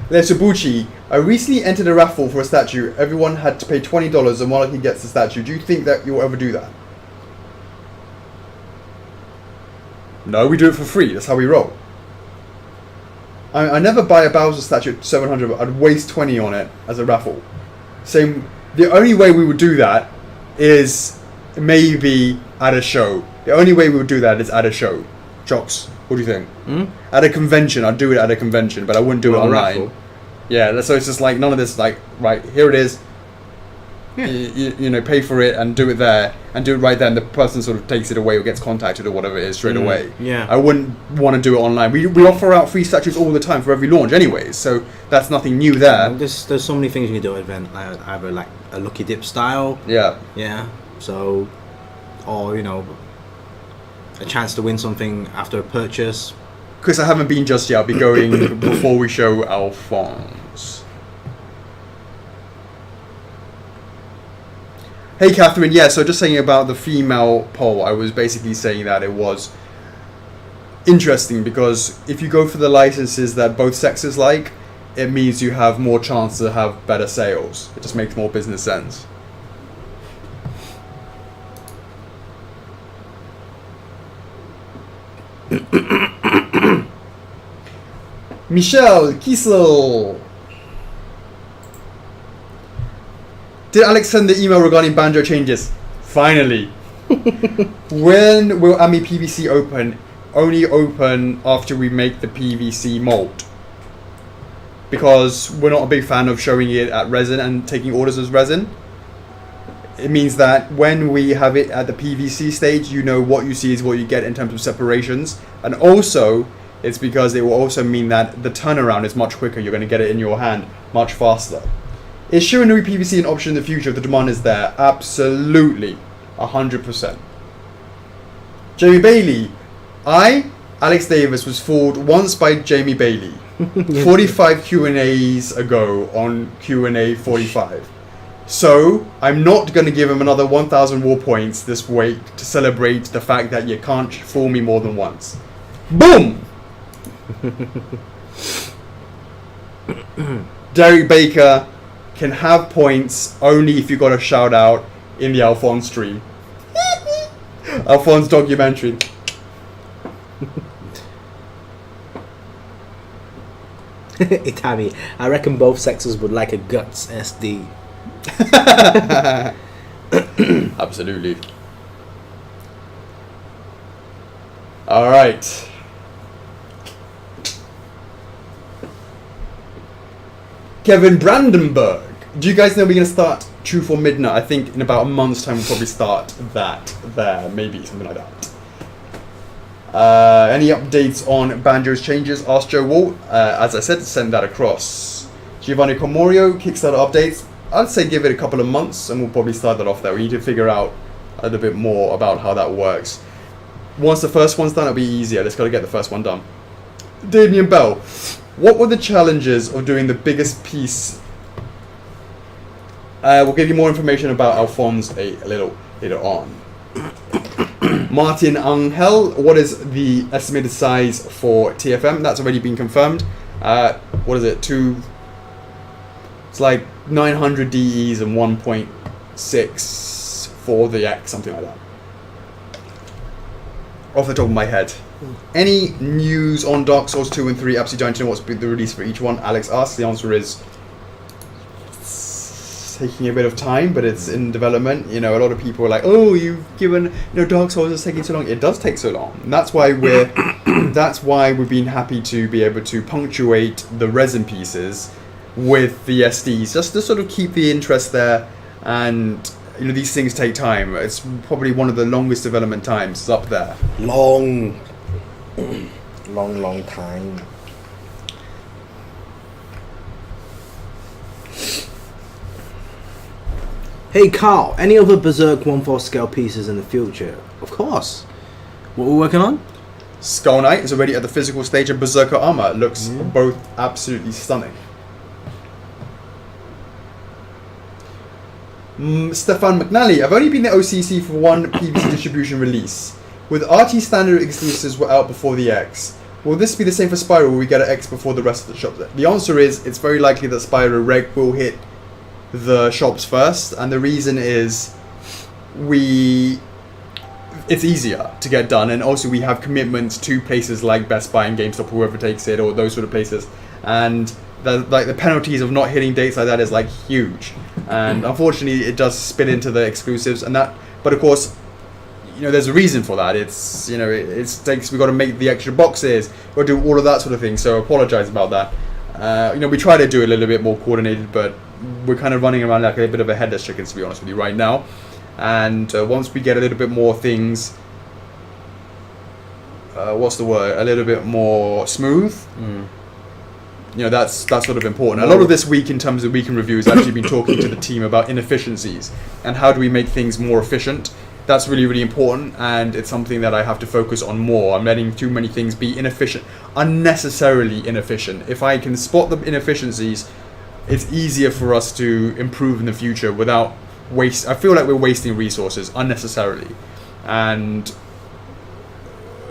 Lesubuchi, I recently entered a raffle for a statue. Everyone had to pay $20 and one lucky gets the statue. Do you think that you'll ever do that? No, we do it for free. That's how we roll. I never buy a Bowser statue at 700, but I'd waste 20 on it as a raffle. Same. The only way we would do that is maybe at a show. The only way we would do that is at a show. Chocks, what do you think? At a convention, I'd do it at a convention, but I wouldn't do it online. Raffle. Yeah, so it's just like none of this. Like, right here it is. Yeah. You pay for it and do it there and do it right there, and the person sort of takes it away or gets contacted or whatever it is straight away. Yeah. I wouldn't want to do it online. We offer out free statues all the time for every launch anyways, so that's nothing new there. There's so many things you can do at an event, like either like a lucky dip style. Yeah. Yeah. So, or a chance to win something after a purchase. Because I haven't been just yet. I'll be going before we show Alphonse. Hey Catherine, yeah, so just saying about the female poll, I was basically saying that it was interesting because if you go for the licenses that both sexes like, it means you have more chance to have better sales. It just makes more business sense. Michelle Kiesel. Did Alex send the email regarding banjo changes? Finally. When will AMI PVC open? Only open after we make the PVC mold. Because we're not a big fan of showing it at resin and taking orders as resin. It means that when we have it at the PVC stage, what you see is what you get in terms of separations. And also, it's because it will also mean that the turnaround is much quicker. You're going to get it in your hand much faster. Is Shiranui PVC an option in the future if the demand is there? Absolutely. 100%. Jamie Bailey. Alex Davis, was fooled once by Jamie Bailey. 45 Q&As ago on Q&A 45. So, I'm not going to give him another 1,000 war points this week to celebrate the fact that you can't fool me more than once. Boom! Derek Baker can have points only if you got a shout out in the Alphonse stream. Alphonse documentary. Itami, I reckon both sexes would like a guts SD. Absolutely. All right. Kevin Brandenburg. Do you guys know we're going to start Truth or Midnight? I think in about a month's time we'll probably start that there. Maybe something like that. Any updates on Banjo's changes? Asked Joe Walt. As I said, send that across. Giovanni Comorio, Kickstarter updates. I'd say give it a couple of months and we'll probably start that off there. We need to figure out a little bit more about how that works. Once the first one's done, it'll be easier. Just got to get the first one done. Damien Bell. What were the challenges of doing the biggest piece? We'll give you more information about Alphonse a little later on. Martin Angel, what is the estimated size for TFM? That's already been confirmed. What is it? It's like 900 DEs and 1.6 for the X, something like that. Off the top of my head. Any news on Dark Souls 2 and 3? Absolutely don't know what's been the release for each one. Alex asks. The answer is it's taking a bit of time, but it's in development. You know, a lot of people are like, "Oh, you've given Dark Souls is taking so long." It does take so long. And that's why we've been happy to be able to punctuate the resin pieces with the SDs, just to sort of keep the interest there. And these things take time. It's probably one of the longest development times. It's up there. Long time. Hey Carl, any other Berserk 1/4 scale pieces in the future? Of course. What we're working on? Skull Knight is already at the physical stage of Berserker armor. It looks both absolutely stunning. Stefan McNally, I've only been at OCC for one PVC distribution release. With RT standard exclusives were out before the X. Will this be the same for Spyro? Will we get an X before the rest of the shops? The answer is it's very likely that Spyro Reg will hit the shops first, and the reason is it's easier to get done, and also we have commitments to places like Best Buy and GameStop, whoever takes it, or those sort of places, and the penalties of not hitting dates like that is like huge, and unfortunately it does spin into the exclusives, and that. But of course, there's a reason for that. It's we got to make the extra boxes, we got to do all of that sort of thing. So I apologize about that. We try to do it a little bit more coordinated, but we're kind of running around like a bit of a headless chicken, to be honest with you, right now. And once we get a little bit more things, what's the word? A little bit more smooth. That's sort of important. A lot of this week, in terms of week in review, has actually been talking to the team about inefficiencies and how do we make things more efficient. That's really, really important, and it's something that I have to focus on more. I'm letting too many things be inefficient, unnecessarily inefficient. If I can spot the inefficiencies, it's easier for us to improve in the future without waste. I feel like we're wasting resources unnecessarily, and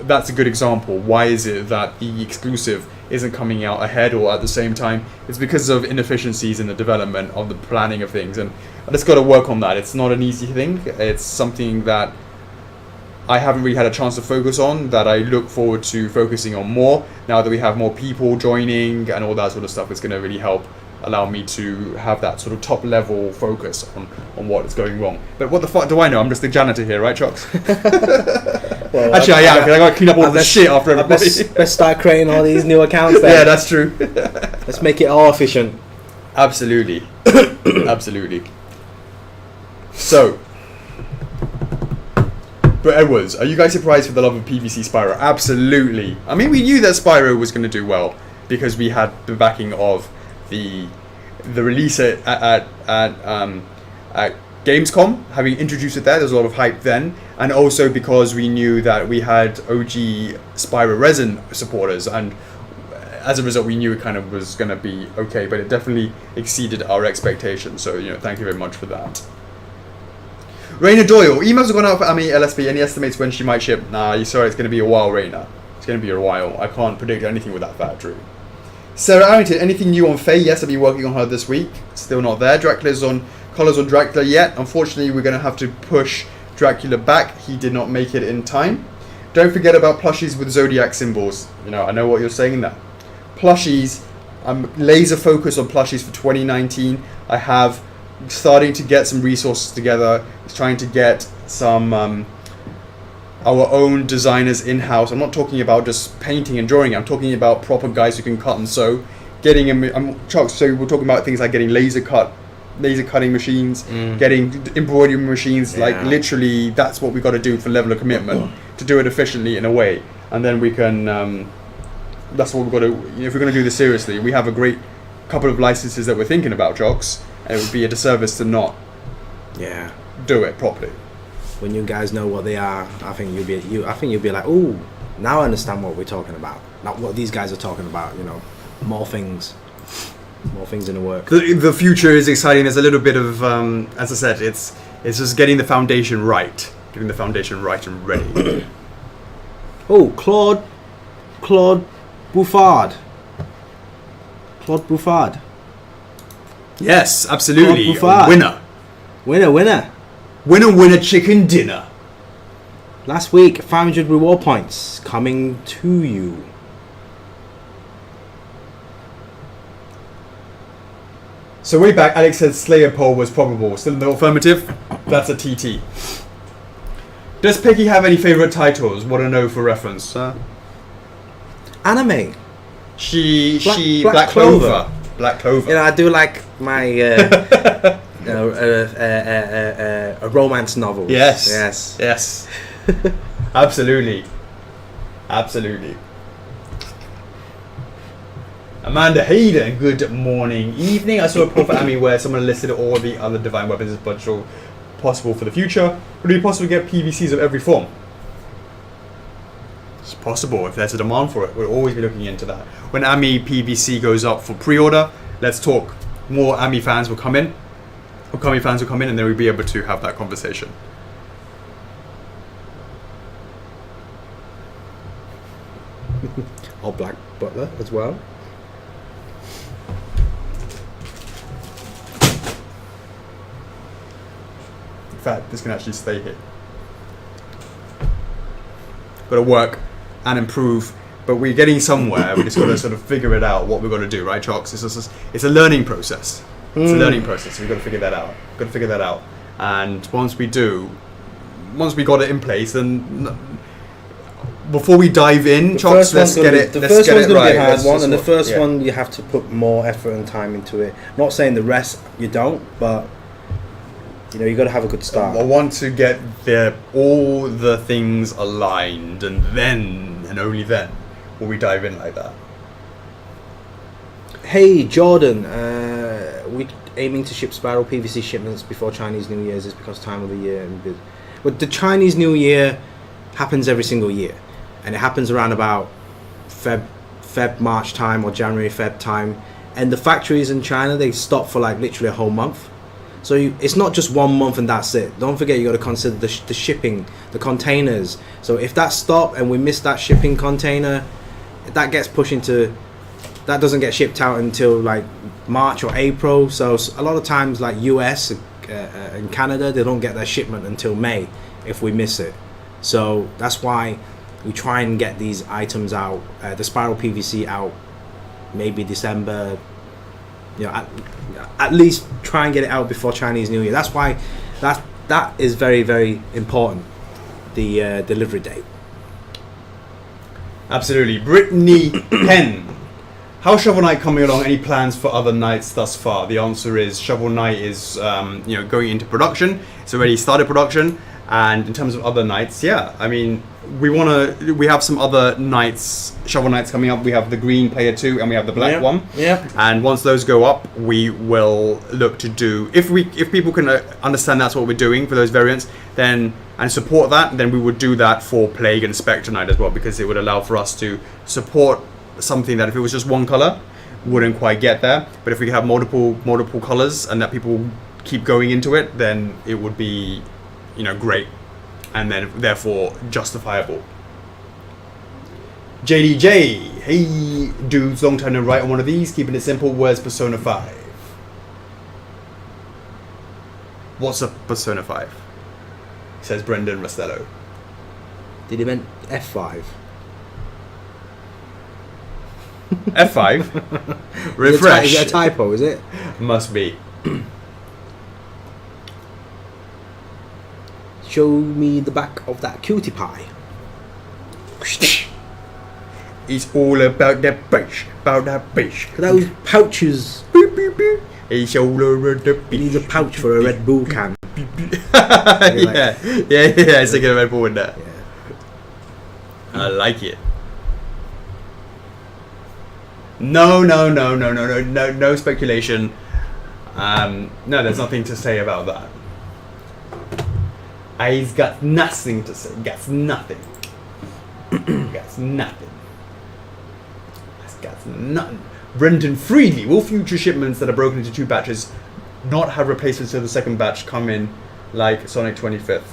that's a good example. Why is it that the exclusive isn't coming out ahead or at the same time? It's because of inefficiencies in the development of the planning of things, and I just got to work on that. It's not an easy thing. It's something that I haven't really had a chance to focus on, that I look forward to focusing on more now that we have more people joining and all that sort of stuff. It's going to really help allow me to have that sort of top level focus on what is going wrong. But what the fuck do I know? I'm just the janitor here, right, Chocks? Well, actually, I am, because I got to clean up all the shit after everybody. Let's start creating all these new accounts then. Yeah, that's true. Let's make it all efficient. Absolutely. Absolutely. So, but Edwards, are you guys surprised for the love of PVC Spyro? Absolutely. I mean, we knew that Spyro was going to do well because we had the backing of the release at Gamescom, having introduced it there. There's a lot of hype then, and also because we knew that we had OG Spyro resin supporters, and as a result we knew it kind of was going to be okay, but it definitely exceeded our expectations, so thank you very much for that. Raina Doyle, emails have gone out for Ami LSP. Any estimates when she might ship? Nah, you saw it's going to be a while, Raina. It's going to be a while. I can't predict anything with that factory. Sarah Arrington, anything new on Faye? Yes, I've been working on her this week. Still not there. Dracula's on Colours on Dracula yet. Unfortunately, we're going to have to push Dracula back. He did not make it in time. Don't forget about plushies with zodiac symbols. I know what you're saying there. Plushies, I'm laser focused on plushies for 2019. I have starting to get some resources together. It's trying to get some our own designers in-house. I'm not talking about just painting and drawing. I'm talking about proper guys who can cut and sew. Chocks, so we're talking about things like getting laser cutting machines, getting embroidery machines. Like literally, that's what we got to do for level of commitment to do it efficiently in a way, and then we can. That's what we've got to. If we're going to do this seriously, we have a great couple of licenses that we're thinking about, Chocks, and it would be a disservice to not. Do it properly. When you guys know what they are, I think you'll be like, oh, now I understand what we're talking about. Not what these guys are talking about. More things in the work. The future is exciting. There's a little bit of, as I said, it's just getting the foundation right and ready. Oh, Claude Bouffard. Yes, absolutely. Claude Winner. Winner chicken dinner. Last week, 500 reward points coming to you. So way back, Alex said Slayer poll was probable. Still in the affirmative? That's a TT. Does Peggy have any favourite titles? Want to know for reference? Anime. Black Clover. Black Clover. I do like my romance novels. Yes. Absolutely. Amanda Hayden, good morning, evening. I saw a poll for Amy where someone listed all the other divine weapons as possible for the future. Would it be possible to get PVCs of every form? It's possible if there's a demand for it. We'll always be looking into that. When Amy PVC goes up for pre-order, let's talk. More Amy fans will come in. Upcoming fans will come in, and then we'll be able to have that conversation. Or Black Butler as well. In fact, this can actually stay here. Got to work and improve, but we're getting somewhere. We just got to sort of figure it out what we're going to do, right, Chocks? It's a learning process. It's a learning process. We've got to figure that out. And once we got it in place, then before we dive in, Chocks, let's get it right. The first one's going to be a hard one, and the first one you have to put more effort and time into it. I'm not saying the rest you don't, but you got to have a good start. I want to get all the things aligned, and then, and only then, will we dive in like that. Hey Jordan, we aiming to ship spiral PVC shipments before Chinese New Year's is because time of the year. But the Chinese New Year happens every single year, and it happens around about Feb March time or January Feb time, and the factories in China, they stop for like literally a whole month. So it's not just 1 month and that's it. Don't forget, you got to consider the shipping, the containers. So if that stop and we miss that shipping container, that gets pushed into, that doesn't get shipped out until like March or April. So a lot of times, like US and Canada, they don't get their shipment until May if we miss it. So that's why we try and get these items out, the spiral PVC out, maybe December. At least try and get it out before Chinese New Year. That's why that is very, very important, the delivery date. Absolutely. Brittany Penn. How's Shovel Knight coming along? Any plans for other nights thus far? The answer is Shovel Knight is going into production. It's already started production. And in terms of other nights, we have some other nights, Shovel Knights coming up. We have the green player 2 and we have the black one. Yeah. And once those go up, we will look to do, if people can understand that's what we're doing for those variants, then and support that, then we would do that for Plague and Spectre Knight as well, because it would allow for us to support something that if it was just one color, wouldn't quite get there. But if we have multiple colors and that people keep going into it, then it would be great, and then therefore justifiable. JDJ, hey dudes, long time to write on one of these, keeping it simple. Where's Persona 5? What's a Persona 5? says Brendan Rastello. Did he mean F5? F5. Refresh. Is it a typo, is it? Must be. Show me the back of that cutie pie. It's all about that bass, about that bass. Those pouches. Beep, beep, beep. It's all over the He needs a pouch for a Red Bull can. yeah, it's like a Red Bull in there. Yeah. I like it. No speculation. No, there's nothing to say about that. I've got nothing to say. Got nothing. Got nothing. Got nothing. Brendan Freely. Will future shipments that are broken into 2 batches not have replacements to the second batch come in like Sonic 25th?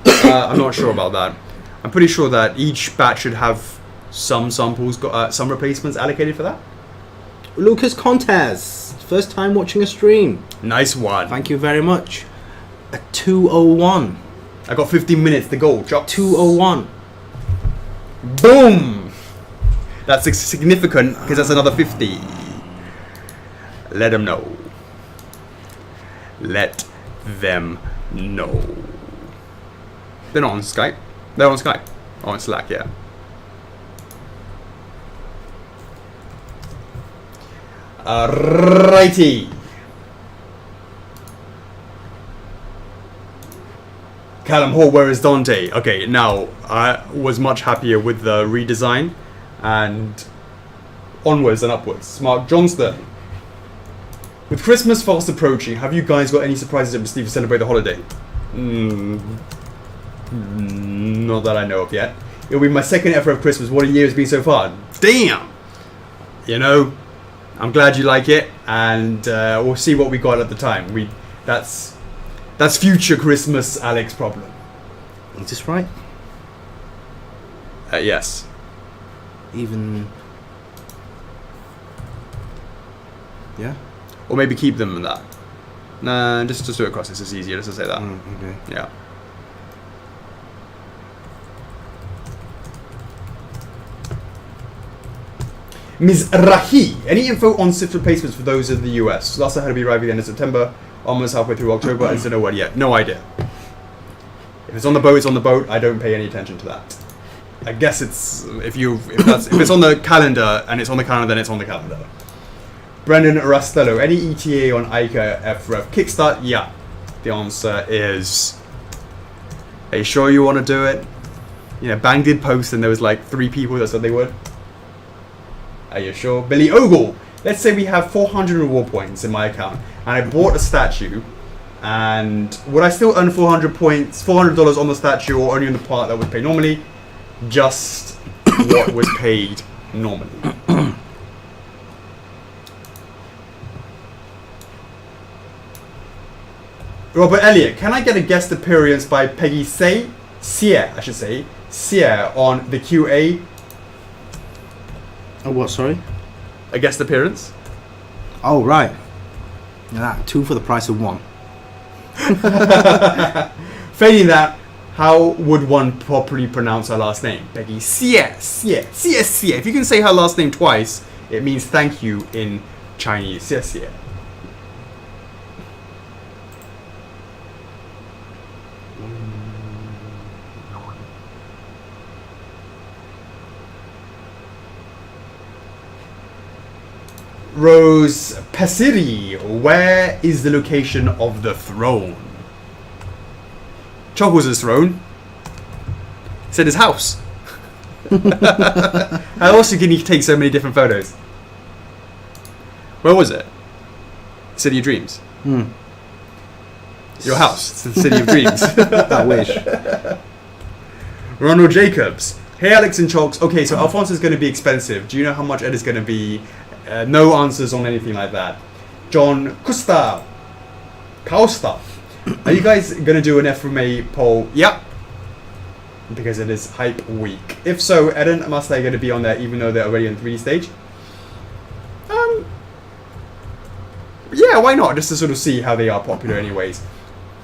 I'm not sure about that. I'm pretty sure that each batch should have some samples, some replacements allocated for that. Lucas Contes. First time watching a stream. Nice one. Thank you very much. A 201. I got 15 minutes to go. Chocks. 201. Boom. That's significant because that's another 50. Let them know. Let them know. They're not on Skype. They're on Skype. On Slack, yeah. Righty. Callum Hall, where is Dante? Okay, now I was much happier with the redesign and onwards and upwards. Mark Johnston. With Christmas fast approaching, have you guys got any surprises up Steve to celebrate the holiday? Not that I know of yet. It'll be my second F4F Christmas. What a year it's been so far. Damn! You know, I'm glad you like it, and we'll see what we got at the time. That's future Christmas Alex problem. Is this right? Yes. Even... Yeah? Or maybe keep them in that. Nah, just do it across. This is easier just to say that. Okay. Yeah. Ms. Rahi, any info on SIFT replacements for those in the US? Last I heard it'll be arriving at the end of September, almost halfway through October. I just don't know when yet. No idea. If it's on the boat, it's on the boat. I don't pay any attention to that. I guess it's if it's on the calendar and it's on the calendar, then it's on the calendar. Brendan Rastello, any ETA on Ica F4F Kickstart? Yeah. The answer is. Are you sure you want to do it? Yeah, Bang did post and there was like 3 people that said they would. Are you sure? Billy Ogle, let's say we have 400 reward points in my account and I bought a statue, and would I still earn 400 points, $400 on the statue, or only on the part that was paid normally? Just what was paid normally. Robert Elliott, can I get a guest appearance by Peggy Sear on the QA? Oh, what, sorry? A guest appearance? Oh, right. Yeah, 2 for the price of 1. Failing that, how would one properly pronounce her last name? Peggy Sear. If you can say her last name twice, it means thank you in Chinese. Sear. Rose Pasiri, where is the location of the throne? Chuckles' throne. It's at his house. How else can you take so many different photos? Where was it? City of Dreams. Your house. It's the City of Dreams. I wish. Ronald Jacobs. Hey Alex and Chocks. Okay, so Alfonso is going to be expensive. Do you know how much it is going to be? No answers on anything like that. John Costa. Are you guys going to do an FMA poll? Yep. Because it is hype week. If so, Eden and Mustang are going to be on there even though they're already on 3D stage? Yeah, why not? Just to sort of see how they are popular anyways.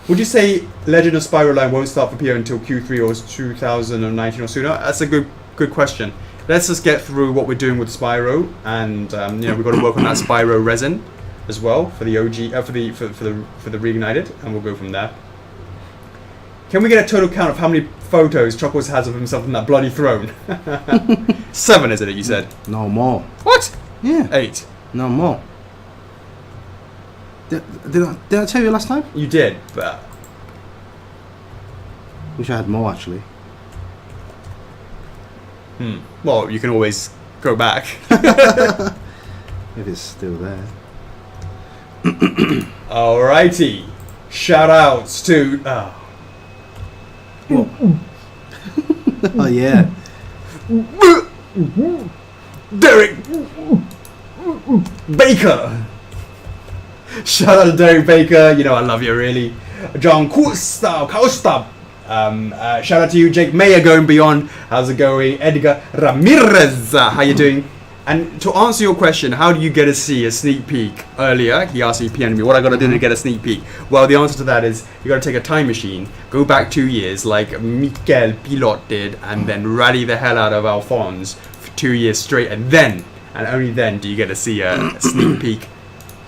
Would you say Legend of Spyro Line won't start for PO until Q3 or 2019 or sooner? That's a good question. Let's just get through what we're doing with Spyro, and we've got to work on that Spyro resin as well for the OG, for the Reignited, and we'll go from there. Can we get a total count of how many photos Chocos has of himself in that bloody throne? 7, isn't it? You said. No more. What? Yeah. 8. No more. Did I tell you last time? You did, but Wish I had more actually. Well, you can always go back. If it's still there. Alrighty. Shout outs to. What? Oh yeah. Derek Baker. Shout out to Derek Baker. You know I love you really. John Costa. Shout out to you, Jake Mayer, going beyond. How's it going? Edgar Ramirez. How you doing? And to answer your question, how do you get to see a sneak peek earlier? He asked me, PM'd me, what I got to do to get a sneak peek? Well, the answer to that is you got to take a time machine, go back 2 years like Mikel Pilot did, and then rally the hell out of Alphonse for 2 years straight, and then, and only then, do you get to see a sneak peek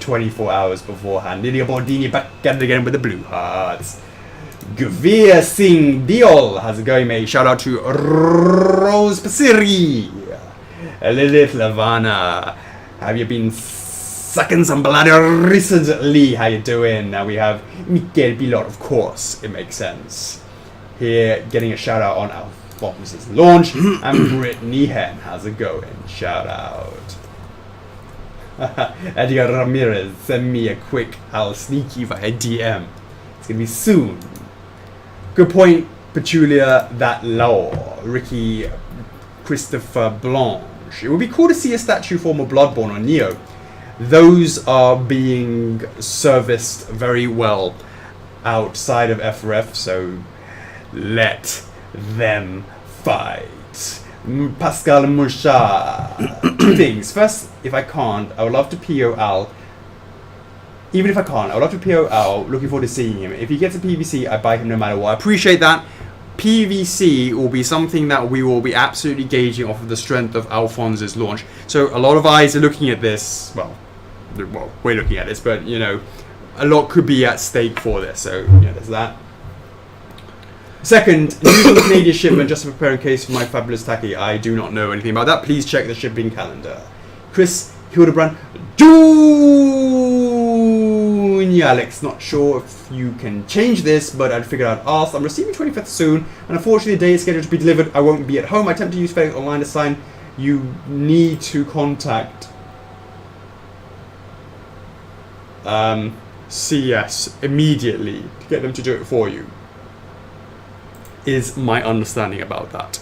24 hours beforehand. Lydia Bordini back at it again with the blue hearts. Gavir Singh Diol, how's it going, mate? Shout out to Rose Pasiri. Lilith Lavana, have you been sucking some blood recently? How you doing? Now we have Mikel Pilot, of course, it makes sense. Here, getting a shout out on Alphonse's launch. And Brittany Hen, how's it going? Shout out. Edgar Ramirez, send me a quick, I'll sneak you via DM. It's gonna be soon. Good point, Petulia, that law. Ricky Christopher Blanche. It would be cool to see a statue form of Bloodborne on Neo. Those are being serviced very well outside of F4F, so let them fight. Pascal Mouchard. 2 things. First, if I can't, I would love to PO Al. Even if I can't, I would love to PO Al. Looking forward to seeing him. If he gets a PVC, I buy him no matter what. I appreciate that. PVC will be something that we will be absolutely gauging off of the strength of Alphonse's launch. So a lot of eyes are looking at this. Well, we're looking at this, but a lot could be at stake for this. So there's that. Second, news on the Canadian shipment, just to prepare in case for my fabulous tacky. I do not know anything about that. Please check the shipping calendar. Chris Hildebrand. Alex, not sure if you can change this, but I'd figured I'd ask. I'm receiving 25th soon, and unfortunately the day is scheduled to be delivered. I won't be at home. I attempt to use FedEx Online to sign. You need to contact CS immediately to get them to do it for you, is my understanding about that.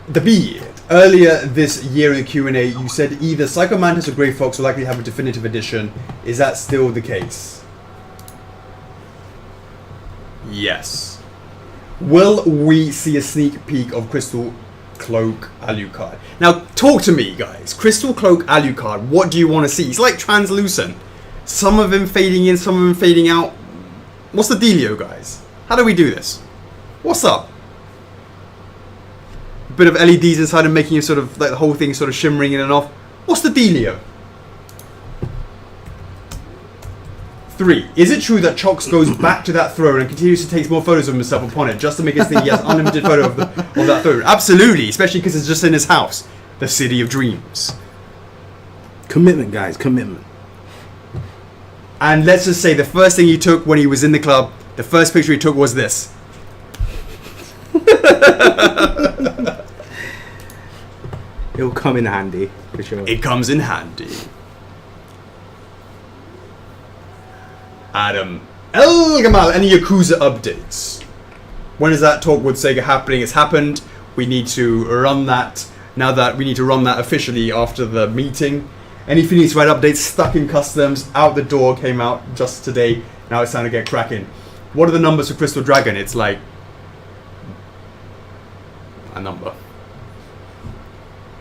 The Beard. Earlier this year in the Q&A, you said either Psycho Mantis or Grey Fox will likely have a definitive edition. Is that still the case? Yes. Will we see a sneak peek of Crystal Cloak Alucard? Now, talk to me, guys. Crystal Cloak Alucard, what do you want to see? It's like translucent. Some of them fading in, some of them fading out. What's the dealio, guys? How do we do this? What's up? Bit of LEDs inside and making it sort of like the whole thing sort of shimmering in and off. What's the dealio? 3. Is it true that Chocks goes back to that throne and continues to take more photos of himself upon it just to make us think he has unlimited photo of that throne? Absolutely, especially because it's just in his house, the City of Dreams. Commitment, guys, commitment. And let's just say the first thing he took when he was in the club, the first picture he took was this. It'll come in handy, for sure. It comes in handy. Adam El Gamal, any Yakuza updates? When is that talk with Sega happening? It's happened. We need to run that. Now that we need to run that officially after the meeting. Any Phoenix Wright updates stuck in customs, out the door, came out just today. Now it's time to get cracking. What are the numbers for Crystal Dragon? It's like a number.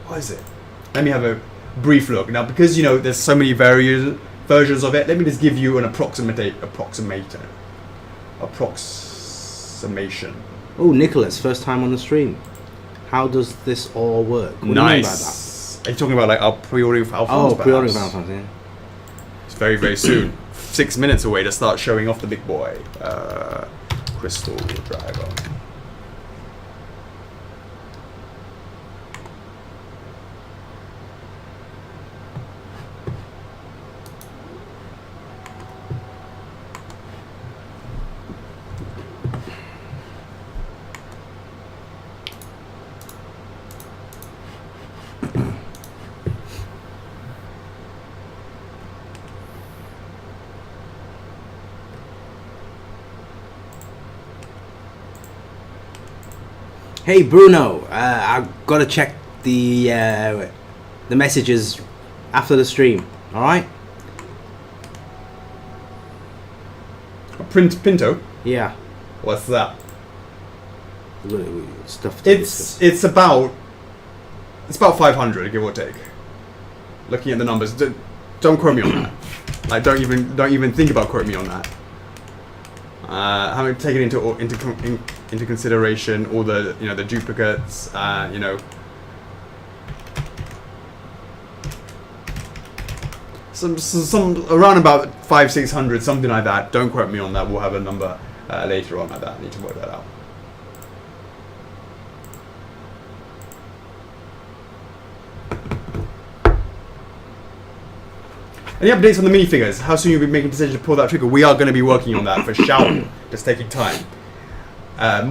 What is it? Let me have a brief look. Now, because, you know, there's so many versions of it, let me just give you an approximation. Oh, Nicholas, first time on the stream. How does this all work? What do you mean by that? Are you talking about like our pre-ordering Final Fantasy? Oh, pre-ordering Final Fantasy, yeah. It's very, very soon. 6 minutes away to start showing off the big boy. Crystal Driver. Hey Bruno, I've got to check the messages after the stream. All right? Pinto? Yeah. What's that? Stuff. To discuss. It's about 500, give or take. Looking at the numbers, don't quote me on that. Like, don't even think about quoting me on that. Haven't taken into consideration all the the duplicates. Some around about 500-600, something like that. Don't quote me on that. We'll have a number later on like that. I need to work that out. Any updates on the minifigures? How soon you'll be making a decision to pull that trigger? We are going to be working on that for sure. Just taking time.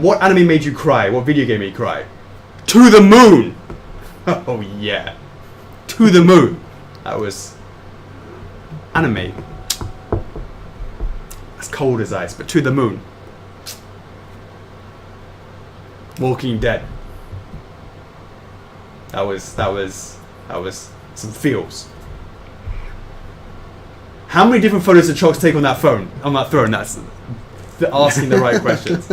What anime made you cry? What video game made you cry? To the Moon! Oh yeah. To the Moon. That was anime. As cold as ice, but To the Moon. Walking Dead. That was some feels. How many different photos did Chocks take on that phone? On that throne? That's asking the right questions.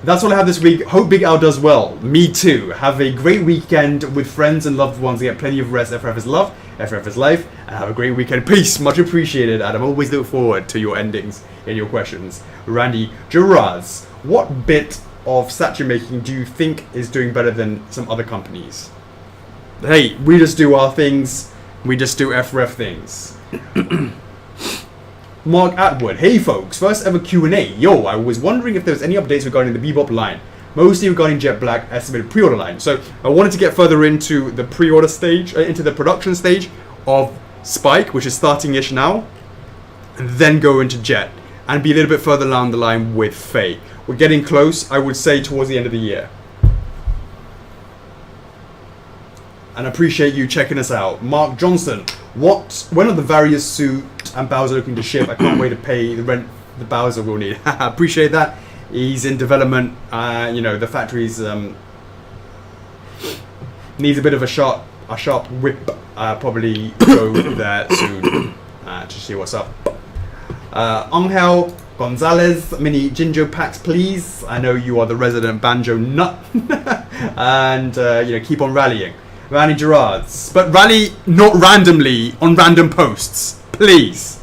That's all I have this week. Hope Big Al does well. Me too. Have a great weekend with friends and loved ones. Get plenty of rest. F4F is love. F4F is life. And have a great weekend. Peace. Much appreciated. And I always look forward to your endings and your questions. Randy Gerards. What bit of statue making do you think is doing better than some other companies? Hey, we just do our things. We just do F4F things. Mark Atwood, hey folks, first ever Q&A. Yo, I was wondering if there was any updates regarding the Bebop line, mostly regarding Jet Black estimated pre-order line. So I wanted to get further into the pre-order stage, into the production stage of Spike, which is starting-ish now, and then go into Jet, and be a little bit further down the line with Faye. We're getting close, I would say, towards the end of the year. And I appreciate you checking us out. Mark Johnson, when are the various suit and Bowser looking to ship? I can't wait to pay the rent the Bowser will need. Appreciate that. He's in development. The factory's needs a bit of a sharp whip. Probably go there soon to see what's up. Angel Gonzalez, mini Jinjo packs, please. I know you are the resident banjo nut, and keep on rallying. Randy Gerards, but rally not randomly on random posts, please.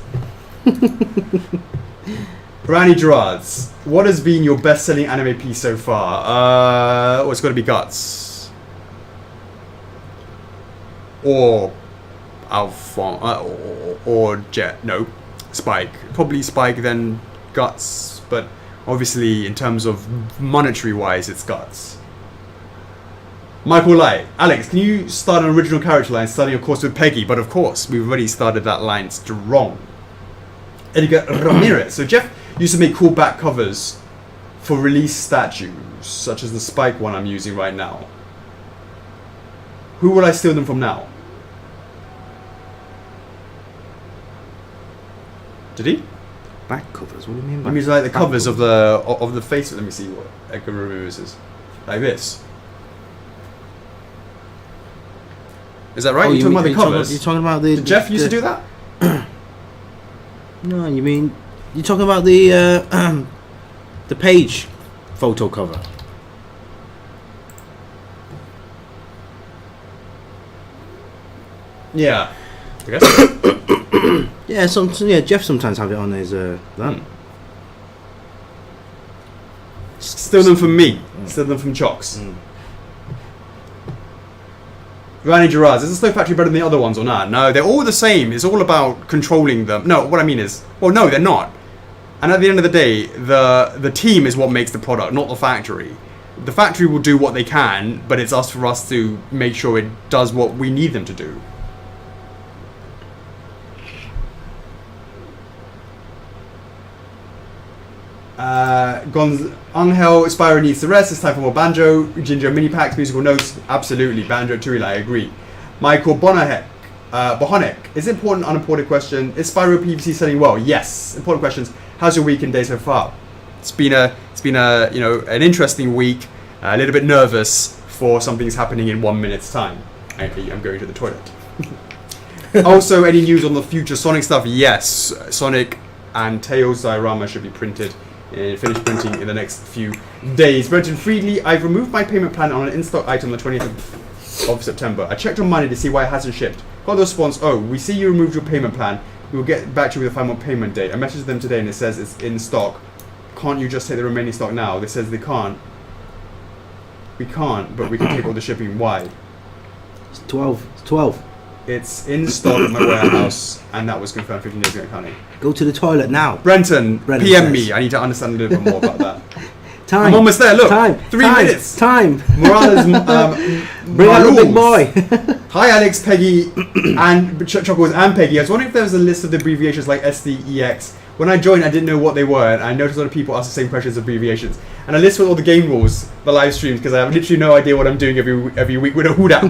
Randy Gerards, what has been your best-selling anime piece so far? It's got to be Guts or Alpha or Jet. No, Spike. Probably Spike, then Guts. But obviously, in terms of monetary-wise, it's Guts. Michael Light, Alex, can you start an original character line starting, of course, with Peggy? But of course, we've already started that line strong. Edgar Ramirez. So Jeff used to make cool back covers for release statues, such as the Spike one I'm using right now. Who will I steal them from now? Did he? Back covers? What do you mean by? I mean, like the covers of the face. Let me see what Edgar Ramirez is. Like this. Is that right? Oh, you're talking about the covers? You're talking about the... Did Jeff used to do that? No, you mean... You're talking about the page photo cover. Yeah. I guess so. Yeah, Jeff sometimes have it on his that. Steal them from me. Steal them from Chocks. Rani Gerards, is the Slow Factory better than the other ones or not? No, they're all the same. It's all about controlling them. No, what I mean is, well, no, they're not. And at the end of the day, the team is what makes the product, not the factory. The factory will do what they can, but it's us for us to make sure it does what we need them to do. Angel Spyro needs to rest. It's time for more banjo. Ginger mini packs, musical notes. Absolutely, banjo Tuila, I agree. Michael Bohonek, is it important, unimportant question? Is Spyro PVC selling well? Yes. Important questions. How's your week and day so far? It's been a an interesting week. A little bit nervous for something's happening in 1 minute's time. I'm going to the toilet. Also, any news on the future Sonic stuff? Yes, Sonic and Tails diorama should be printed. Finished printing in the next few days. Brenton Friedley, I've removed my payment plan on an in-stock item on the 20th of September. I checked on Monday to see why it hasn't shipped. Got the response, oh, we see you removed your payment plan. We will get back to you with a final payment date. I messaged them today and it says it's in stock. Can't you just take the remaining stock now? They says they can't. We can't, but we can take all the shipping. Why? It's 12. It's in stock at my warehouse, and that was confirmed 15 days ago, Connie. Go to the toilet now. Brenton PM me. I need to understand a little bit more about that. Time. I'm almost there. Look, time. 3 minutes. Time. Morales, bring out the big boy. Hi, Alex, Peggy, and Chuckles and Peggy. I was wondering if there was a list of the abbreviations like SDEX. When I joined, I didn't know what they were, and I noticed a lot of people ask the same questions, abbreviations. And I list with all the game rules, the live streams, because I have literally no idea what I'm doing every week with a who dat.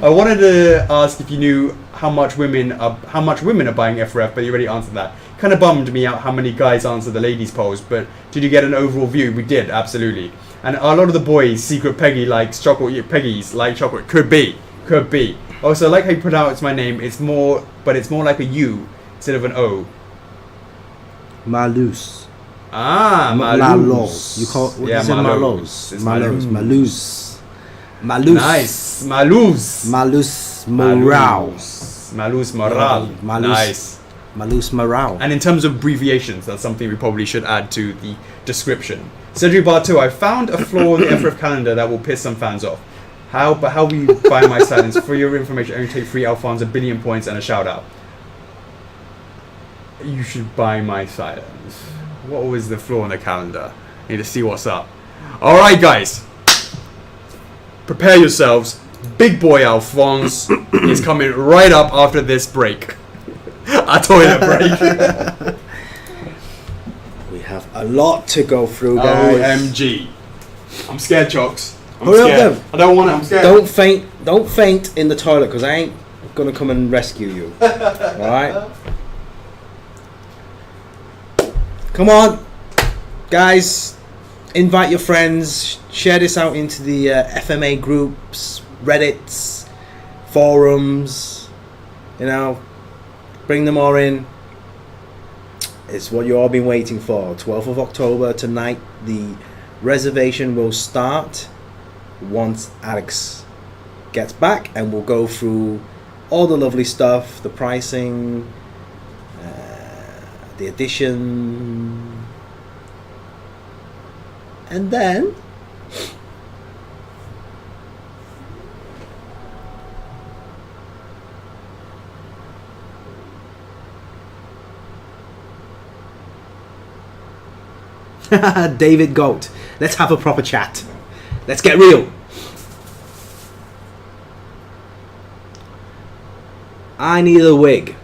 I wanted to ask if you knew how much women are buying F4F, but you already answered that. Kind of bummed me out how many guys answered the ladies' polls, but did you get an overall view? We did, absolutely. And a lot of the boys, Secret Peggy likes chocolate, Peggy's like chocolate. Could be. Also, I like how you pronounce my name. It's more like a U instead of an O. Malus. Ah, Malus. You call what yeah, is it? Malus. Malus. Nice. Malus morale. Malus morale. Nice. Malus morale. And in terms of abbreviations, that's something we probably should add to the description. Cedric Bartu, I found a flaw in the F4F calendar that will piss some fans off. How will you buy my silence? For your information, I only take 3 Alphons, 1 billion points, and a shout out. You should buy my silence. What was the flaw in the calendar? I need to see what's up. Alright, guys. Prepare yourselves. Big boy Alphonse is coming right up after this break. A toilet break. We have a lot to go through, guys. OMG. I'm scared, Chocks. Hurry up, then. I don't want it. I'm scared. Don't faint in the toilet, because I ain't gonna come and rescue you. Alright? Come on, guys, invite your friends, share this out into the FMA groups, Reddits, forums, bring them all in. It's what you've all been waiting for. 12th of October tonight, the reservation will start once Alex gets back, and we'll go through all the lovely stuff, the pricing, the edition, and then David Goat, let's have a proper chat. Let's get real. I need a wig.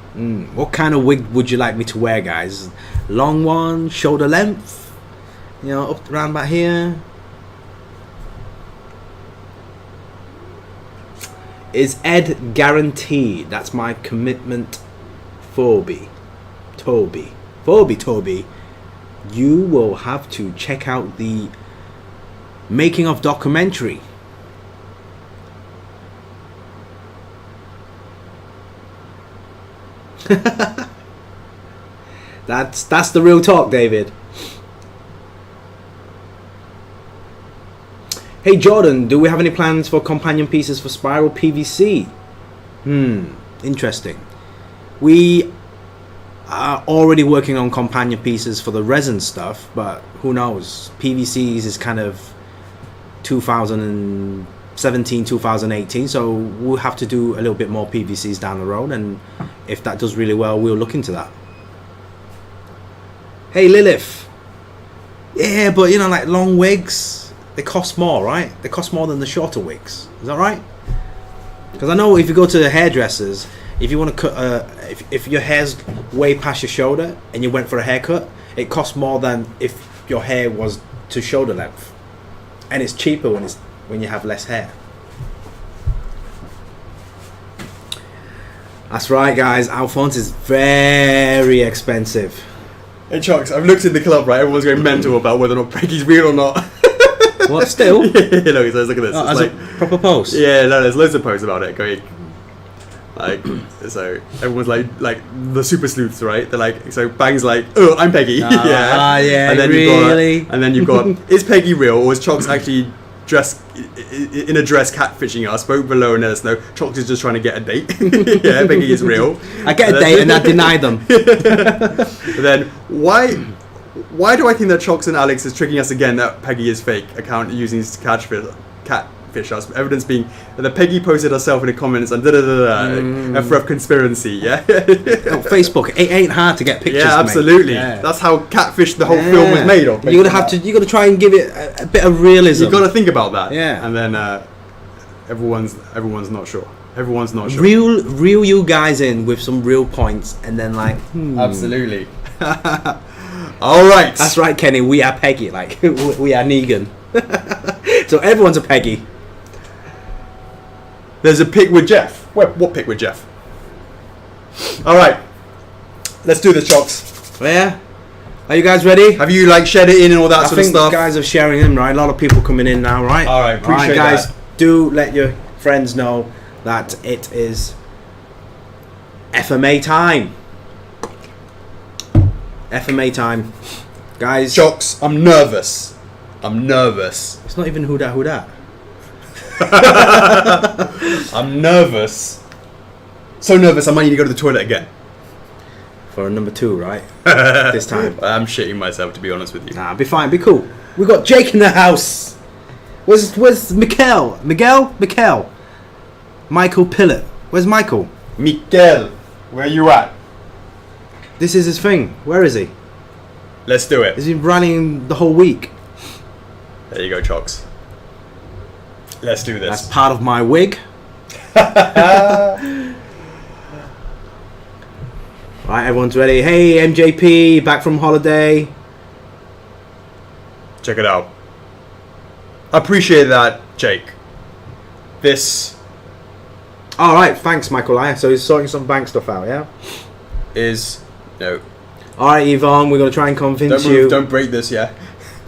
What kind of wig would you like me to wear, guys? Long one, shoulder length, up around about here. Is Ed guaranteed? That's my commitment, Toby. You will have to check out the making of documentary. That's the real talk, David. Hey Jordan, do we have any plans for companion pieces for Spiral PVC? Interesting. We are already working on companion pieces for the resin stuff, but who knows? PVCs is kind of 2017, 2018, so we'll have to do a little bit more PVCs down the road, and if that does really well, we'll look into that. Hey Lilith. Yeah, but you know, like long wigs, they cost more, right? They cost more than the shorter wigs. Is that right? Because I know if you go to the hairdressers, if you want to cut, if your hair's way past your shoulder and you went for a haircut, it costs more than if your hair was to shoulder length, and it's cheaper when you have less hair. That's right, guys. Alphonse is very expensive. Hey Chocks, I've looked in the club, right? Everyone's going mental about whether or not Peggy's real or not. What, still? Yeah, look, look at this. Oh, it's as like, a proper post? yeah, no, there's loads of posts about it going. Like, so everyone's like the super sleuths, right? They're like, so Bang's like, oh, I'm Peggy. Yeah, and then really? you've got, is Peggy real, or is Chocks actually dressed in a dress catfishing us? Vote below and let us know. Chocks is just trying to get a date. Yeah, Peggy is real. I get a date and I deny them. But then why do I think that Chocks and Alex is tricking us again that Peggy is fake account using his catfish us? Evidence being that Peggy posted herself in the comments and F4F conspiracy. Yeah. Facebook. It ain't hard to get pictures. Yeah, absolutely. Yeah. That's how Catfish the whole film was made of. You gotta try and give it a bit of realism. You gotta think about that. Yeah. And then everyone's not sure. Everyone's not sure. Reel you guys in with some real points, and then like. Absolutely. All right. That's right, Kenny. We are Peggy. Like we are Negan. So everyone's a Peggy. There's a pic with Jeff. What pic with Jeff? All right. Let's do this, Chocks. Yeah. Are you guys ready? Have you like shared it in and all that sort of stuff? I think guys are sharing in, right? A lot of people coming in now, right? All right. Appreciate guys, that. do let your friends know that it is FMA time. FMA time, guys. Chocks, I'm nervous. It's not even who dat. I'm nervous. So nervous I might need to go to the toilet again. For a number 2, right? This time. I'm shitting myself, to be honest with you. Nah, be fine, be cool. We got Jake in the house. Where's Miguel? Michael Pillett. Where's Michael? Miguel, where you at? This is his thing. Where is he? Let's do it. He's been running the whole week. There you go, Chocks. Let's do this. That's part of my wig. Right, everyone's ready. Hey, MJP, back from holiday. Check it out. I appreciate that, Jake. This All right, thanks, Michael. So he's sorting some bank stuff out, yeah? is... No. All right, Yvonne, we're going to try and convince you. Don't break this, yeah?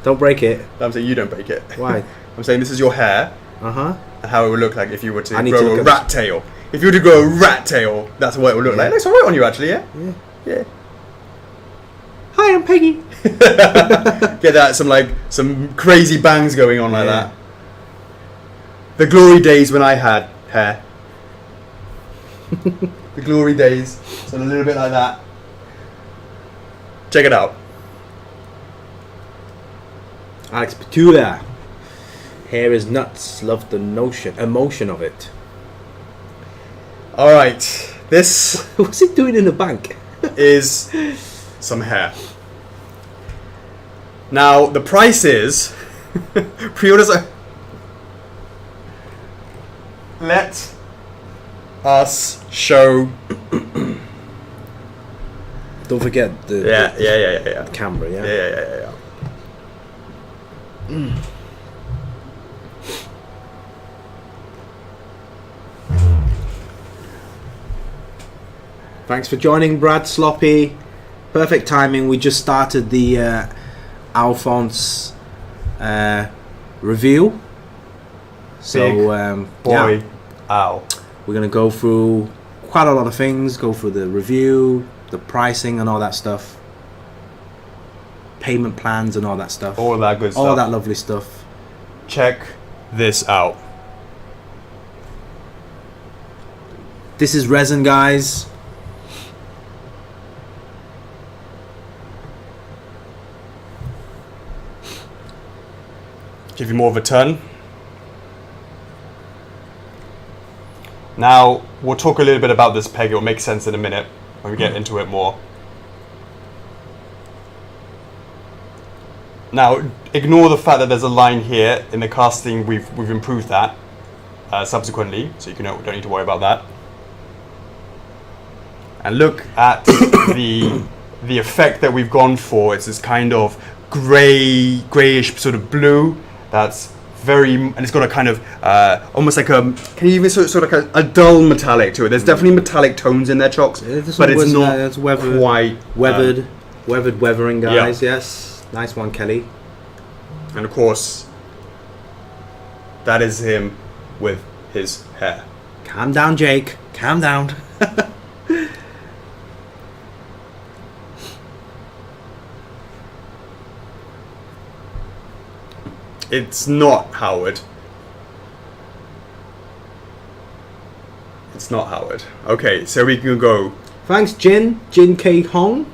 Don't break it. I'm saying you don't break it. Why? I'm saying this is your hair. Uh-huh. And how it would look like if you were to I need grow to look a at rat tail. If you were to grow a rat tail, that's what it would look like. It looks alright on you, actually, yeah? Yeah. Hi, I'm Peggy. Get that, some crazy bangs going on like that. The glory days when I had hair. The glory days. So a little bit like that. Check it out. Alex Petula. Hair is nuts. Love the emotion of it. Alright. This What's he doing in the bank? is some hair. Now, the price is... Pre-orders are... Let us show... Don't forget the Yeah. camera, yeah? Yeah. Thanks for joining, Brad Sloppy. Perfect timing. We just started the Alphonse review. So, Boy. Ow. we're going to go through quite a lot of things. Go through the review, the pricing and all that stuff. Payment plans and all that stuff. All that good stuff. All that lovely stuff. Check this out. This is resin, guys. Give you more of a turn. Now, we'll talk a little bit about this peg. It will make sense in a minute when we get into it more. Now, ignore the fact that there's a line here. In the casting, we've improved that subsequently, so you don't need to worry about that. And look at the effect that we've gone for. It's this kind of grayish sort of blue. That's and it's got a kind of almost like can you even sort of like a dull metallic to it. There's definitely metallic tones in there, Chocks, but it's not it's weathered, quite weathered weathering, guys. Yeah. Yes, nice one, Kelly. And of course, that is him with his hair. Calm down, Jake. Calm down. It's not Howard. It's not Howard. Okay, so we can go. Thanks, Jin K Hong.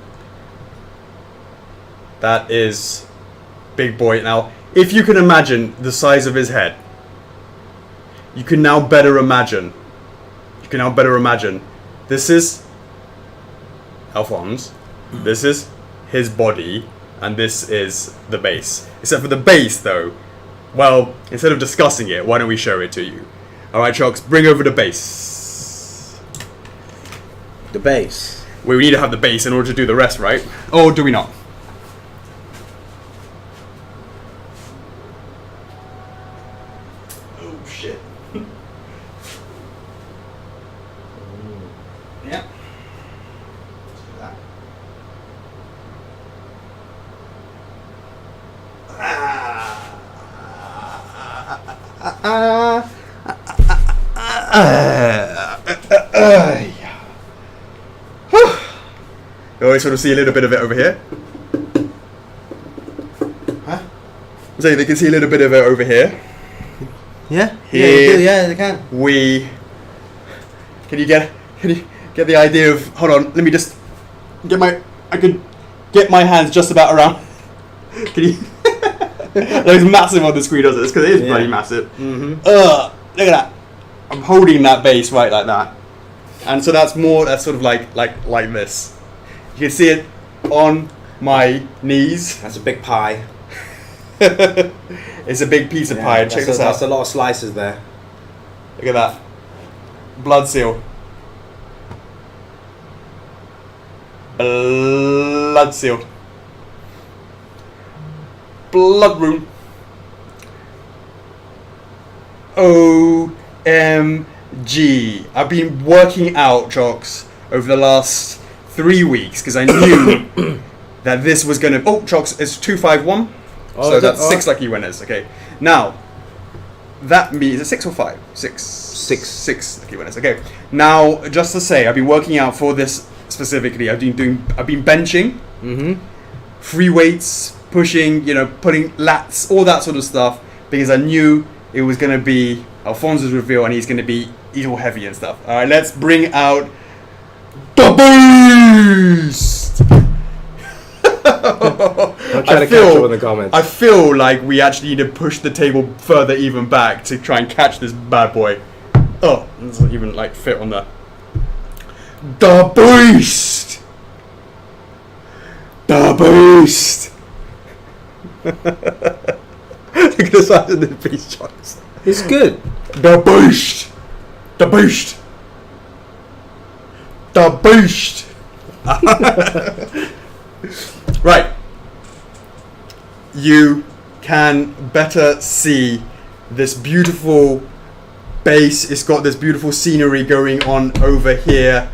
That is Big Boy. Now, if you can imagine the size of his head, you can now better imagine. This is Alphonse. This is his body, and this is the base. Except for the base, though. Well, instead of discussing it, why don't we show it to you? Alright, Chocks, bring over the base. The base. We need to have the base in order to do the rest, right? Or do we not? Oh, shit. Yeah. Let's do that. You always sort of see a little bit of it over here. Huh? So they can see a little bit of it over here. Yeah? Here, yeah, they can. Can you get the idea of, hold on, let me just I could get my hands just about around. Can you? It's massive on the screen, doesn't it? It's because it is bloody massive. Mm-hmm. Look at that. I'm holding that base right like that. And so that's sort of like this. You can see it on my knees. That's a big pie. It's a big piece of pie. Check this out. That's a lot of slices there. Look at that. Blood seal. Blood seal. Blood rune. OMG. I've been working out, Chocks, over the last 3 weeks because I knew that this was going to... Oh, Chocks, it's 251. So that's 6 lucky winners. Okay. Now, that means... Is it 6 or 5? 6. 6 lucky winners. Okay. Now, just to say, I've been working out for this specifically. I've been benching. Mm-hmm. Free weights, pushing, putting lats, all that sort of stuff, because I knew it was going to be Alphonse's reveal and he's all heavy and stuff. Alright, let's bring out the beast! Don't try to catch up in the comments. I feel like we actually need to push the table further even back to try and catch this bad boy. Oh, it doesn't even fit on the beast! The beast! Look at the size of the beast, Chocks. It's good. The beast! The beast! The beast! Right. You can better see this beautiful base. It's got this beautiful scenery going on over here.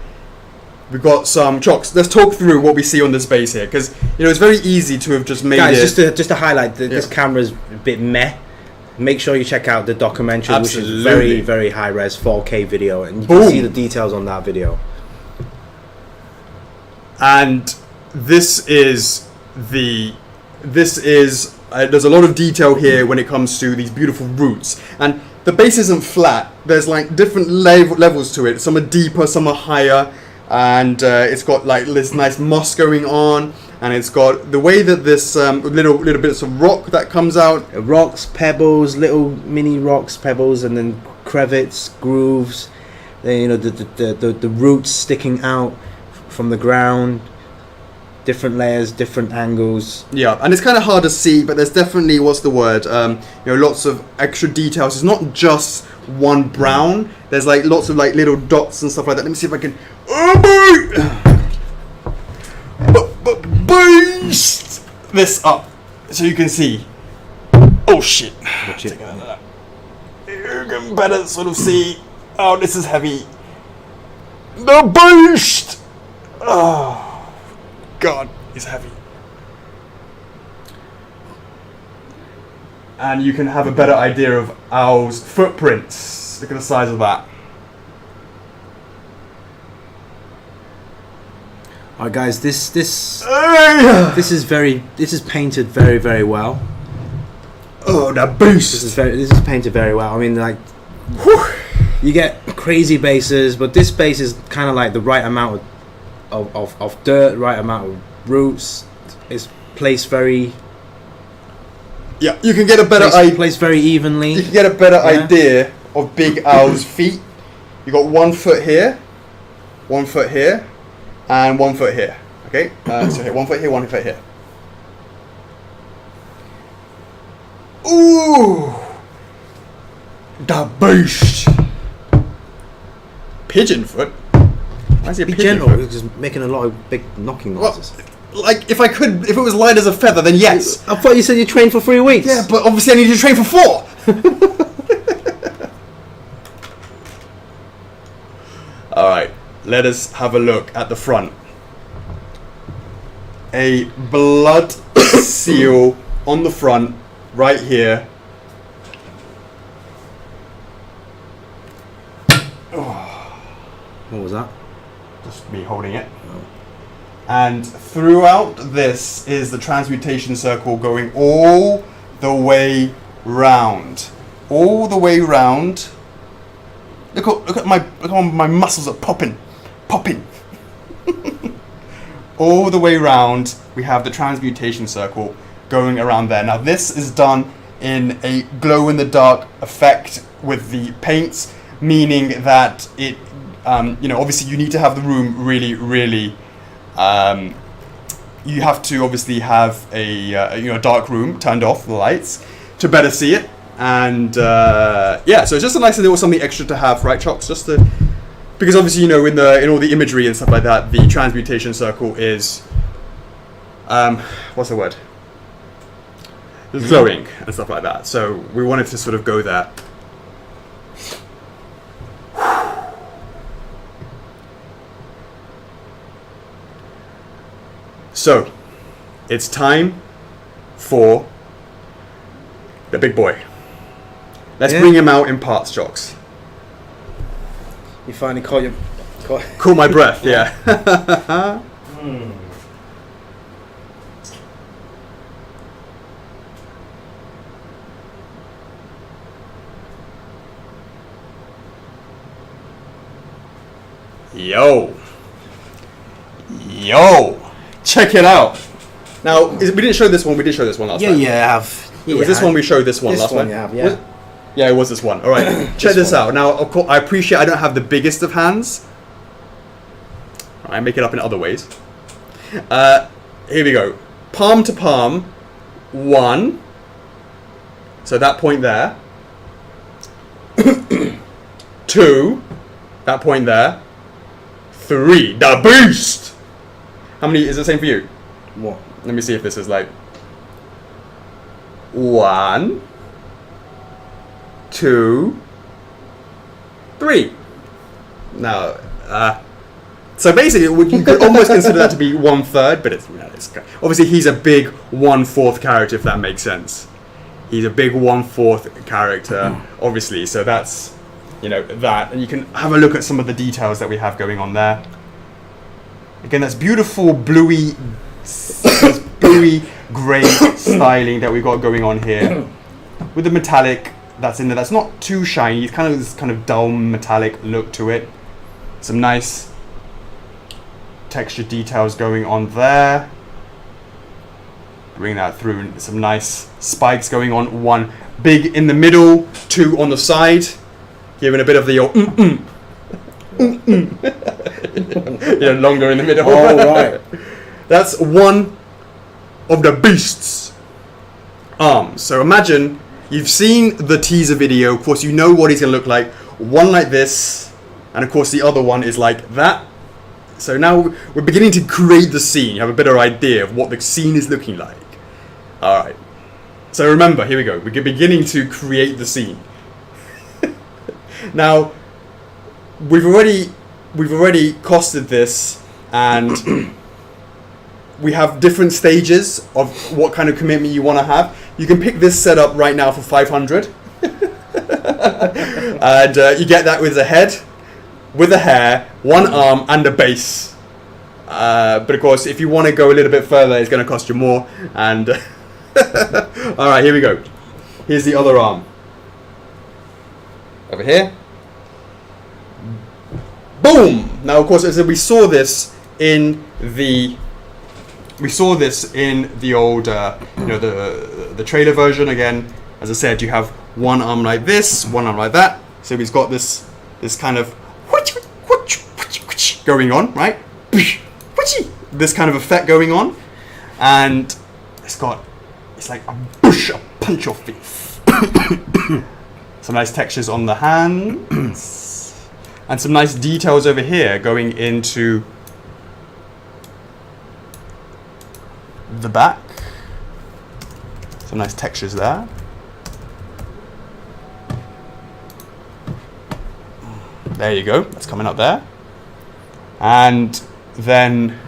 We've got some Chocks. Let's talk through what we see on this base here, because it's very easy to have just made Guys, just to highlight, this camera's a bit meh. Make sure you check out the documentary, Absolutely. which is very, very high res 4K video, and you Boom. can see the details on that video. And this is there's a lot of detail here when it comes to these beautiful roots. And the base isn't flat. There's like different levels to it. Some are deeper, some are higher, and it's got like this nice moss going on, and it's got the way that this little bits of rock that comes out. Rocks, pebbles, little mini rocks, pebbles, and then crevices, grooves. Then, you know, the roots sticking out from the ground. Different layers, different angles. Yeah, and it's kind of hard to see, but there's definitely, what's the word? You know, lots of extra details. It's not just one brown. There's like lots of like little dots and stuff like that. Let me see if I can. Boost this up so you can see. Oh shit! You can better sort of see. Oh, this is heavy. The boost. Oh. God, it's heavy. And you can have a better idea of Owl's footprints. Look at the size of that. Alright guys, this is painted very, very well. Oh, that boost. This is painted very well. I mean, like, you get crazy bases, but this base is kind of like the right amount of dirt, right amount of roots. It's placed very. Yeah, you can get a better idea. Placed very evenly. You can get a better idea of Big Owl's feet. You got 1 foot here, 1 foot here, and 1 foot here. Okay, so here, 1 foot here, 1 foot here. Ooh, the boost. Pigeon foot. Be gentle. You're just making a lot of big knocking noises. Well, like if it was light as a feather, then yes. I thought you said you trained for 3 weeks. Yeah, but obviously I need to train for 4. All right, let us have a look at the front. A blood seal on the front, right here. What was that? Just me holding it. And throughout this is the transmutation circle going all the way round. All the way round. Look at my muscles are popping. All the way round we have the transmutation circle going around there. Now this is done in a glow in the dark effect with the paints, meaning that it you know, obviously you need to have the room really, you have to obviously have a you know, dark room, turned off the lights to better see it, and yeah, so it's just a nice little something extra to have, right, Chocks? Just to, because obviously, you know, in all the imagery and stuff like that, the transmutation circle is what's the word? Glowing and stuff like that. So we wanted to sort of go there. So, it's time for the big boy. Let's bring him out in parts, Chocks. You finally caught my breath, yeah. Yo. Check it out. Now, we didn't show this one. We did show this one last time. Yeah, I have. Was this one we showed this one last time? Yeah. Yeah, it was this one. All right, check this out. Now, of course, I appreciate I don't have the biggest of hands. I make it up in other ways. Here we go. Palm to palm. 1. So that point there. 2. That point there. 3. The boost. How many is the same for you? What? Let me see if this is like 1, 2, 3. Now, so basically, you could almost consider that to be 1/3, but it's, you know, it's obviously he's a big 1/4 character, if that makes sense. He's a big 1/4 character, obviously. So that's, you know, that, and you can have a look at some of the details that we have going on there. Again, that's beautiful bluey grey styling that we've got going on here with the metallic that's in there. That's not too shiny. It's kind of this kind of dull metallic look to it. Some nice texture details going on there. Bring that through. Some nice spikes going on. One big in the middle, two on the side, giving a bit of the longer in the middle. Oh, right. That's one of the beast's arms. So imagine you've seen the teaser video. Of course, you know what he's going to look like. One like this, and of course the other one is like that. So now we're beginning to create the scene. You have a better idea of what the scene is looking like. All right. So remember, here we go. We're beginning to create the scene. Now, we've already costed this, and we have different stages of what kind of commitment you want to have. You can pick this setup right now for 500, and you get that with the head, with the hair, one arm, and a base. But of course, if you want to go a little bit further, it's going to cost you more. And all right, here we go. Here's the other arm. Over here. Boom! Now, of course, as we saw this in the old, the trailer version. Again, as I said, you have one arm like this, one arm like that. So he's got this kind of going on, right? This kind of effect going on, and it's like a punch your face. Some nice textures on the hands, and some nice details over here going into the back. Some nice textures there. There you go, that's coming up there. And then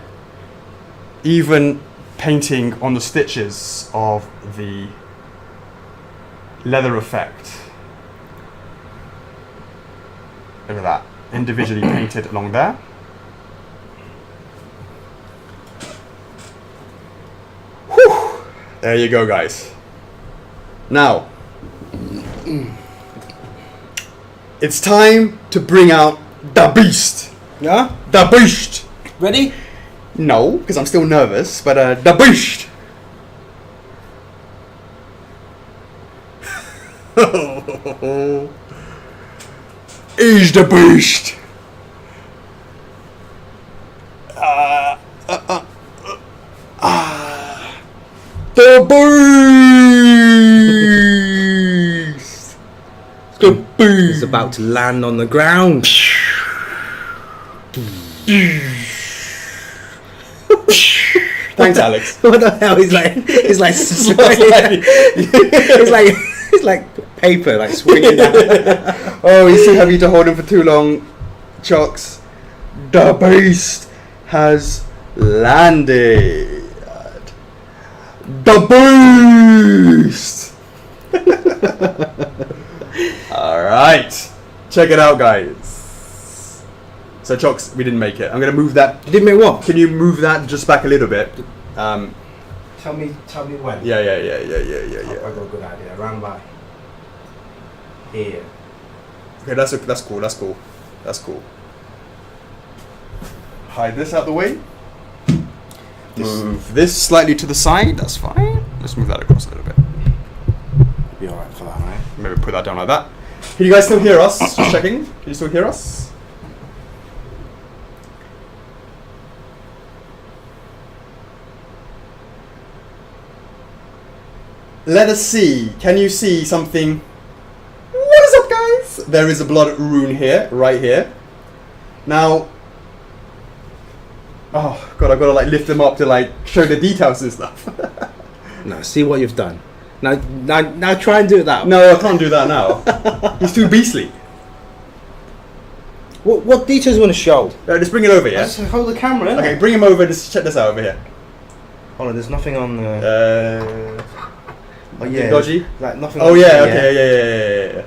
even painting on the stitches of the leather effect. Look at that, individually painted along there. Whew. There you go, guys. Now, it's time to bring out the beast. Yeah? The beast. Ready? No, because I'm still nervous, but the beast. Is the beast. The beast. The beast. It's about to land on the ground. Thanks, Alex. What the hell? It's like paper, like swinging out. Oh, he's too heavy to hold him for too long. Chocks, the beast has landed. The beast. All right, check it out, guys. So Chocks, we didn't make it. I'm gonna move that. You didn't make what? Can you move that just back a little bit? Tell me when. Yeah. I've got a good idea. Around by here. Okay, that's cool. Hide this out the way. Move this slightly to the side. That's fine. Let's move that across a little bit. Be alright for that, right? Maybe put that down like that. Can you guys still hear us? Just checking. Can you still hear us? Let us see. Can you see something? What is up, guys? There is a blood rune here, right here. Now, oh god, I've got to like lift them up to like show the details and stuff. No, see what you've done. Now try and do that. No, I can't do that now. He's too beastly. What details you want to show? Just bring it over, yeah? Just hold the camera, innit? Okay, bring him over. Just check this out over here. Hold on, there's nothing on the... Oh yeah. Dodgy? Like nothing. Oh yeah, okay, yeah.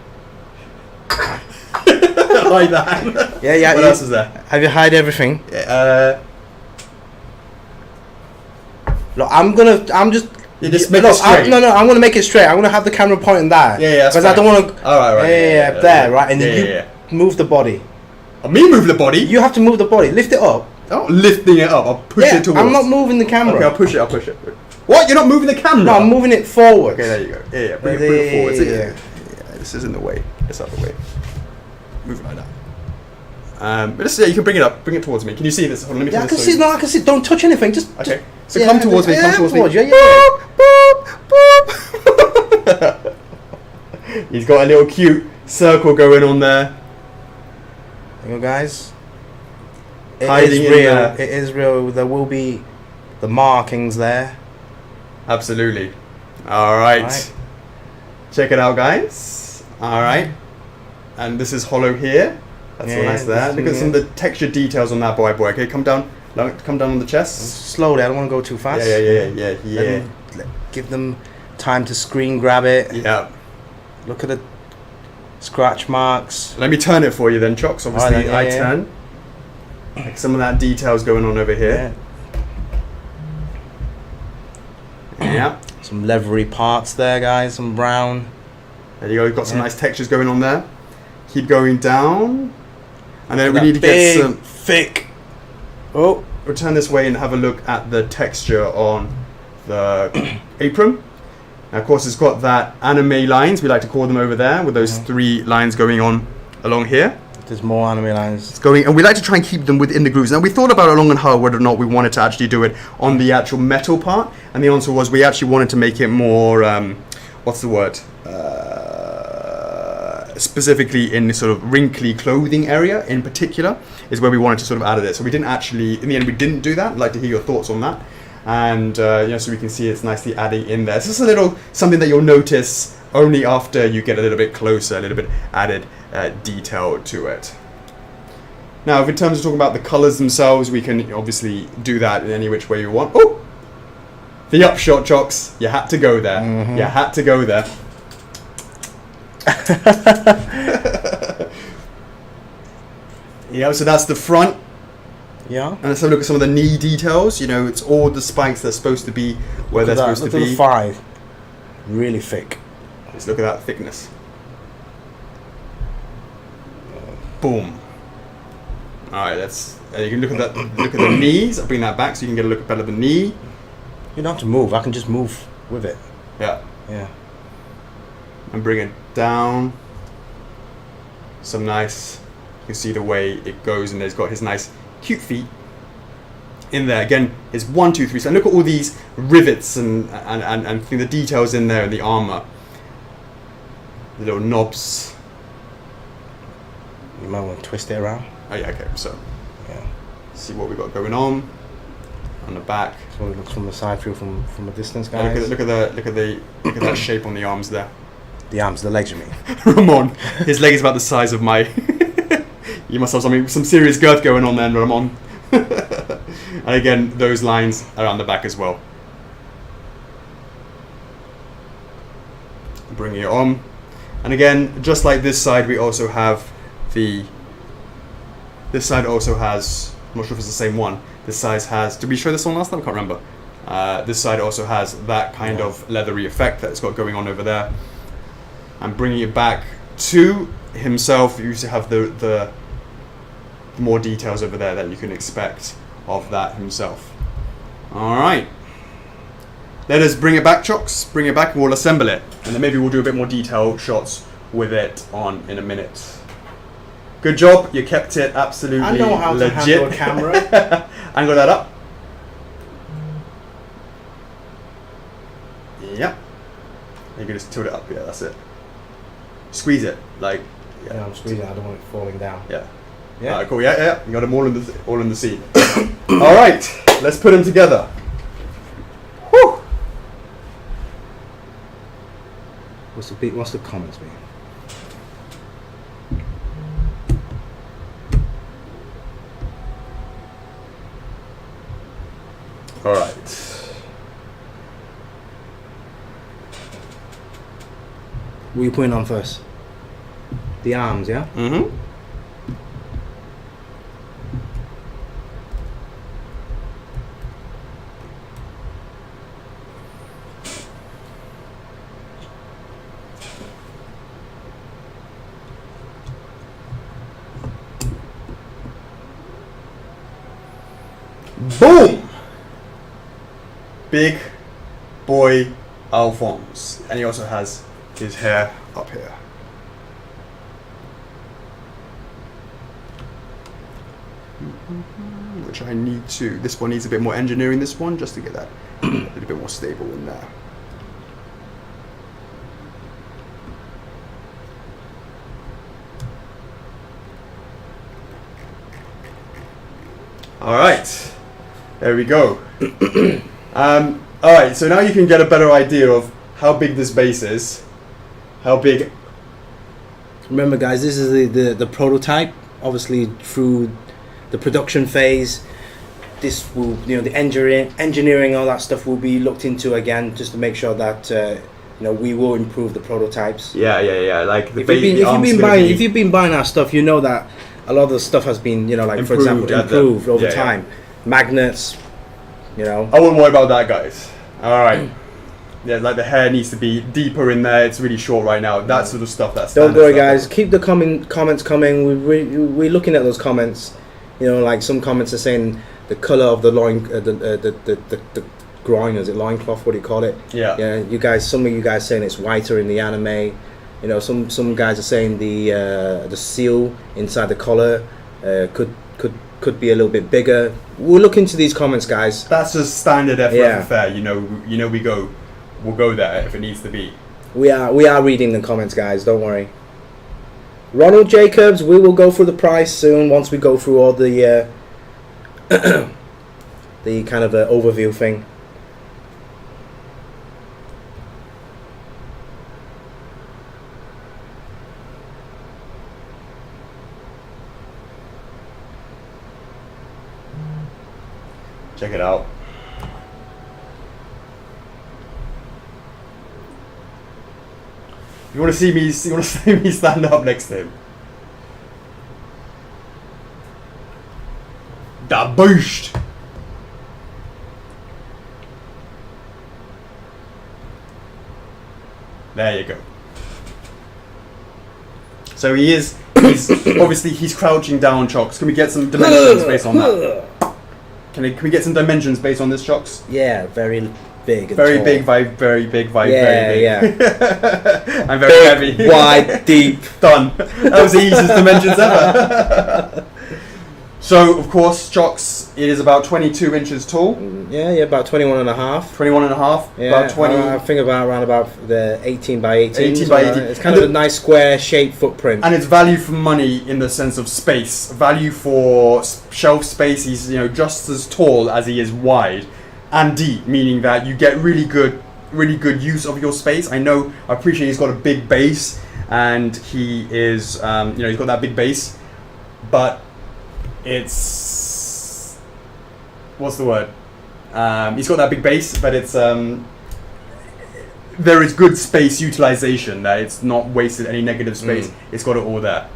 Like that. Yeah. What else is there? Have you hide everything? Yeah, Look, I'm You just make it straight. No, I'm going to make it straight. I'm going to have the camera pointing there. Yeah, because I don't want to. All right, Yeah, there, right, and then you move the body. Oh, me move the body? You have to move the body. Lift it up. Oh, lifting it up. I'll push it towards. I'm not moving the camera. Okay, I'll push it. What? You're not moving the camera? No, I'm moving it forward. Okay, there you go. Yeah, bring it forward. Yeah. This is in the way. It's out of the way. Move it like that. But let's see. You can bring it up. Bring it towards me. Can you see this? Hold on, let me I can see. No, I can see. Don't touch anything. Just. Okay. So come towards me. Come towards me. Yeah. Boop, boop. He's got a little cute circle going on there. You know, guys. Hiding in there. It is real. There will be the markings there. Absolutely. All right. Check it out, guys. All right. And this is hollow here. That's all nice there. Look at some of the texture details on that boy. Okay, come down on the chest. Slowly. I don't want to go too fast. Yeah. Give them time to screen grab it. Yeah. Look at the scratch marks. Let me turn it for you then, Chocks. Obviously, I turn. Like some of that details going on over here. Yeah. Some leathery parts there, guys. Some brown. There you go. You've got some nice textures going on there. Keep going down. And then we need to get some thick. Oh. We'll turn this way and have a look at the texture on the apron. Now, of course, it's got that anime lines, we like to call them over there, with those 3 lines going on along here. There's more anime lines. It's going, and we like to try and keep them within the grooves. Now, we thought about along and hard whether or not we wanted to actually do it on the actual metal part, and the answer was we actually wanted to make it more, what's the word? Specifically in this sort of wrinkly clothing area in particular is where we wanted to sort of add it. So we didn't actually, in the end, we didn't do that. I'd like to hear your thoughts on that. And so we can see it's nicely adding in there. It's just a little something that you'll notice only after you get a little bit closer, a little bit added detail to it. Now, in terms of talking about the colors themselves, we can obviously do that in any which way you want. Oh, the upshot, Chocks. You had to go there. You had to go there. Yeah, so that's the front. Yeah. And let's have a look at some of the knee details. You know, it's all the spikes they're supposed to be where they're supposed to be. Look at the 5. Really thick. Let's look at that thickness. Boom. All right, let's. You can look at that. Look at the knees. I'll bring that back so you can get a look better at the knee. You don't have to move. I can just move with it. Yeah. Yeah. And bring it down. Some nice. You can see the way it goes, and there's got his nice, cute feet in there. Again, it's 1, 2, 3. So look at all these rivets and the details in there, and the armor, the little knobs. You might want to twist it around. Oh yeah, okay. So see what we've got going on the back. So it looks from the side view from a distance, guys. Look at that shape on the arms there. The arms, the legs, you mean? Ramon, his leg is about the size of my. You must have some serious girth going on there, Ramon. And again, those lines around the back as well. Bring it on, and again, just like this side, we also have the. This side also has. I'm not sure if it's the same one. This side has. Did we show this one last time? I can't remember. This side also has that kind of leathery effect that it's got going on over there. And bringing it back to himself, you used to have the more details over there that you can expect of that himself. All right. Let us bring it back, Chocks. Bring it back and we'll assemble it. And then maybe we'll do a bit more detailed shots with it on in a minute. Good job. You kept it absolutely legit. I know how to handle a camera. Angle that up. Yep. You can just tilt it up. Yeah, that's it. Squeeze it. Like. Yeah, I'm squeezing. I don't want it falling down. Yeah. Yeah. Alright, cool. Yeah. You got them all in the scene. All right. Let's put them together. Whew. What's the comments mean? All right. What are you putting on first? The arms, yeah? Mm-hmm. Boom! Big boy Alphonse. And he also has his hair up here. Which I need to. This one needs a bit more engineering, this one, just to get that a little bit more stable in there. Alright, there we go. Alright, so now you can get a better idea of how big this base is. How big. Remember, guys, this is the prototype. Obviously, through the production phase, this will, the engineering, all that stuff will be looked into again, just to make sure that we will improve the prototypes. Yeah. Like the if you've been buying our stuff, you know that a lot of the stuff has been, for example, improved over time. Yeah. Magnets, I wouldn't worry about that, guys. All right. Yeah, like the hair needs to be deeper in there. It's really short right now. That sort of stuff. Don't worry, guys. Keep the comments coming. We're looking at those comments. Like some comments are saying the color of the loin, the groin, is it loincloth? What do you call it? Yeah. Yeah. Some of you guys saying it's whiter in the anime. Some guys are saying the seal inside the collar could be a little bit bigger. We'll look into these comments, guys. That's just standard F4F affair. We'll go there if it needs to be. We are reading the comments, guys. Don't worry. Ronald Jacobs, we will go through the price soon once we go through all the the kind of overview thing. Check it out. You want to see me stand up next to him? Da boost. There you go. So he's obviously he's crouching down, Chocks. Can we get some dimensions based on that? Can we get some dimensions based on this, Chocks? Yeah, very big. And very tall. big, very big, very big. Yeah. I'm very big, heavy. Wide, deep. Done. That was the easiest dimensions ever. So, of course, Chocks, it is about 22 inches tall. Yeah, about 21 and a half. 21 and a half. Yeah, about 20. I think around about the 18 by 18. 18 by 18. It's kind of a nice square shaped footprint. And it's value for money in the sense of space. Value for shelf space. He's just as tall as he is wide and deep, meaning that you get really good use of your space. I appreciate he's got a big base, and he is, he's got that big base, but it's, what's the word? He's got that big base, but it's, there is good space utilization, that it's not wasted any negative space. It's got it all there.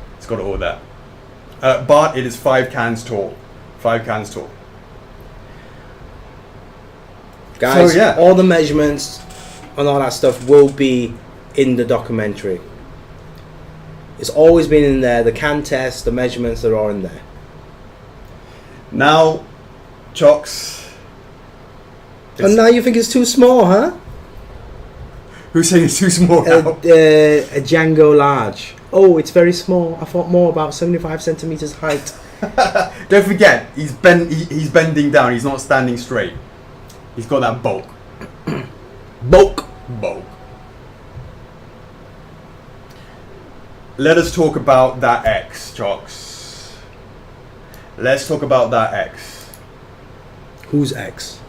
But it is 5 cans tall. 5 cans tall. Guys, so, yeah. All the measurements and all that stuff will be in the documentary. It's always been in there. The can test, the measurements are all in there. Now, Chocks. And now you think it's too small, huh? Who's saying it's too small now? A Django large. Oh, it's very small. I thought more about 75 centimeters height. Don't forget, he's bending down. He's not standing straight. He's got that bulk. Bulk. Let us talk about that X, Chocks. Let's talk about that X. Whose X?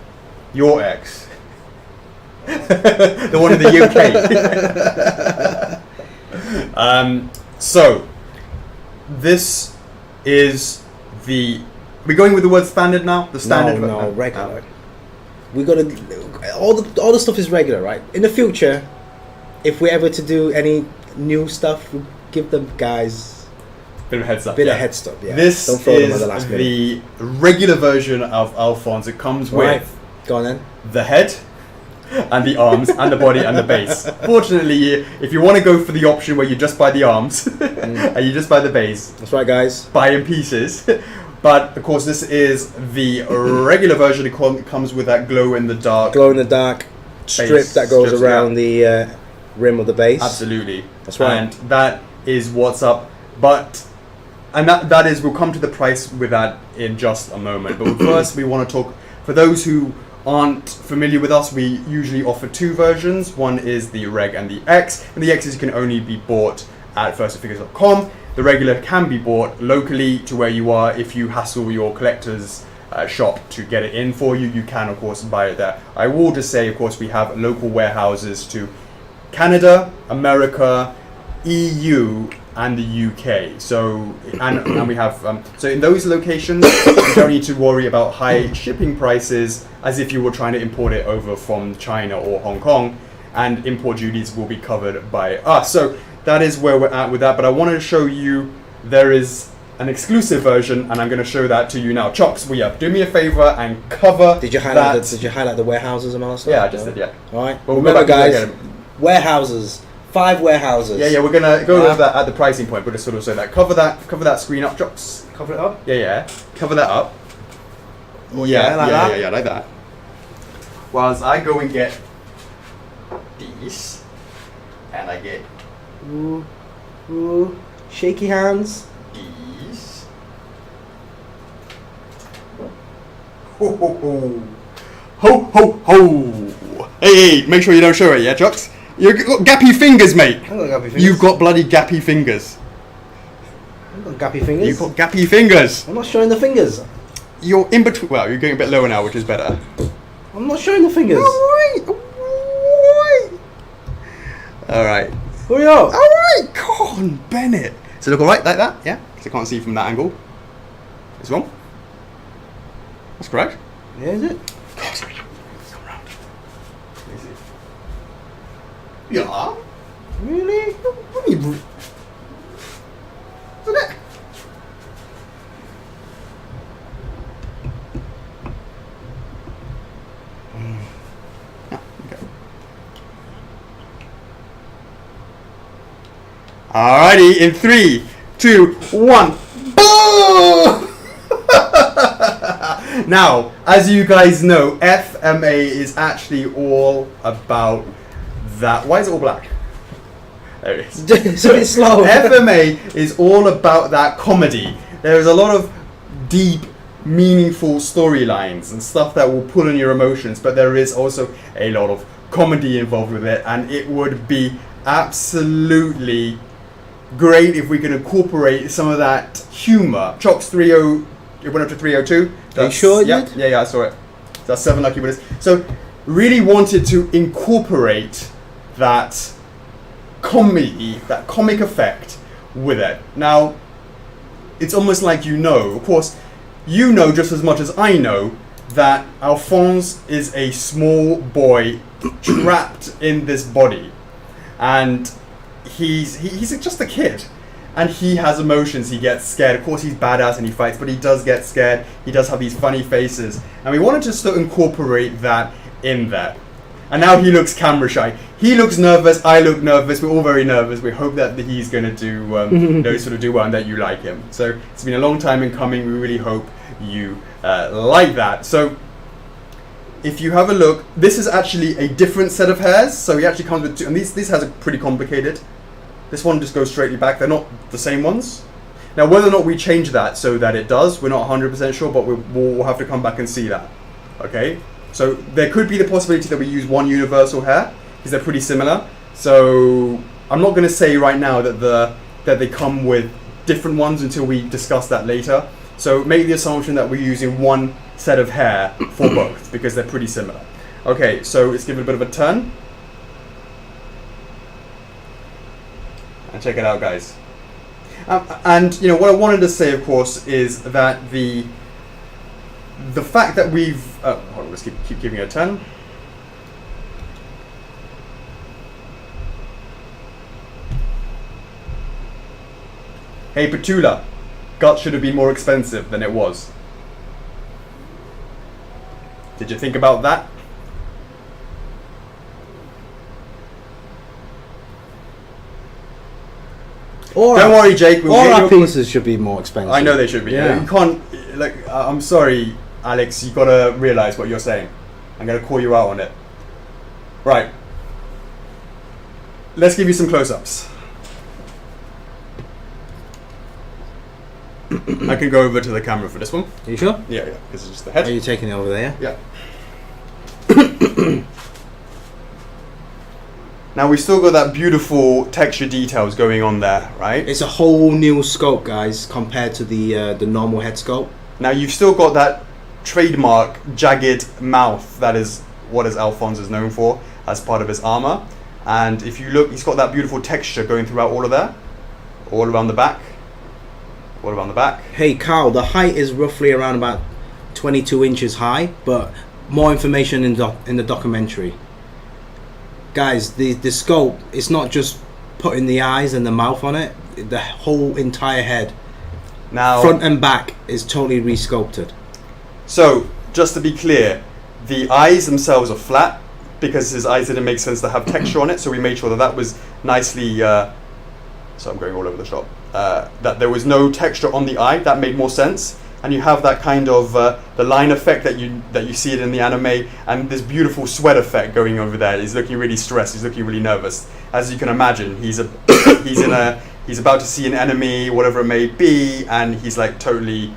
Your X. The one in the UK. So, this is the... We're going with the word standard now? The standard? No, regular. We gotta... All the stuff is regular, right? In the future, if we're ever to do any new stuff, we'll give them guys... Bit of a heads up. Yeah. This Don't throw is them at the last minute. The regular version of Alphonse. It comes with... Go on then. The head, and the arms, and the body, and the base. Fortunately, if you want to go for the option where you just buy the arms, and you just buy the base... That's right, guys. Buy in pieces. But of course, this is the regular version. It comes with that glow in the dark strip that goes around the rim of the base. Absolutely, that's right. And that is what's up. And that is, we'll come to the price with that in just a moment. But first, we want to talk, for those who aren't familiar with us, we usually offer two versions. One is the Reg and the X, and the X's can only be bought at firstofigures.com. The regular can be bought locally to where you are. If you hassle your collector's shop to get it in for you, you can of course buy it there. I will just say, of course, we have local warehouses to Canada, America, EU, and the UK. So and we have so in those locations you don't need to worry about high shipping prices as if you were trying to import it over from China or Hong Kong, and import duties will be covered by us. So that is where we're at with that. But I wanted to show you there is an exclusive version, and I'm going to show that to you now. Chocks, will you do me a favor and cover? Did you highlight the warehouses and all that stuff? Yeah, I just did. Yeah. All right. But remember, guys, warehouses. 5 warehouses. Yeah, we're gonna go over that at the pricing point, but just sort of say that. Cover that screen up, Chocks. Cover it up? Yeah. Cover that up. Oh, yeah, like that. Whilst I go and get these, and I get shaky hands. These. Ho ho ho. Ho ho ho. Hey, make sure you don't show it, yeah, Chocks? You've got gappy fingers, mate. I've got gappy fingers. You've got bloody gappy fingers. I've got gappy fingers. You've got gappy fingers. I'm not showing the fingers. You're in between. Well, you're going a bit lower now, which is better. I'm not showing the fingers. Alright. Hurry up. Alright, come on, Bennett. So look alright like that? Yeah? Because I can't see from that angle. This one? That's correct. Yeah, is it? God, sorry. Come around. Let me see. Yeah. Really? What are you... Look at that. Yeah, okay. Alrighty, in 3, 2, 1. Boom! Now, as you guys know, FMA is actually all about that. Why is it all black? There it is. It's a bit slow. FMA is all about that comedy. There is a lot of deep, meaningful storylines and stuff that will pull on your emotions, but there is also a lot of comedy involved with it, and it would be absolutely great if we could incorporate some of that humor. Chocks 30, it went up to 302. Are you sure it did? Yeah, I saw it. That's 7 lucky winners. So, really wanted to incorporate that comedy, that comic effect with it. Now, it's almost like of course, you know just as much as I know that Alphonse is a small boy trapped in this body, and he's just a kid, and he has emotions. He gets scared. Of course, he's badass and he fights, but he does get scared. He does have these funny faces, and we wanted to sort of incorporate that in there. And now he looks camera shy. He looks nervous. I look nervous. We're all very nervous. We hope that he's going to do, sort of do well, and that you like him. So it's been a long time in coming. We really hope you like that. So if you have a look, this is actually a different set of hairs. So he actually comes with two, and these hairs are pretty complicated. This one just goes straightly back. They're not the same ones. Now, whether or not we change that so that it does, we're not 100% sure, but we'll have to come back and see that. Okay? So there could be the possibility that we use one universal hair, because they're pretty similar. So I'm not going to say right now that they come with different ones until we discuss that later. So make the assumption that we're using one set of hair for both, because they're pretty similar. Okay, so let's give it a bit of a turn. And check it out, guys. And what I wanted to say, of course, is that the fact that we've hold on, let's keep giving it a turn. Hey Petula, Gut should have been more expensive than it was. Did you think about that? Don't worry, Jake. We'll all get our your pieces should be more expensive. I know they should be. Yeah. You can't. Like, I'm sorry, Alex. You gotta realize what you're saying. I'm gonna call you out on it. Right. Let's give you some close-ups. I can go over to the camera for this one. Are you sure? Yeah, because it's just the head. Are you taking it over there? Yeah. Now we still got that beautiful texture details going on there, right? It's a whole new scope, guys, compared to the normal head scope. Now you've still got that trademark jagged mouth that is what Alphonse is known for as part of his armor. And if you look, he's got that beautiful texture going throughout all of there, all around the back, all around the back. Hey, Carl, the height is roughly around about 22 inches high, but more information in the documentary. Guys, the scope, it's not just putting the eyes and the mouth on it, the whole entire head, Now, front and back, is totally re-sculpted. so just to be clear, the eyes themselves are flat because his eyes didn't make sense to have texture on it, so we made sure that that was nicely, so I'm going all over the shop, that there was no texture on the eye. That made more sense. And you have that kind of the line effect that you see it in the anime, and this beautiful sweat effect going over there. He's looking really stressed. He's looking really nervous. As you can imagine, he's about to see an enemy, whatever it may be, and he's like totally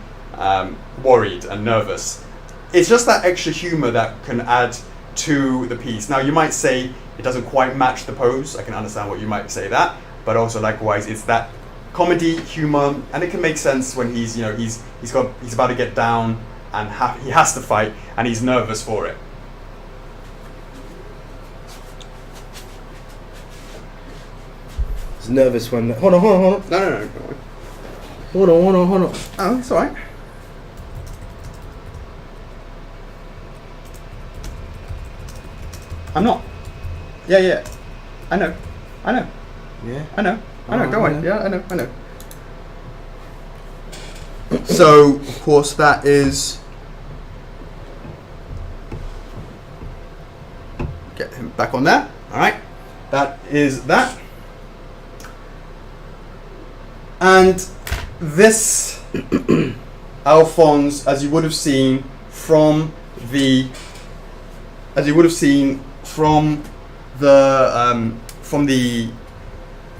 worried and nervous. It's just that extra humor that can add to the piece. Now you might say it doesn't quite match the pose. I can understand what you might say that, but also likewise, it's that comedy, humor, and it can make sense when he's about to get down and he has to fight and he's nervous for it. He's nervous when... Hold on. No. Hold on. Oh, it's alright. I'm not. Yeah. I know. Yeah. I know. Don't worry. Yeah. Yeah, I know. So, of course, that is. Get him back on there. All right. That is that. And this Alphonse, as you would have seen from the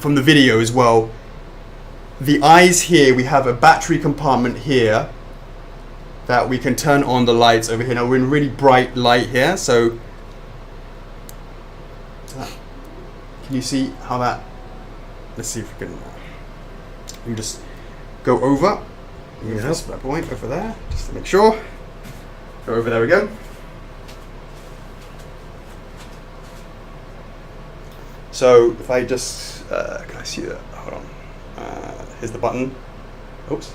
video as well, the eyes here, we have a battery compartment here that we can turn on the lights over here. Now we're in really bright light here, so can you see how that, let's see if we can, you just go over, move this point over there, just to make sure, go over, there we go. So if I just, can I see that? Hold on. Here's the button. Oops.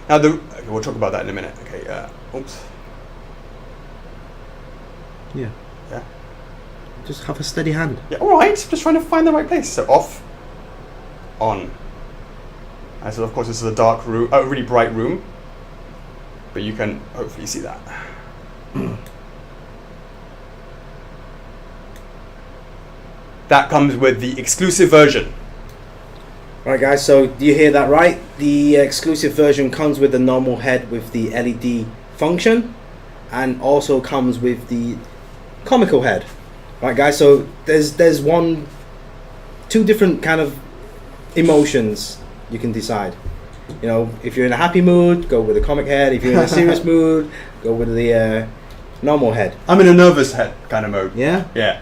Now okay, we'll talk about that in a minute. Okay. Oops. Yeah. Yeah. Just have a steady hand. Yeah. All right. Just trying to find the right place. So off, on. And so of course this is a dark room, a really bright room, but you can hopefully see that. That comes with the exclusive version. Right, guys, so do you hear that right? The exclusive version comes with the normal head with the LED function, and also comes with the comical head. Right, guys, so there's two different kind of emotions you can decide. You know, if you're in a happy mood, go with the comic head. If you're in a serious mood, go with the normal head. I'm in a nervous head kind of mode. Yeah? Yeah.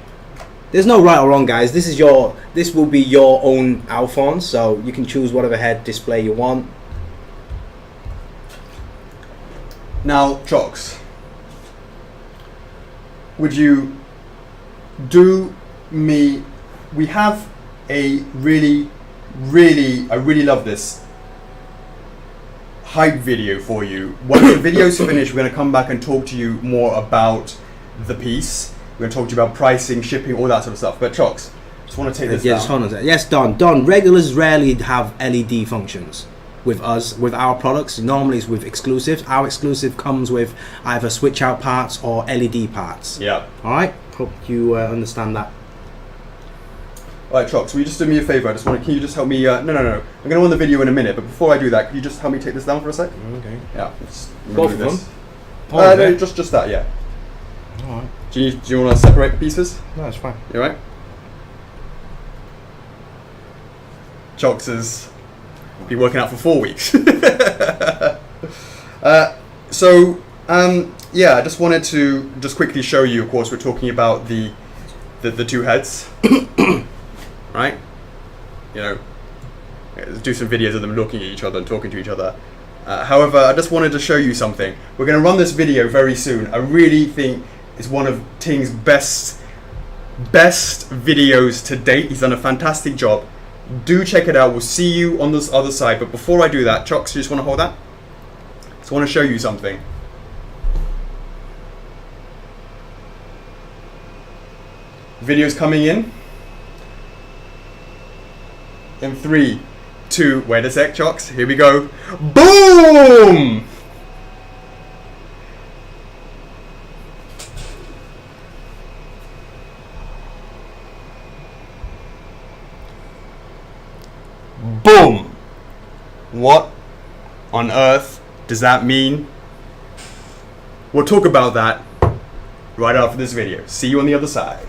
There's no right or wrong, guys. This will be your own Alphonse, so you can choose whatever head display you want. Now, Chocks, would you do me? We have a really, I really love this hype video for you. When the video's finished, we're going to come back and talk to you more about the piece. We're going to talk to you about pricing, shipping, all that sort of stuff. But Chocks, just want to take this down. Yes, Don. Regulars rarely have LED functions with us, with our products. Normally it's with exclusives. Our exclusive comes with either switch out parts or LED parts. Yeah. All right. Hope you understand that. Alright, Chocks, will you just do me a favour? Can you just help me, no. I'm going to run the video in a minute, but before I do that, could you just help me take this down for a sec? Okay. Yeah. Just Both of remove them? this. No, just that, yeah. Alright. Do you want to separate the pieces? No, it's fine. You alright? Chocks has been working out for 4 weeks. Yeah, I just wanted to just quickly show you, of course, we're talking about the two heads, right? You know, do some videos of them looking at each other and talking to each other. However, I just wanted to show you something. We're going to run this video very soon. I really think it's one of Ting's best videos to date. He's done a fantastic job. Do check it out. We'll see you on this other side. But before I do that, Chocks, you just want to hold that? Just want to show you something. Videos coming in 3, 2, wait a sec, Chocks, here we go. Boom! Boom! What on earth does that mean? We'll talk about that right after this video. See you on the other side.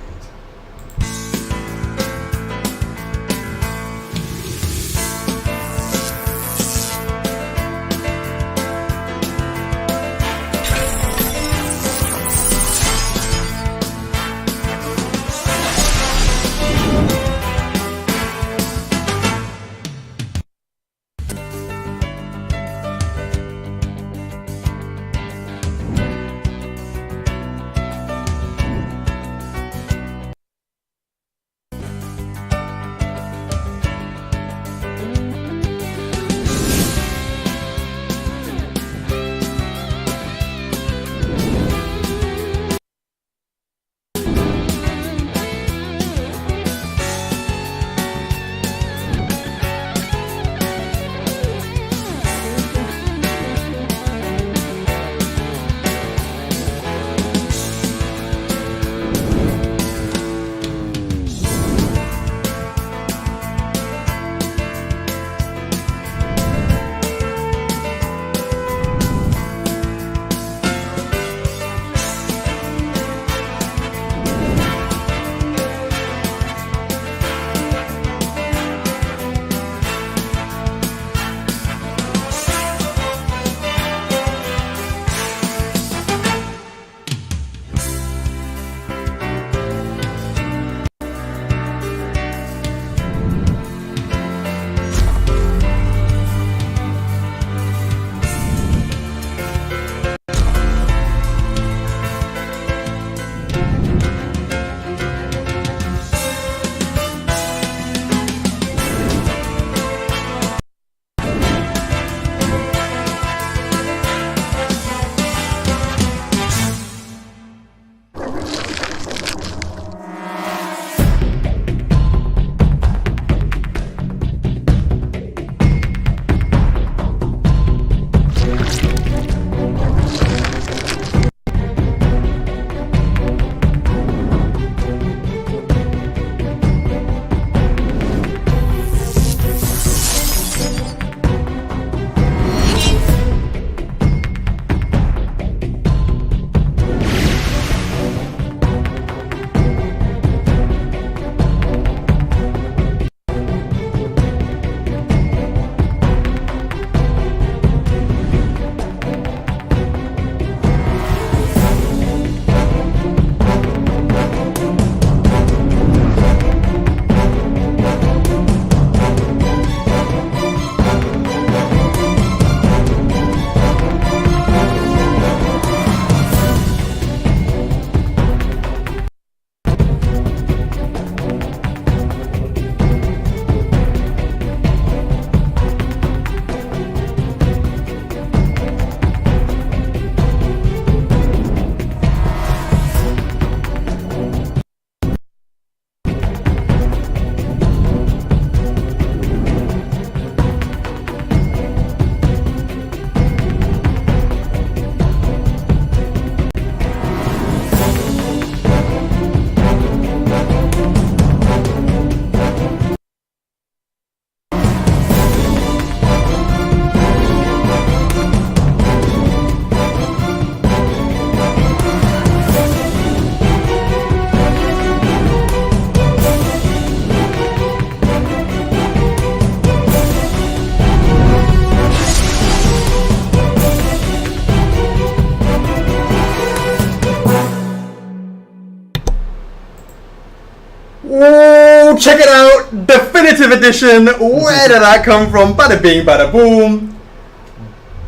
check it out, definitive edition. Where did that come from? Bada bing, bada boom.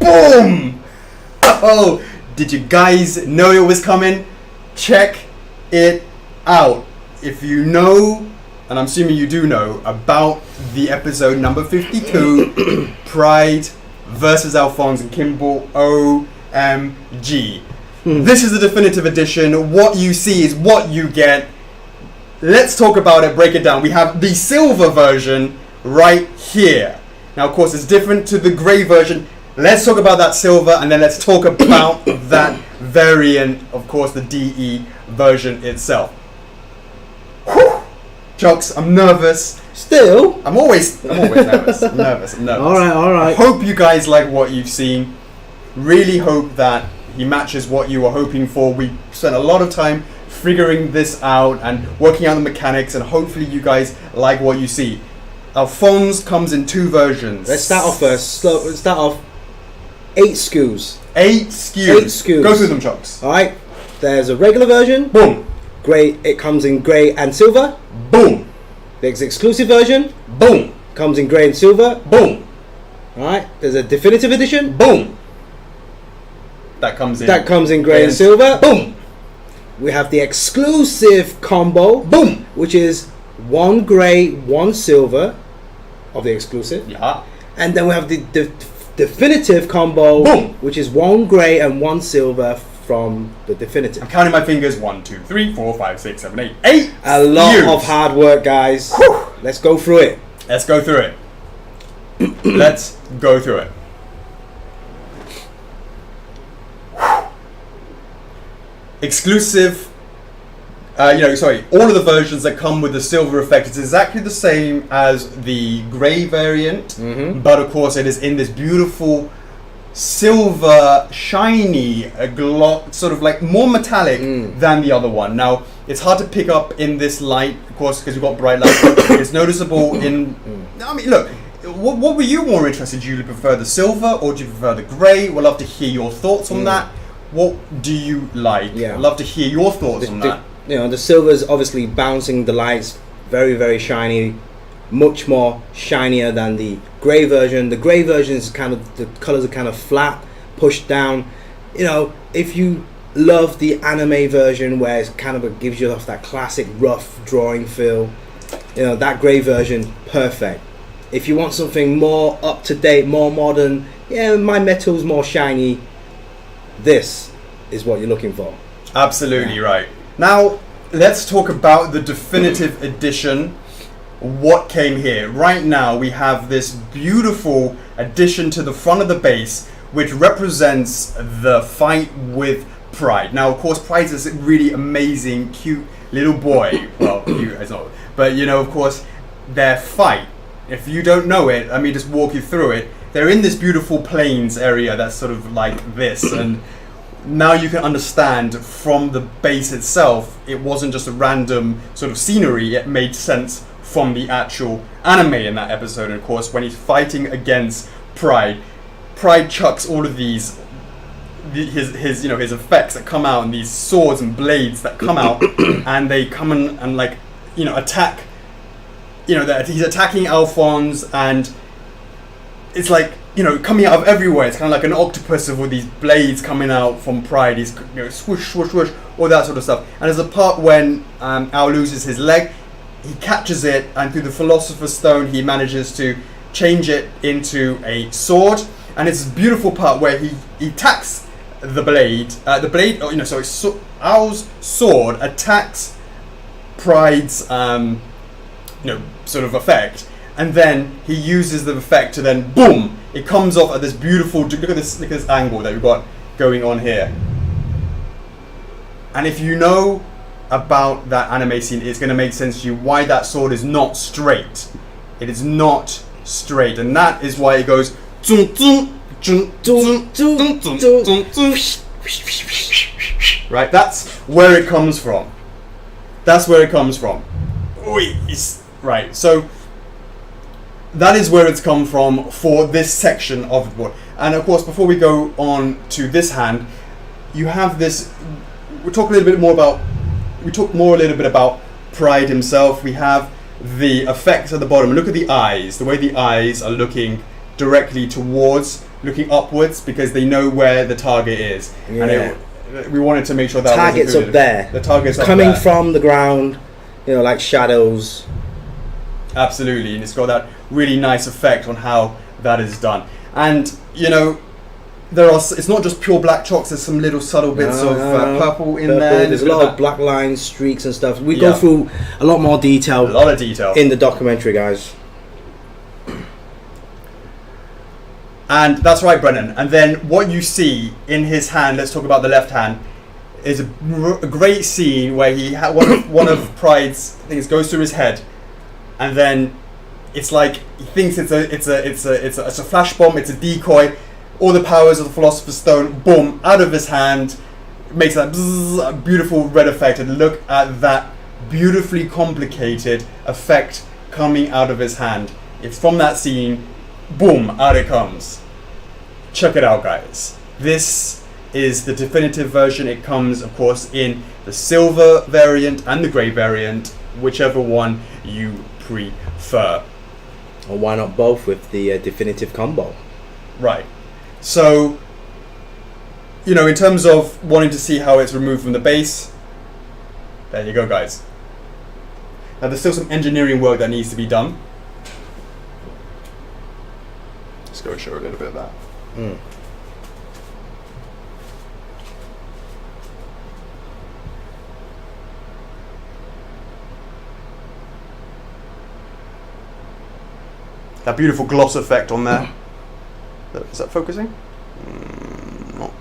Boom! Oh, did you guys know it was coming? Check it out. If you know, and I'm assuming you do know, about the episode number 52, Pride versus Alphonse and Kimball, OMG. This is the definitive edition. What you see is what you get. Let's talk about it, break it down. We have the silver version right here. Now, of course, it's different to the grey version. Let's talk about that silver, and then let's talk about that variant, of course, the DE version itself. Whew. Chocks, I'm nervous. Still? I'm always nervous. I'm nervous. All right. I hope you guys like what you've seen. Really hope that he matches what you were hoping for. We spent a lot of time figuring this out and working out the mechanics, and hopefully you guys like what you see. Alphonse comes in two versions. Let's start off first. Let's start off 8 SKUs. 8 SKUs. 8 SKUs. Go through them, Chocks. Alright. There's a regular version. Boom. Grey. It comes in grey and silver. Boom. There's exclusive version. Boom. Comes in grey and silver. Boom. Alright. There's a definitive edition. Boom. That comes in grey and silver. Boom. We have the exclusive combo. Boom. Which is 1 grey, 1 silver of the exclusive. Yeah. And then we have the definitive combo. Boom. Which is 1 grey and 1 silver from the definitive. I'm counting my fingers. 1, 2, 3, 4, 5, 6, 7, 8. 8 A lot SKUs. of hard work, guys. Whew. Let's go through it. Let's go through it. Let's go through it. Exclusive, all of the versions that come with the silver effect, it's exactly the same as the grey variant, but of course it is in this beautiful silver, shiny, sort of like more metallic than the other one. Now, it's hard to pick up in this light, of course, because we've got bright light. It's noticeable in, I mean, look, what were you more interested in? Do you prefer the silver or do you prefer the grey? We'd love to hear your thoughts on that. What do you like? Yeah. I'd love to hear your thoughts on that. The silver's obviously bouncing the lights, very, very shiny, much more shinier than the grey version. The grey version is the colours are kind of flat, pushed down. If you love the anime version where it gives you off that classic rough drawing feel, that grey version, perfect. If you want something more up to date, more modern, my metal's more shiny. This is what you're looking for. Absolutely right. Now, let's talk about the definitive edition. What came here? Right now, we have this beautiful addition to the front of the base, which represents the fight with Pride. Now, of course, Pride is a really amazing, cute little boy. Well, cute, it's not. But, of course, their fight. If you don't know it, let me just walk you through it. They're in this beautiful plains area that's sort of like this, and now you can understand from the base itself, it wasn't just a random sort of scenery, it made sense from the actual anime in that episode. And of course, when he's fighting against Pride chucks all of these, his effects that come out, and these swords and blades that come out, and they come and attack, that he's attacking Alphonse, and it's like, coming out of everywhere. It's kind of like an octopus of all these blades coming out from Pride. He's, swoosh, swoosh, swoosh, all that sort of stuff. And there's a part when Al loses his leg, he catches it, and through the Philosopher's Stone, he manages to change it into a sword. And it's a beautiful part where he attacks the blade. Al's sword attacks Pride's, sort of effect. And then he uses the effect to then, boom, it comes off at this beautiful, look at this angle that we've got going on here. And if you know about that anime scene, it's going to make sense to you why that sword is not straight. It is not straight. And that is why it goes, right? That's where it comes from. That's where it comes from. Right, so that is where it's come from for this section of the board. And of course, before we go on to this hand, you have this. We talk a little bit about Pride himself. We have the effects at the bottom. Look at the eyes, the way the eyes are looking directly towards, looking upwards, because they know where the target is. Yeah. And we wanted to make sure that target's was up there. The target's up coming there. from the ground, you know, like shadows. Absolutely, and it's got that really nice effect on how that is done. And you know, it's not just pure black chalks. There's some little subtle bits of purple in there. There's a lot of black lines, streaks, and stuff. We Yeah. go through a lot more detail. A lot of detail in the documentary, guys. And that's right, Brennan. And then what you see in his hand, let's talk about the left hand, is a great scene where he one of Pride's things goes through his head, and then it's like he thinks it's a flash bomb, it's a decoy. All the powers of the Philosopher's Stone, boom, out of his hand, makes that bzzz, beautiful red effect. And look at that beautifully complicated effect coming out of his hand. It's from that scene. Boom, out it comes. Check it out, guys. This is the definitive version. It comes, of course, in the silver variant and the grey variant, whichever one you prefer. Or why not both with the definitive combo? Right. So, you know, in terms of wanting to see how it's removed from the base, there you go, guys. Now, there's still some engineering work that needs to be done. Let's go and show a little bit of that. That beautiful gloss effect on there. Is that focusing? No.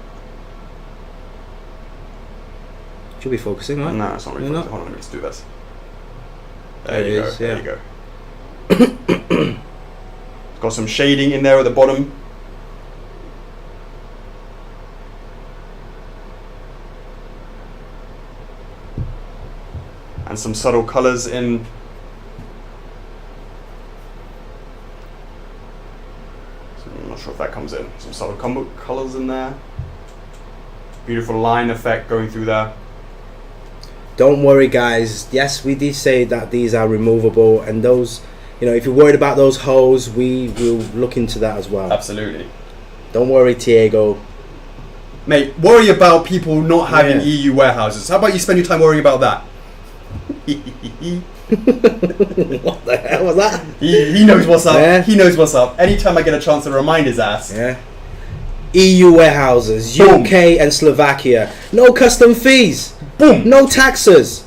Should be focusing, right? No, it's not really focusing. Hold on, let me just do this. There There you it go. is, There yeah. you go. Got some shading in there at the bottom. And some subtle colours in. I'm not sure if that comes in. Some subtle colours in there. Beautiful line effect going through there. Don't worry, guys. Yes, we did say that these are removable, and those, you know, if you're worried about those holes, we will look into that as well. Absolutely. Don't worry, Diego. Mate, worry about people not having EU warehouses. How about you spend your time worrying about that? What the hell was that? He knows what's up. Yeah. He knows what's up. Anytime I get a chance to remind his ass. Yeah. EU warehouses, Boom. UK and Slovakia. No custom fees. Boom. No taxes.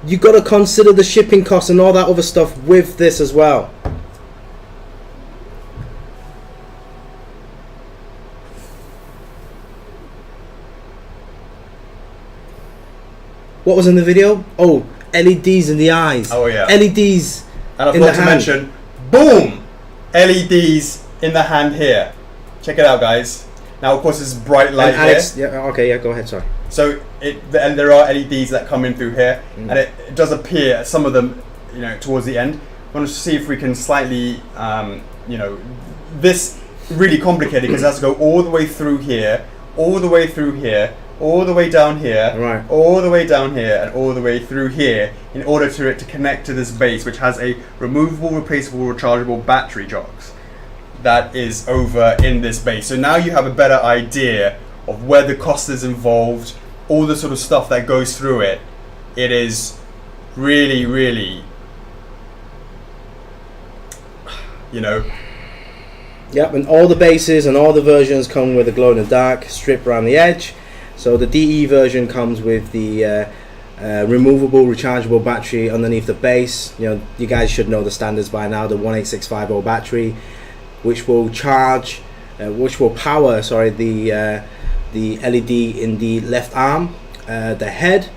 You got to consider the shipping costs and all that other stuff with this as well. What was in the video? Oh, LEDs in the eyes. Oh, yeah. LEDs And I in the forgot to hand. mention, boom! LEDs in the hand here. Check it out, guys. Now, of course, it's bright light And Alex, yeah, okay, yeah, go ahead, sorry. So and there are LEDs that come in through here, and it does appear some of them, you know, towards the end. I want to see if we can slightly, you know, this really complicated because it has to go all the way through here, all the way through here, all the way down here, Right. all the way down here, and all the way through here, in order for it to connect to this base, which has a removable, replaceable, rechargeable battery jocks that is over in this base. So now you have a better idea of where the cost is involved, all the sort of stuff that goes through it. It is really, really, you know. Yep, and all the bases and all the versions come with a glow-in-the-dark strip around the edge. So the DE version comes with the removable, rechargeable battery underneath the base. You know, you guys should know the standards by now. The 18650 battery, which will charge, which will power, sorry, the LED in the left arm. The head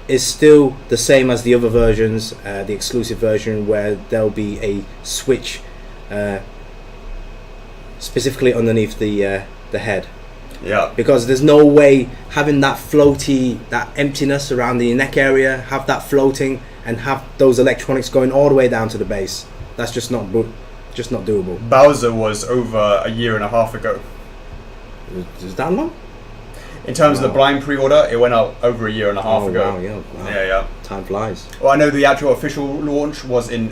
is still the same as the other versions, the exclusive version, where there'll be a switch specifically underneath the head. Yeah. Because there's no way having that floaty, that emptiness around the neck area, have that floating and have those electronics going all the way down to the base. That's just not doable. Bowser was over a year and a half ago. Is that long? In terms of the Wow. blind pre-order, it went up over a year and a half Oh, ago. wow, yeah, wow. Yeah. Time flies. Well, I know the actual official launch was in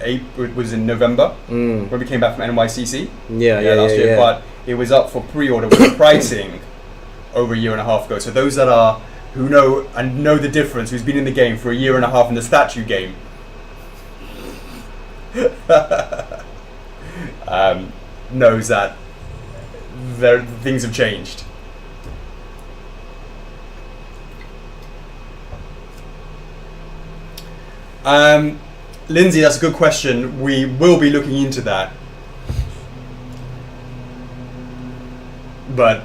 November Mm. when we came back from NYCC. Yeah, last year. But it was up for pre-order with the pricing over a year and a half ago. So those that are who know the difference, who's been in the game for a year and a half in the statue game, knows that things have changed. Lindsay, that's a good question. We will be looking into that. But,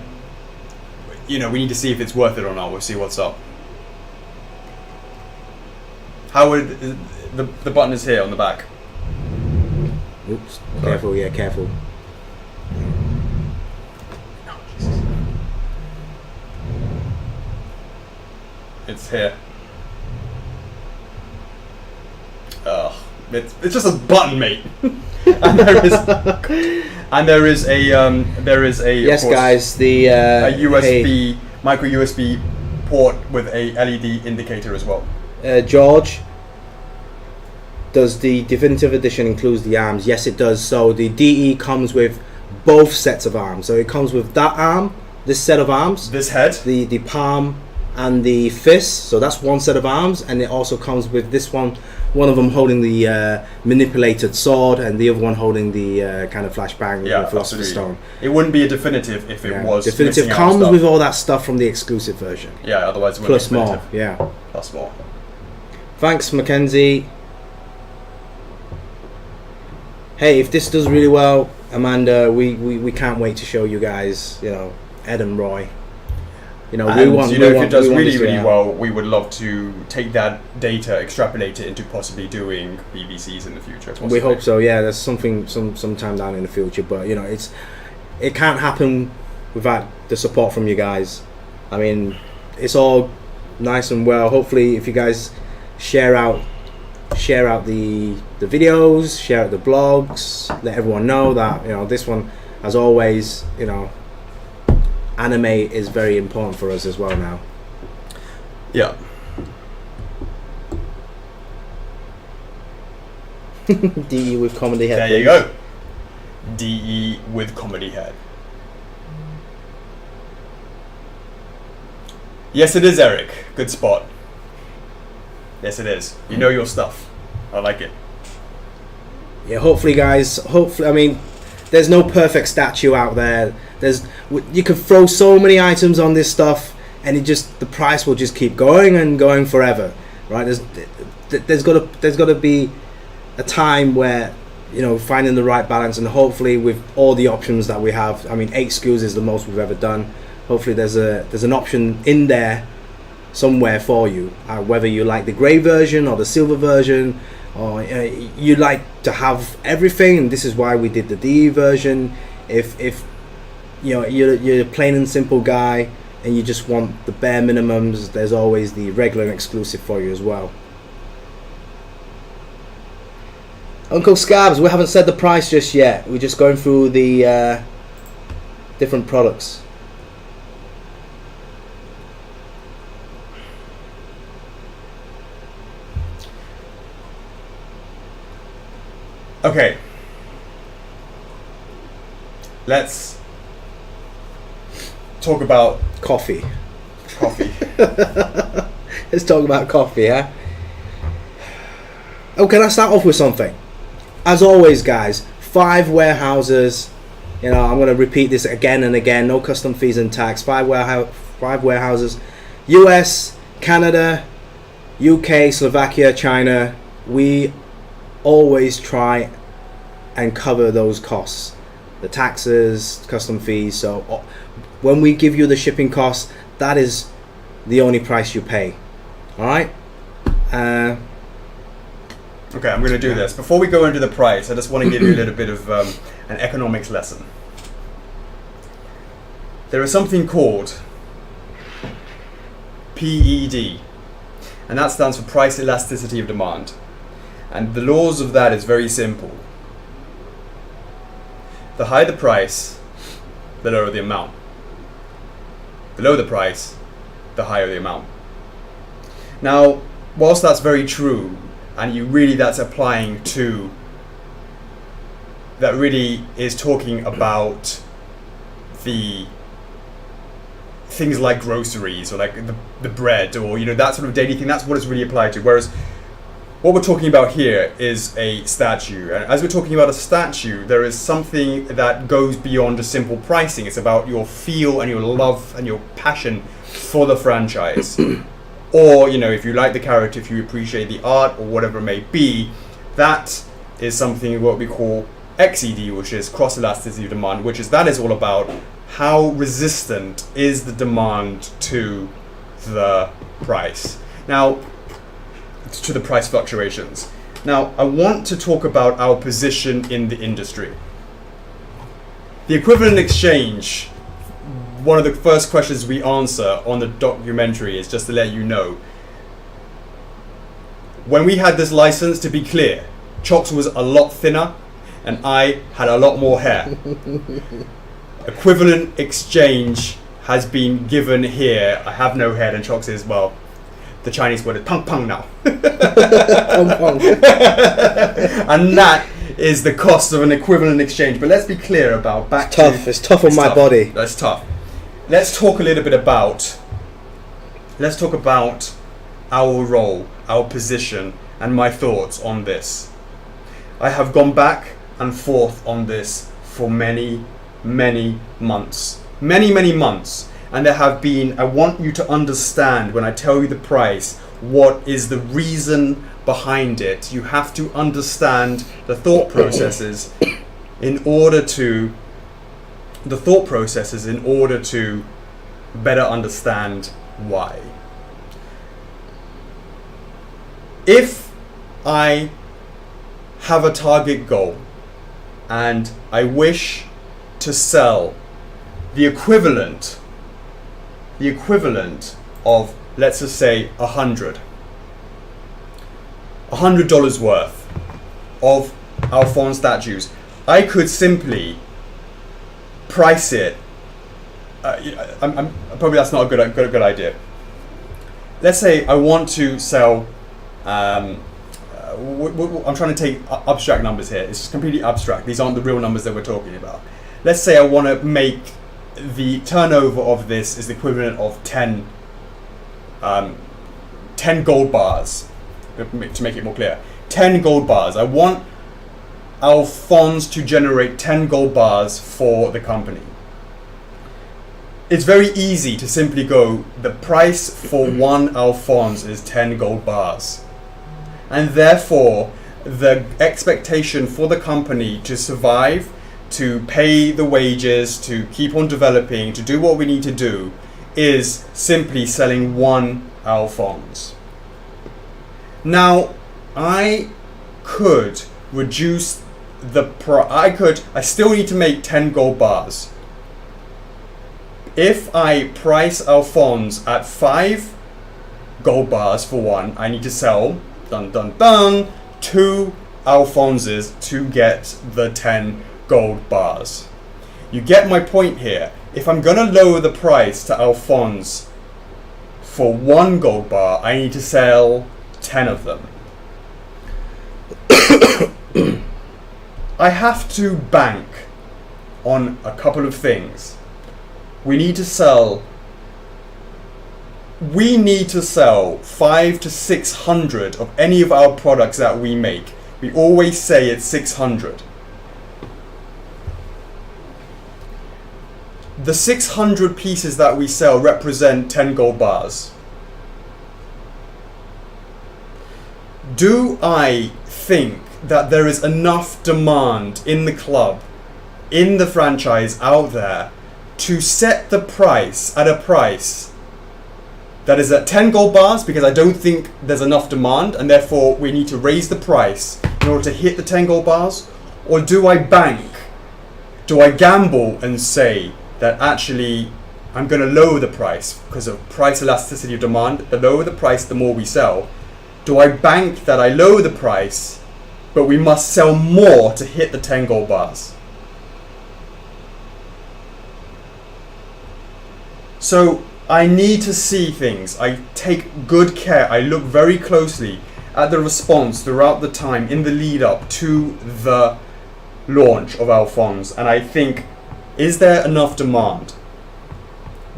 we need to see if it's worth it or not. We'll see what's up. How would the button is here on the back? Oops. Careful, yeah, careful. It's here. It's just a button, mate. and there is a Yes, of course, guys, the a USB micro USB port with a LED indicator as well. George, does the definitive edition includes the arms? Yes, it does. So the DE comes with both sets of arms. So it comes with that arm, this set of arms, This head. the palm and the fist. So that's one set of arms, and it also comes with this one. One of them holding the manipulated sword, and the other one holding the kind of flashbang with the Philosopher's Stone. It wouldn't be a definitive if it was. Definitive missing out comes stuff. with all that stuff from the exclusive version. Yeah, otherwise it wouldn't Plus be more, definitive. yeah. Plus more. Thanks, Mackenzie. Hey, if this does really well, Amanda, we can't wait to show you guys, Ed and Roy. If it does really well, we would love to take that data, extrapolate it into possibly doing BBCs in the future. Possibly. We hope so. Yeah, there's something sometime down in the future, but it can't happen without the support from you guys. I mean, it's all nice and well. Hopefully, if you guys share out the videos, share out the blogs, let everyone know that this one, as always, anime is very important for us as well now. Yeah. DE with comedy head. There you go. DE with comedy head. Yes, it is, Eric. Good spot. Yes, it is. You know your stuff. I like it. Yeah, hopefully, guys. I mean, there's no perfect statue out there. You can throw so many items on this stuff, and the price will just keep going and going forever, right? There's got to be a time where finding the right balance, and hopefully with all the options that we have. I mean, 8 SKUs is the most we've ever done. Hopefully, there's an option in there somewhere for you, whether you like the grey version or the silver version, or you like to have everything. And this is why we did the DE version. If you're a plain and simple guy and you just want the bare minimums, there's always the regular and exclusive for you as well. Uncle Scabs, we haven't said the price just yet. We're just going through the different products. Okay. Let's talk about Coffee. Let's talk about coffee, yeah? Oh, can I start off with something? As always, guys, 5 warehouses. I'm going to repeat this again and again. No custom fees and tax. 5 warehouses. US, Canada, UK, Slovakia, China. We always try and cover those costs. The taxes, custom fees. So when we give you the shipping costs, that is the only price you pay. Alright? Okay, I'm going to do this. Before we go into the price, I just want to give you a little bit of an economics lesson. There is something called PED, and that stands for price elasticity of demand. And the laws of that is very simple. The higher the price, the lower the amount. The lower the price, the higher the amount. Now, whilst that's very true, and that's applying to, that really is talking about the things like groceries or like the bread or that sort of daily thing. That's what it's really applied to. Whereas what we're talking about here is a statue, and as we're talking about a statue, there is something that goes beyond a simple pricing. It's about your feel and your love and your passion for the franchise. Or, if you like the character, if you appreciate the art or whatever it may be, that is something what we call XED, which is cross elasticity of demand, that is all about how resistant is the demand to the price. Now, to the price fluctuations. Now, I want to talk about our position in the industry. The equivalent exchange, one of the first questions we answer on the documentary is just to let you know. When we had this license, to be clear, Chocks was a lot thinner and I had a lot more hair. Equivalent exchange has been given here. I have no hair and Chocks is, well, the Chinese word is pang pang now. And that is the cost of an equivalent exchange. But let's be clear about It's tough on my body. That's tough. Let's talk a little bit about. Let's talk about our role, our position, and my thoughts on this. I have gone back and forth on this for many months. Many months. And there have been, I want you to understand when I tell you the price, what is the reason behind it. You have to understand the thought processes in order to better understand why. If I have a target goal and I wish to sell the equivalent of, let's just say, $100 worth of Alphonse statues, I could simply price it. Probably that's not a good idea. Let's say I want to sell. I'm trying to take abstract numbers here. It's just completely abstract. These aren't the real numbers that we're talking about. Let's say I want to make the turnover of this is the equivalent of 10 gold bars. To make it more clear, 10 gold bars. I want Alphonse to generate 10 gold bars for the company. It's very easy to simply go, the price for one Alphonse is 10 gold bars. And therefore, the expectation for the company to survive, to pay the wages, to keep on developing, to do what we need to do, is simply selling one Alphonse. Now, I could reduce the price. I still need to make 10 gold bars. If I price Alphonse at 5 gold bars for one, I need to sell 2 Alphonses to get the 10 gold bars. You get my point here. If I'm going to lower the price to Alphonse for 1 gold bar, I need to sell 10 of them. I have to bank on a couple of things. We need to sell 500 to 600 of any of our products that we make. We always say it's 600. The 600 pieces that we sell represent 10 gold bars. Do I think that there is enough demand in the club, in the franchise out there, to set the price at a price that is at 10 gold bars? Because I don't think there's enough demand and therefore we need to raise the price in order to hit the 10 gold bars? Or do I bank? Do I gamble and say that actually I'm going to lower the price because of price elasticity of demand? The lower the price, the more we sell. Do I bank that I lower the price, but we must sell more to hit the 10 gold bars? So I need to see things. I take good care. I look very closely at the response throughout the time in the lead up to the launch of Alphonse, and I think, is there enough demand?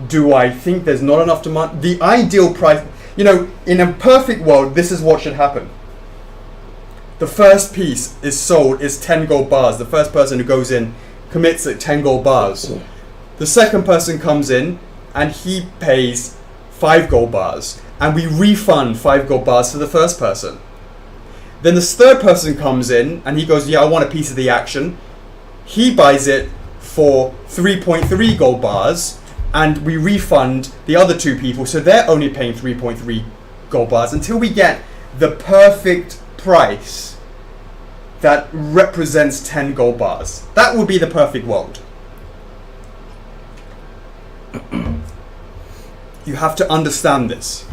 Do I think there's not enough demand? The ideal price, you know, in a perfect world, this is what should happen. The first piece is sold is 10 gold bars. The first person who goes in commits at 10 gold bars. The second person comes in and he pays 5 gold bars, and we refund 5 gold bars to the first person. Then the third person comes in and he goes, yeah, I want a piece of the action. He buys it for 3.3 gold bars, and we refund the other 2 people, so they're only paying 3.3 gold bars until we get the perfect price that represents 10 gold bars. That would be the perfect world. You have to understand this.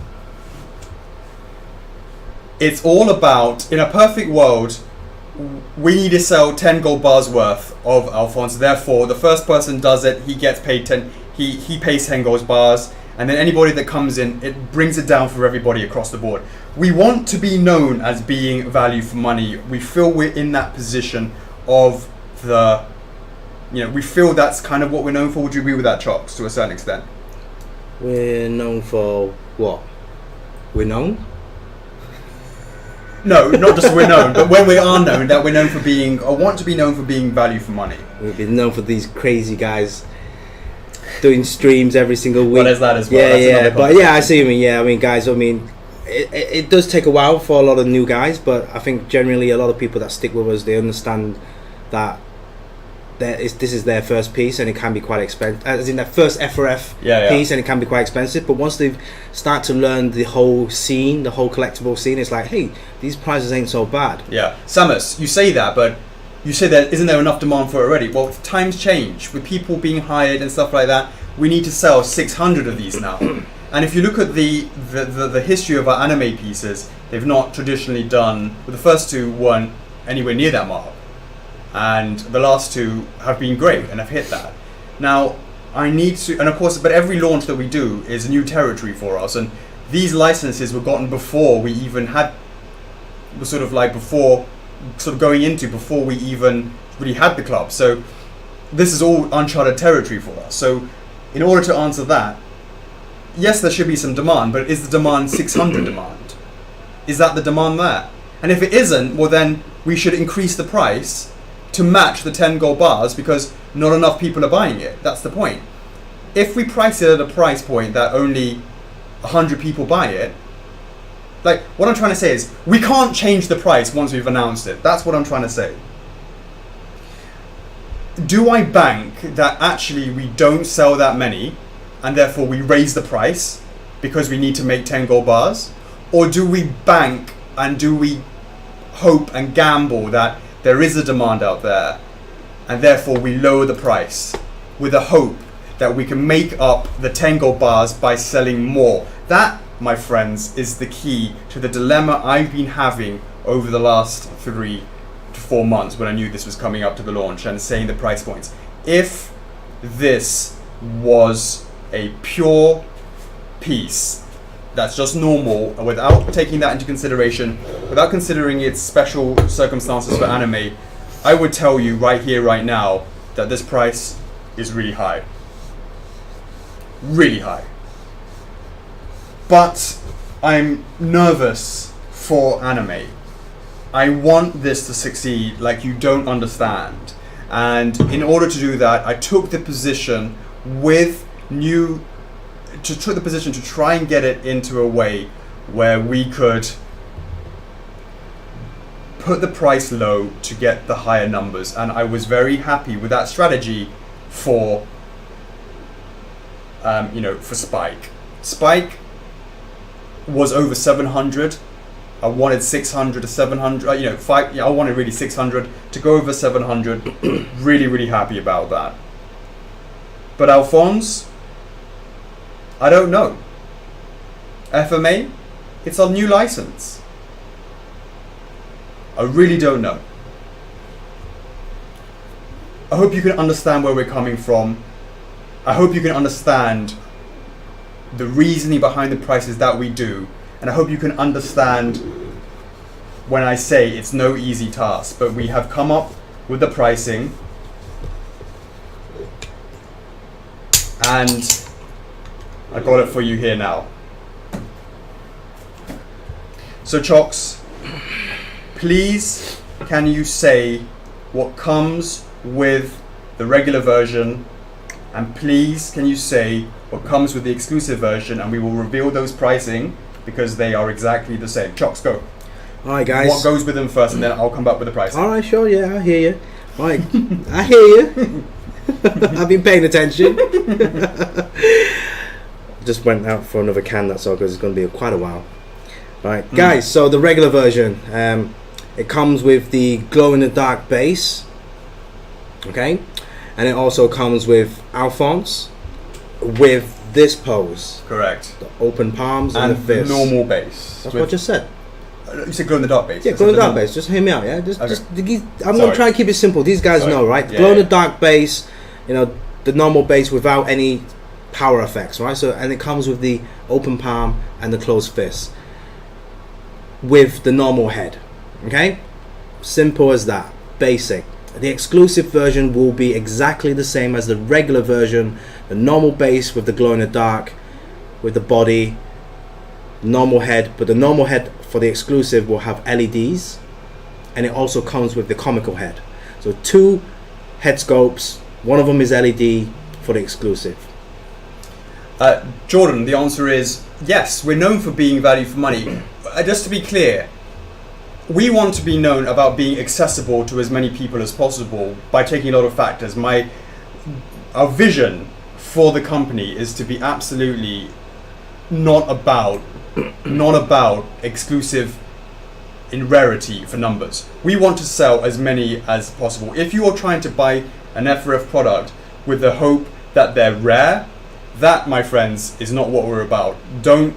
It's all about, in a perfect world, we need to sell 10 gold bars worth of Alphonse. Therefore, the first person does it, he gets paid 10, he pays 10 gold bars, and then anybody that comes in, it brings it down for everybody across the board. We want to be known as being value for money. We feel we're in that position of the, you know, we feel that's kind of what we're known for. Would you agree with that, Chocks, to a certain extent? We're known for what? We're known? No, not just we're known, but when we are known, that we're known for being, or want to be known for being value for money. We've been known for these crazy guys doing streams every single week. Well, there's that as well. Yeah, but yeah, I see what you mean. Yeah, I mean, guys, I mean, it does take a while for a lot of new guys, but I think generally a lot of people that stick with us, they understand that this is their first piece, and it can be quite expensive. As in their first F4F piece, and it can be quite expensive. But once they start to learn the whole scene, the whole collectible scene, it's like, hey, these prices ain't so bad. Yeah, Samus, you say that, but you say that isn't there enough demand for it already? Well, times change with people being hired and stuff like that. We need to sell 600 of these now. And if you look at the history of our anime pieces, they've not traditionally done. Well, the first 2 weren't anywhere near that mark. And the last 2 have been great and have hit that. Now, I need to, and of course, but every launch that we do is a new territory for us, and these licenses were gotten before we even had, was sort of like before, sort of going into, before we even really had the club. So this is all uncharted territory for us. So in order to answer that, yes, there should be some demand, but is the demand 600 demand? Is that the demand there? And if it isn't, well then we should increase the price to match the 10 gold bars, because not enough people are buying it. That's the point. If we price it at a price point that only 100 people buy it, like, what I'm trying to say is, we can't change the price once we've announced it. That's what I'm trying to say. Do I bank that actually we don't sell that many, and therefore we raise the price because we need to make 10 gold bars? Or do we bank and do we hope and gamble that there is a demand out there, and therefore we lower the price with a hope that we can make up the 10 gold bars by selling more? That, my friends, is the key to the dilemma I've been having over the last 3 to 4 months when I knew this was coming up to the launch and saying the price points. If this was a pure piece that's just normal, without taking that into consideration, without considering its special circumstances for anime, I would tell you right here, right now, that this price is really high. Really high. But I'm nervous for anime. I want this to succeed like you don't understand. And in order to do that, I took the position to try and get it into a way where we could put the price low to get the higher numbers, and I was very happy with that strategy for for Spike. Spike was over 700. I wanted 600 to 700. I wanted really 600 to go over 700. Really, really happy about that. But Alphonse, I don't know. FMA, it's a new license. I really don't know. I hope you can understand where we're coming from. I hope you can understand the reasoning behind the prices that we do, and I hope you can understand when I say it's no easy task, but we have come up with the pricing, and I got it for you here now. So Chocks, please can you say what comes with the regular version, and please can you say what comes with the exclusive version, and we will reveal those pricing because they are exactly the same. Chocks, go. Alright guys. What goes with them first, and then I'll come back with the pricing. Alright, sure, yeah, I hear you. Alright, I hear you. I've been paying attention. Just went out for another can, that's all, because it's going to be quite a while. Right, guys, so the regular version, it comes with the glow-in-the-dark base, okay, and it also comes with Alphonse with this pose. Correct. The open palms and the fist. Normal base. That's what I just said. You said glow-in-the-dark base? Yeah, glow-in-the-dark base. Just hear me out, yeah? I'm going to try and keep it simple. These guys know, right? Yeah, glow-in-the-dark base, you know, the normal base without any power effects, right? So, and it comes with the open palm and the closed fist with the normal head, okay? Simple as that, basic. The exclusive version will be exactly the same as the regular version, the normal base with the glow-in-the-dark, with the body, normal head, but the normal head for the exclusive will have LEDs, and it also comes with the comical head. So 2 head scopes, one of them is LED for the exclusive. Jordan, the answer is yes, we're known for being value for money. Just to be clear, we want to be known about being accessible to as many people as possible by taking a lot of factors. Our vision for the company is to be absolutely not about exclusive in rarity for numbers. We want to sell as many as possible. If you are trying to buy an F4F product with the hope that they're rare, that, my friends, is not what we're about. Don't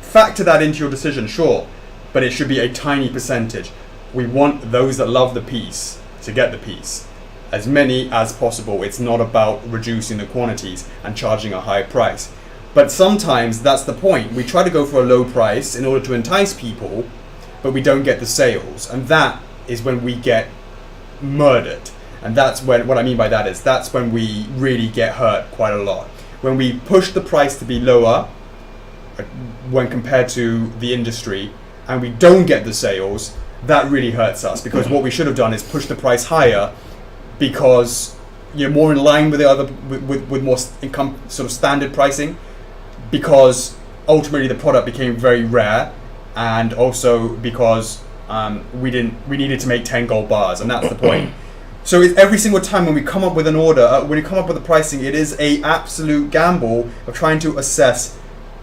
factor that into your decision, sure, but it should be a tiny percentage. We want those that love the piece to get the piece, as many as possible. It's not about reducing the quantities and charging a high price. But sometimes that's the point. We try to go for a low price in order to entice people, but we don't get the sales. And that is when we get murdered. And that's when, what I mean by that is, that's when we really get hurt quite a lot. When we push the price to be lower when compared to the industry, and we don't get the sales, that really hurts us, because what we should have done is push the price higher, because you're more in line with the other, with more income sort of standard pricing, because ultimately the product became very rare, and also because we needed to make 10 gold bars, and that's the point. So every single time when we come up with an order, when we come up with the pricing, it is a absolute gamble of trying to assess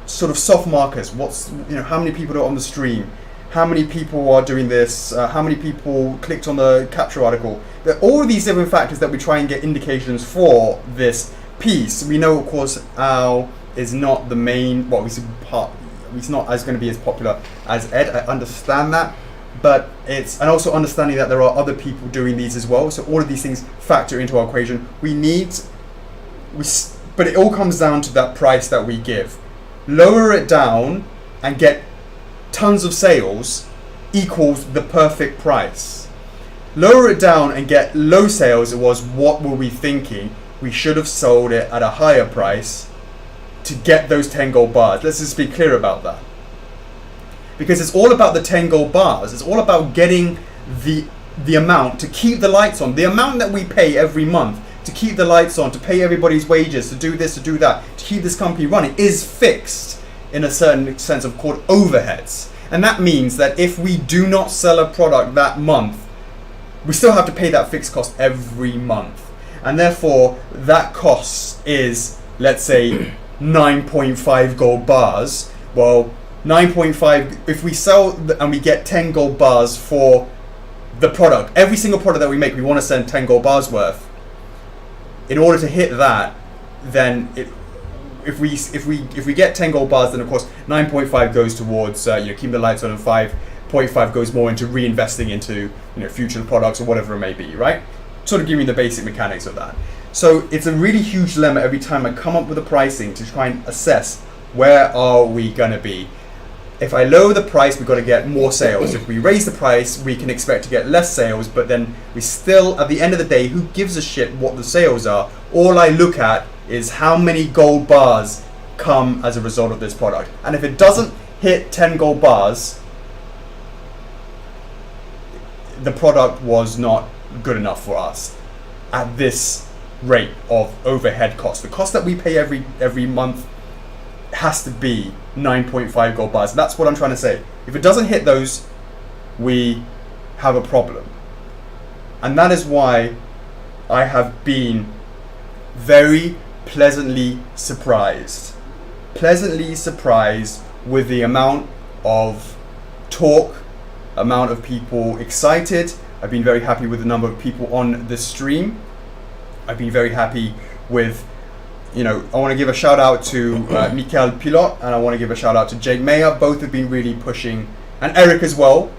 sort of soft markers. What's, how many people are on the stream, how many people are doing this, how many people clicked on the capture article. All of these different factors that we try and get indications for this piece. We know, of course, Al is not the main, he's not as going to be as popular as Ed. I understand that. But and also understanding that there are other people doing these as well. So all of these things factor into our equation. But it all comes down to that price that we give. Lower it down and get tons of sales equals the perfect price. Lower it down and get low sales was what were we thinking? We should have sold it at a higher price to get those 10 gold bars. Let's just be clear about that. Because it's all about the 10 gold bars. It's all about getting the amount to keep the lights on. The amount that we pay every month to keep the lights on, to pay everybody's wages, to do this, to do that, to keep this company running is fixed in a certain sense of called overheads. And that means that if we do not sell a product that month, we still have to pay that fixed cost every month. And therefore, that cost is, let's say, 9.5 gold bars. Well, 9.5, if we sell and we get 10 gold bars for the product, every single product that we make, we want to send 10 gold bars worth. In order to hit that, then if we get 10 gold bars, then of course 9.5 goes towards keeping the lights on, and 5.5 goes more into reinvesting into future products or whatever it may be, right? Sort of giving the basic mechanics of that. So it's a really huge dilemma every time I come up with a pricing to try and assess where are we gonna be? If I lower the price, we've got to get more sales. If we raise the price, we can expect to get less sales, but then we still, at the end of the day, who gives a shit what the sales are? All I look at is how many gold bars come as a result of this product. And if it doesn't hit 10 gold bars, the product was not good enough for us at this rate of overhead cost. The cost that we pay every month has to be 9.5 gold bars. That's what I'm trying to say. If it doesn't hit those, we have a problem. And that is why I have been very pleasantly surprised with the amount of talk, amount of people excited. I've been very happy with the number of people on the stream. I've been very happy with, I want to give a shout out to Michael Pilot, and I want to give a shout out to Jake Mayer. Both have been really pushing, and Eric as well,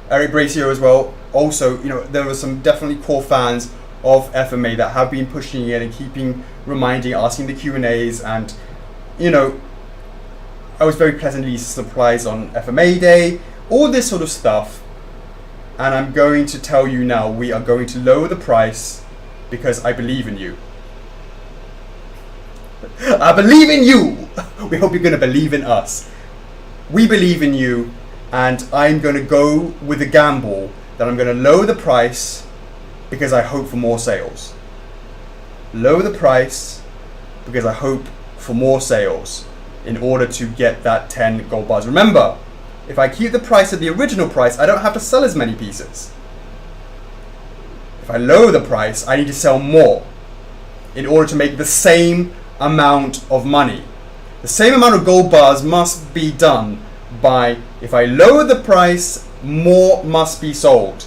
Eric Bracier as well. Also, there were some definitely core fans of FMA that have been pushing it and keeping reminding, asking the Q&As, and I was very pleasantly surprised on FMA Day, all this sort of stuff. And I'm going to tell you now, we are going to lower the price because I believe in you. I believe in you. We hope you're going to believe in us. We believe in you, and I'm going to go with a gamble that I'm going to lower the price because I hope for more sales. Lower the price because I hope for more sales in order to get that 10 gold bars. Remember, if I keep the price at the original price, I don't have to sell as many pieces. If I lower the price, I need to sell more in order to make the same amount of money. The same amount of gold bars must be done by, if I lower the price, more must be sold.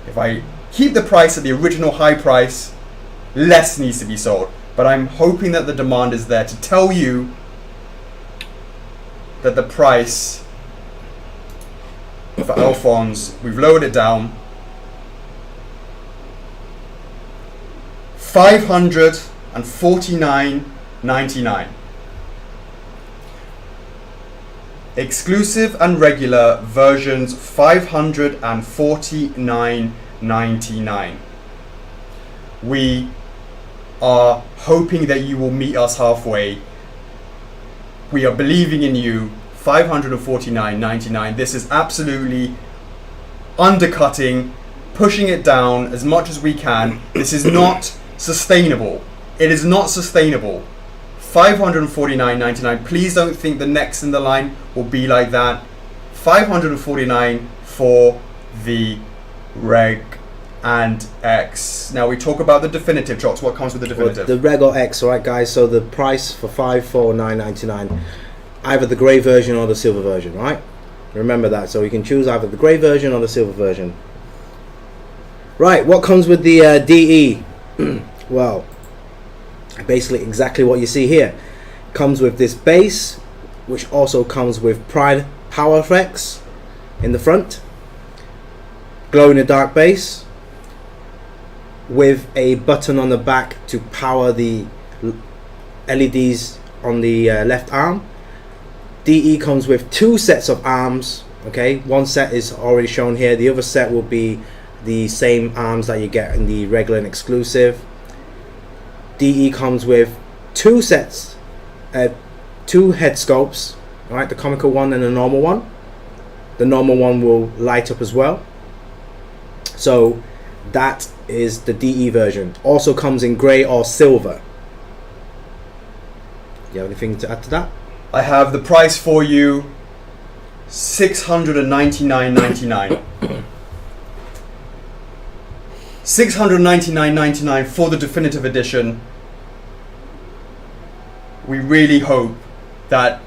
If I keep the price at the original high price, less needs to be sold. But I'm hoping that the demand is there to tell you that the price for Alphonse, we've lowered it down. 549.99. Exclusive and regular versions 549.99. We are hoping that you will meet us halfway. We are believing in you. 549.99. This is absolutely undercutting, pushing it down as much as we can. This is not sustainable. It is not sustainable. 549.99. Please don't think the next in the line will be like that. 549 for the Reg and X. Now we talk about the definitive, Chocks. What comes with the definitive? The Reg or X, alright guys, so the price for 549.99, either the grey version or the silver version, right? Remember that, so you can choose either the grey version or the silver version. Right, what comes with the DE? Well, basically exactly what you see here. Comes with this base, which also comes with Pride power effects in the front, glow in the dark base, with a button on the back to power the LEDs on the left arm. DE comes with two sets of arms. Okay, one set is already shown here, the other set will be the same arms that you get in the regular and exclusive. DE comes with two sets, two head sculpts, right? The comical one and the normal one. The normal one will light up as well. So that is the DE version. Also comes in grey or silver. You have anything to add to that? I have the price for you, $699.99. $699.99 for the definitive edition. We really hope that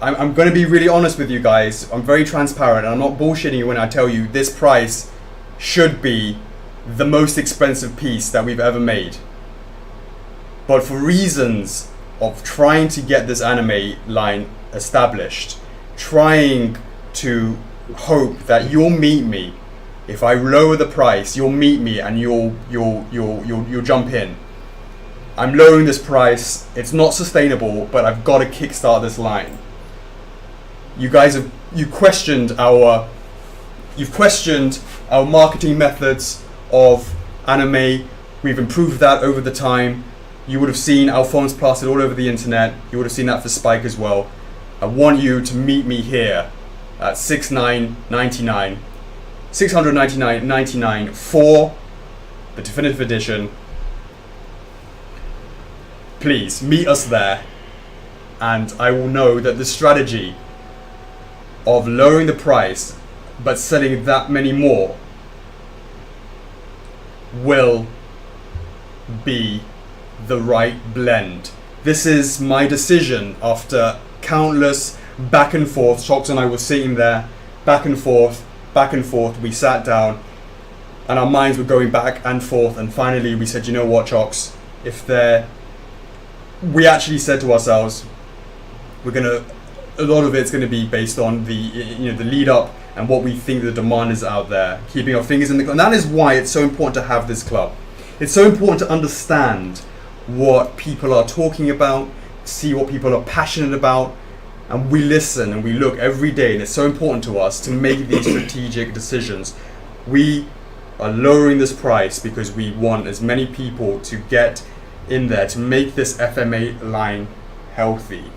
I'm going to be really honest with you guys. I'm very transparent, and I'm not bullshitting you when I tell you this price should be the most expensive piece that we've ever made. But for reasons of trying to get this anime line established, trying to hope that you'll meet me. If I lower the price, you'll meet me and you'll jump in. I'm lowering this price. It's not sustainable, but I've got to kickstart this line. You guys have questioned our marketing methods of anime. We've improved that over the time. You would have seen our phones plastered all over the internet. You would have seen that for Spike as well. I want you to meet me here at $699.99 for the definitive edition. Please meet us there, and I will know that the strategy of lowering the price but selling that many more will be the right blend. This is my decision after countless back and forth. Chocks and I were sitting there, back and forth. We sat down, and our minds were going back and forth. And finally, we said, "You know what, Chocks? We actually said to ourselves, a lot of it's gonna be based on the lead up and what we think the demand is out there. Keeping our fingers in the club, and that is why it's so important to have this club. It's so important to understand what people are talking about, see what people are passionate about, and we listen and we look every day, and it's so important to us to make these strategic decisions. We are lowering this price because we want as many people to get in there to make this FMA line healthy.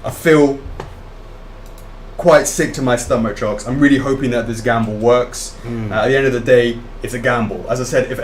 I feel quite sick to my stomach, Chocks. I'm really hoping that this gamble works. At the end of the day, it's a gamble. As I said, if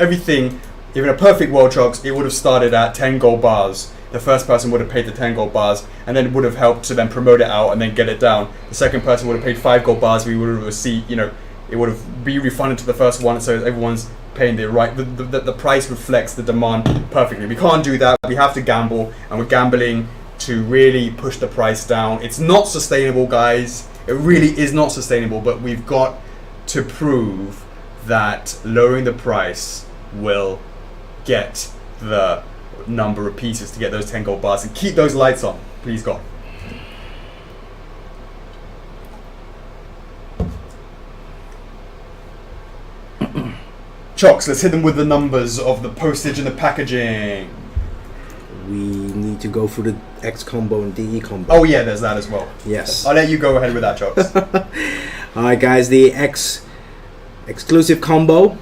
in a perfect world, Chocks, it would have started at 10 gold bars. The first person would have paid the 10 gold bars, and then would have helped to then promote it out and then get it down. The second person would have paid 5 gold bars. We would have received, it would have be refunded to the first one, so everyone's paying the price reflects the demand perfectly. We can't do that. We have to gamble, and we're gambling to really push the price down. It's not sustainable, guys. It really is not sustainable, but we've got to prove that lowering the price will get the number of pieces to get those 10 gold bars and keep those lights on. Please, God. Chocks, let's hit them with the numbers of the postage and the packaging. We need to go through the X combo and DE combo. Oh yeah, there's that as well. Yes. I'll let you go ahead with that, Chocks. Alright guys, the X exclusive combo.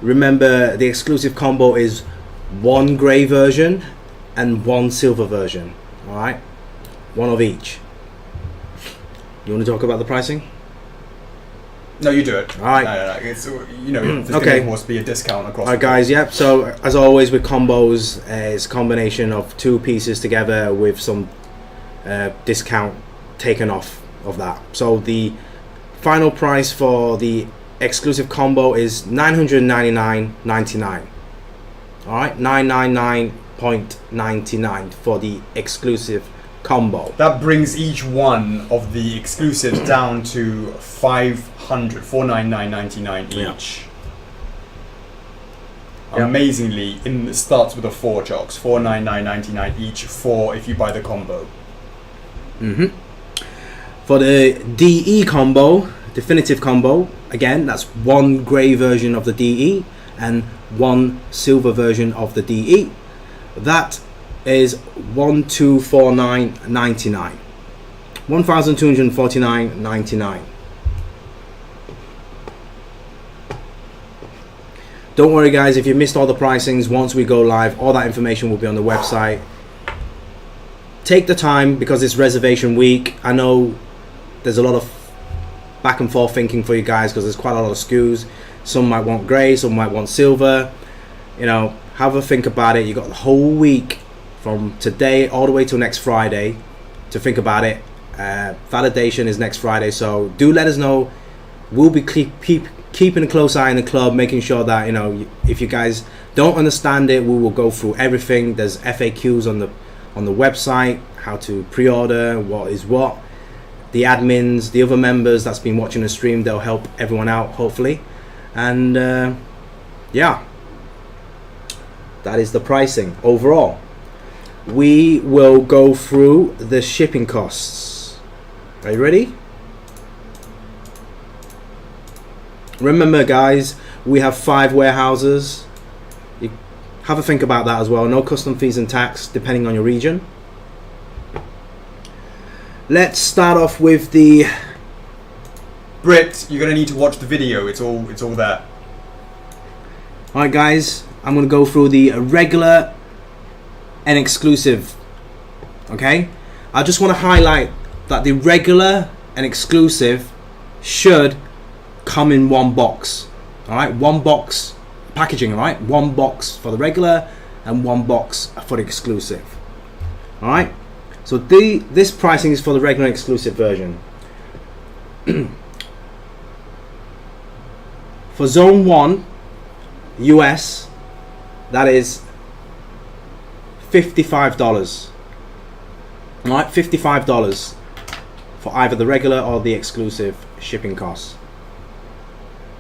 Remember, the exclusive combo is one grey version and one silver version. Alright? One of each. You want to talk about the pricing? No, you do it. Alright. No. It's, there's okay. going to of course be a discount across. Alright guys, yep. So as always with combos, it's a combination of two pieces together with some discount taken off of that. So the final price for the exclusive combo is $999.99. Alright, $999.99 for the exclusive combo. That brings each one of the exclusives down to $499.99 each. Yeah. Amazingly, it starts with a 4, Chocks. $499.99 each for if you buy the combo. For the DE combo, definitive combo, again, that's one grey version of the DE and one silver version of the DE. That is $1,249.99. $1,249.99. Don't worry guys, if you missed all the pricings, once we go live, all that information will be on the website. Take the time because it's reservation week. I know there's a lot of back and forth thinking for you guys because there's quite a lot of SKUs. Some might want grey, some might want silver. Have a think about it. You got the whole week from today all the way till next Friday to think about it. Validation is next Friday, so do let us know. We'll be keeping a close eye on the club, making sure that if you guys don't understand it, we will go through everything. There's FAQs on the website, how to pre-order, what is what. The admins, the other members that's been watching the stream, they'll help everyone out hopefully. And yeah, that is the pricing overall. We will go through the shipping costs. Are you ready? Remember, guys, we have 5 warehouses. You have a think about that as well. No custom fees and tax depending on your region. Let's start off with the Brit, you're gonna need to watch the video. It's all there. Alright guys, I'm gonna go through the regular and exclusive. Okay? I just want to highlight that the regular and exclusive should come in one box. Alright, one box packaging, alright? One box for the regular and one box for the exclusive. Alright? So this pricing is for the regular and exclusive version. For Zone 1 US, that is $55. Alright, $55 for either the regular or the exclusive shipping costs.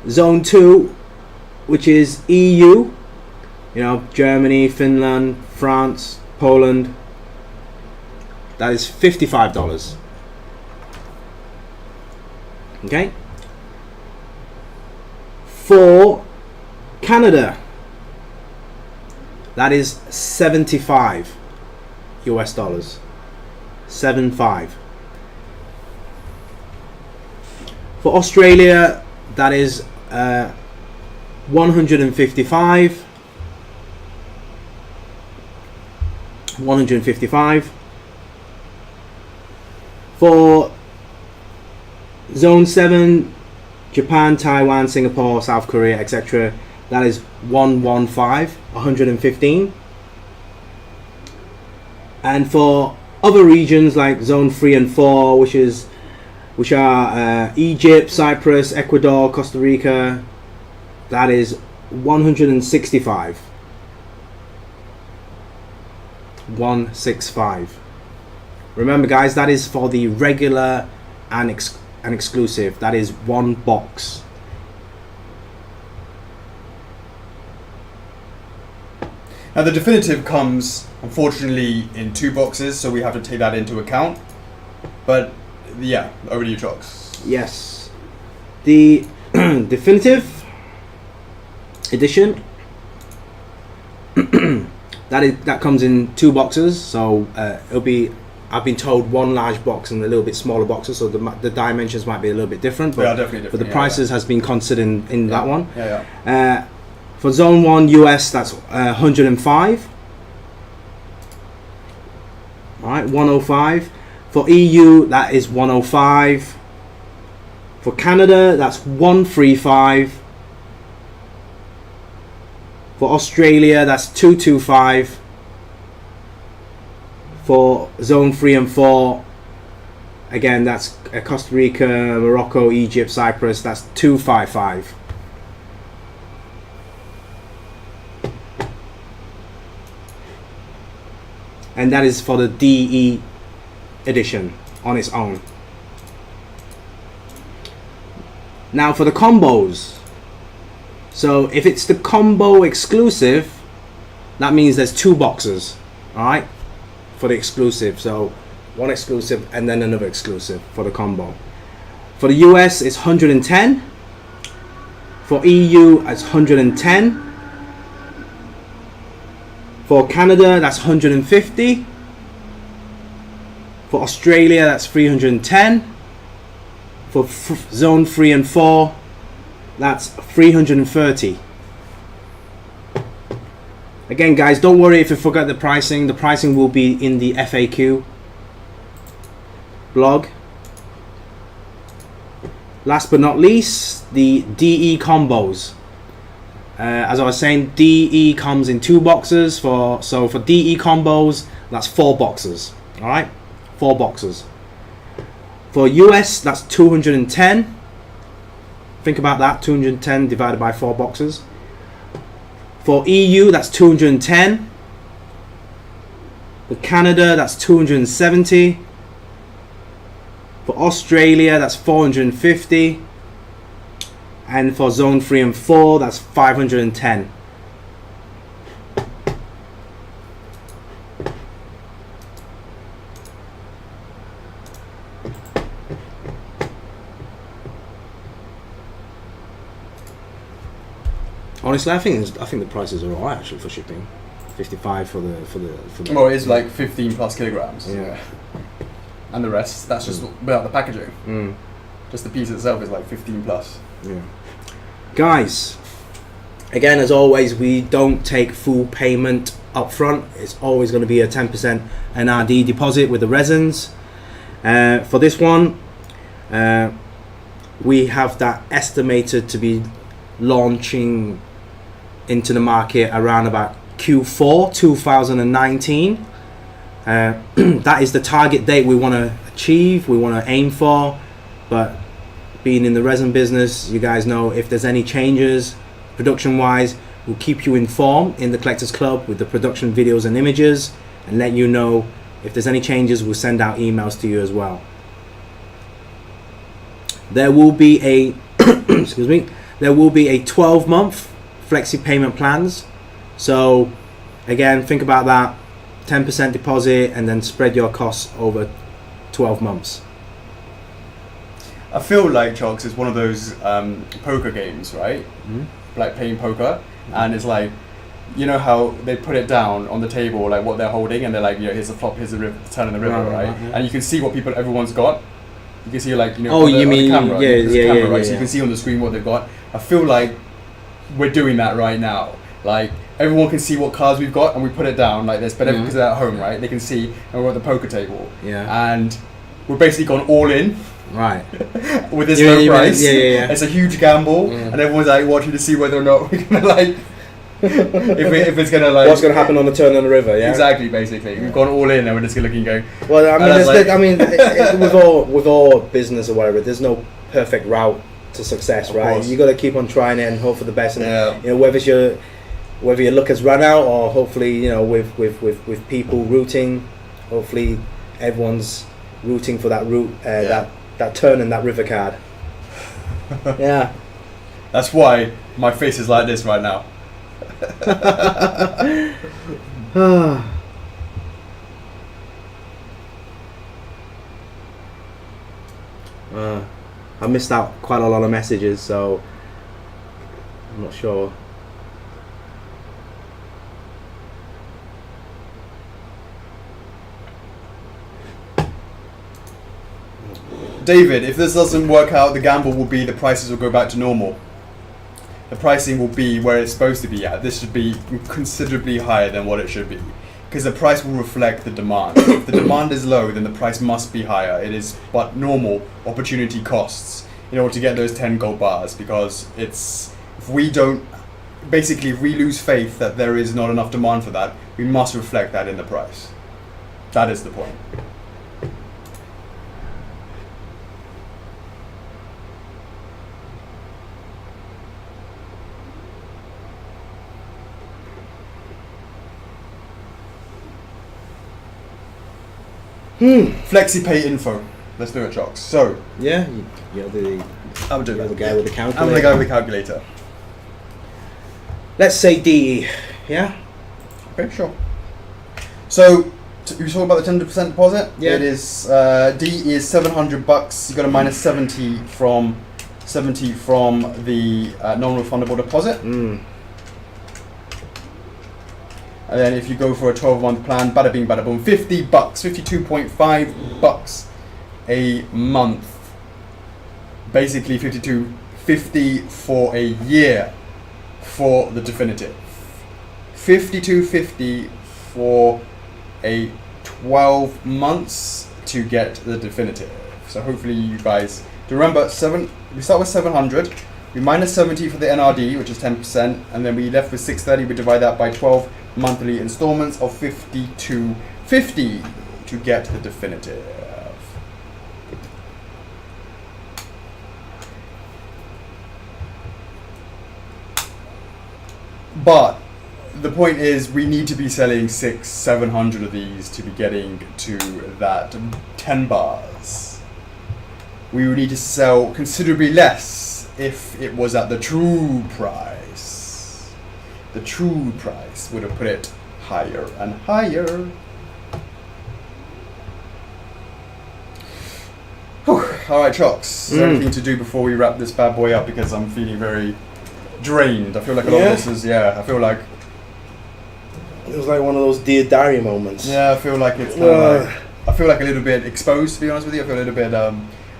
Zone 2, which is EU, you know, Germany, Finland, France, Poland, that is $55. Okay? For Canada, that is 75 US dollars. 75. For Australia, that is 155. 155. For Zone 7, Japan, Taiwan, Singapore, South Korea, etc., that is 115. And for other regions like Zone 3 and 4, which are Egypt, Cyprus, Ecuador, Costa Rica, that is 165. 165. Remember, guys, that is for the regular and exclusive. That is one box. Now the definitive comes, unfortunately, in 2 boxes, so we have to take that into account. But yeah, over to you, Chocks. Yes, the definitive edition that comes in 2 boxes. So it'll be, I've been told, one large box and a little bit smaller boxes, so the dimensions might be a little bit different. But, they are definitely different. But the prices has been considered in that one. Yeah. For Zone 1 US, that's 105. Alright, 105. For EU, that is 105. For Canada, that's 135. For Australia, that's 225. For Zone 3 and 4, again, that's Costa Rica, Morocco, Egypt, Cyprus, that's 255. And that is for the DE edition on its own. Now for the combos. So if it's the combo exclusive, that means there's 2 boxes, alright, for the exclusive. So one exclusive and then another exclusive for the combo. For the US, it's 110. For EU, it's 110. For Canada, that's 150. For Australia, that's 310. For Zone 3 and 4, that's 330. Again, guys, don't worry if you forgot the pricing. The pricing will be in the FAQ blog. Last but not least, the DE combos. As I was saying, DE comes in 2 boxes. So for DE combos, that's 4 boxes. All right, 4 boxes. For US, that's 210. Think about that, 210 divided by 4 boxes. For EU, that's 210. For Canada, that's 270. For Australia, that's 450. And for Zone 3 and 4, that's 510. Honestly, I think the prices are alright actually for shipping. 55 for the. Well, it's like 15 plus kilograms. Yeah. And the rest, that's just without the packaging. Mm. Just the piece itself is like 15 plus. Yeah. Guys, again, as always, we don't take full payment up front. It's always going to be a 10% NRD deposit with the resins. For this one, we have that estimated to be launching into the market around about Q4 2019. That is the target date we want to achieve, we want to aim for. But being in the resin business, you guys know if there's any changes production wise, we'll keep you informed in the Collectors Club with the production videos and images, and let you know if there's any changes. We'll send out emails to you as well. There will be a excuse me, there will be a 12-month flexi payment plans. So again, think about that. 10% deposit and then spread your costs over 12 months. I feel like Chocks is one of those poker games, right? Mm-hmm. Like playing poker, and it's like, you know how they put it down on the table, like what they're holding, and they're like, you know, here's the flop, here's the turn in the river, right? Yeah. And you can see what everyone's got. You can see like, you know, oh, you on mean the camera, yeah, right? So you can see on the screen what they've got. I feel like we're doing that right now. Like everyone can see what cards we've got, and we put it down like this. But because they're at home, right? They can see, and we're at the poker table. Yeah. And we're basically gone all in. Right. With this low price. Yeah. It's a huge gamble, and everyone's like watching to see whether or not we're gonna like. if it's gonna like. What's gonna happen on the turn on the river? Yeah. Exactly. Basically, we've gone all in, and we're just looking and going. Well, I mean, with all business or whatever, there's no perfect route to success, right? You got to keep on trying it and hope for the best. And you know, whether your luck has run out, or hopefully, you know, with people rooting, hopefully everyone's rooting for that route, that turn in that river card. Yeah. That's why my face is like this right now. I missed out quite a lot of messages, so I'm not sure. David, if this doesn't work out, the gamble will be the prices will go back to normal. The pricing will be where it's supposed to be at. This should be considerably higher than what it should be, because the price will reflect the demand. If the demand is low, then the price must be higher. It is but normal opportunity costs in order to get those 10 gold bars, because if we lose faith that there is not enough demand for that, we must reflect that in the price. That is the point. FlexiPay info. Let's do it, Chocks. So yeah, you're the guy with the calculator. I'm the guy with the calculator. Let's say DE. Yeah. Okay, sure. So you talk about the 10% deposit. Yeah. It is D is $700. You got a minus 70 from the non-refundable deposit. And then if you go for a 12-month plan, bada bing, bada boom, $50, $52.5 a month. Basically $52.50 for a year for the definitive. $52.50 for a 12 months to get the definitive. So hopefully you guys do remember we start with 700, we minus 70 for the NRD, which is 10%, and then we left with 630. We divide that by 12 monthly installments of $52.50 to get the definitive. But the point is, we need to be selling 600-700 of these to be getting to that 10 bars. We would need to sell considerably less if it was at the true price. The true price would have put it higher and higher. Alright, Chocks. Is there anything to do before we wrap this bad boy up, because I'm feeling very drained. I feel like a lot of this is, I feel like... It was like one of those Dear Diary moments. Yeah, I feel like it's kind of like... I feel like a little bit exposed, to be honest with you. I feel a little bit,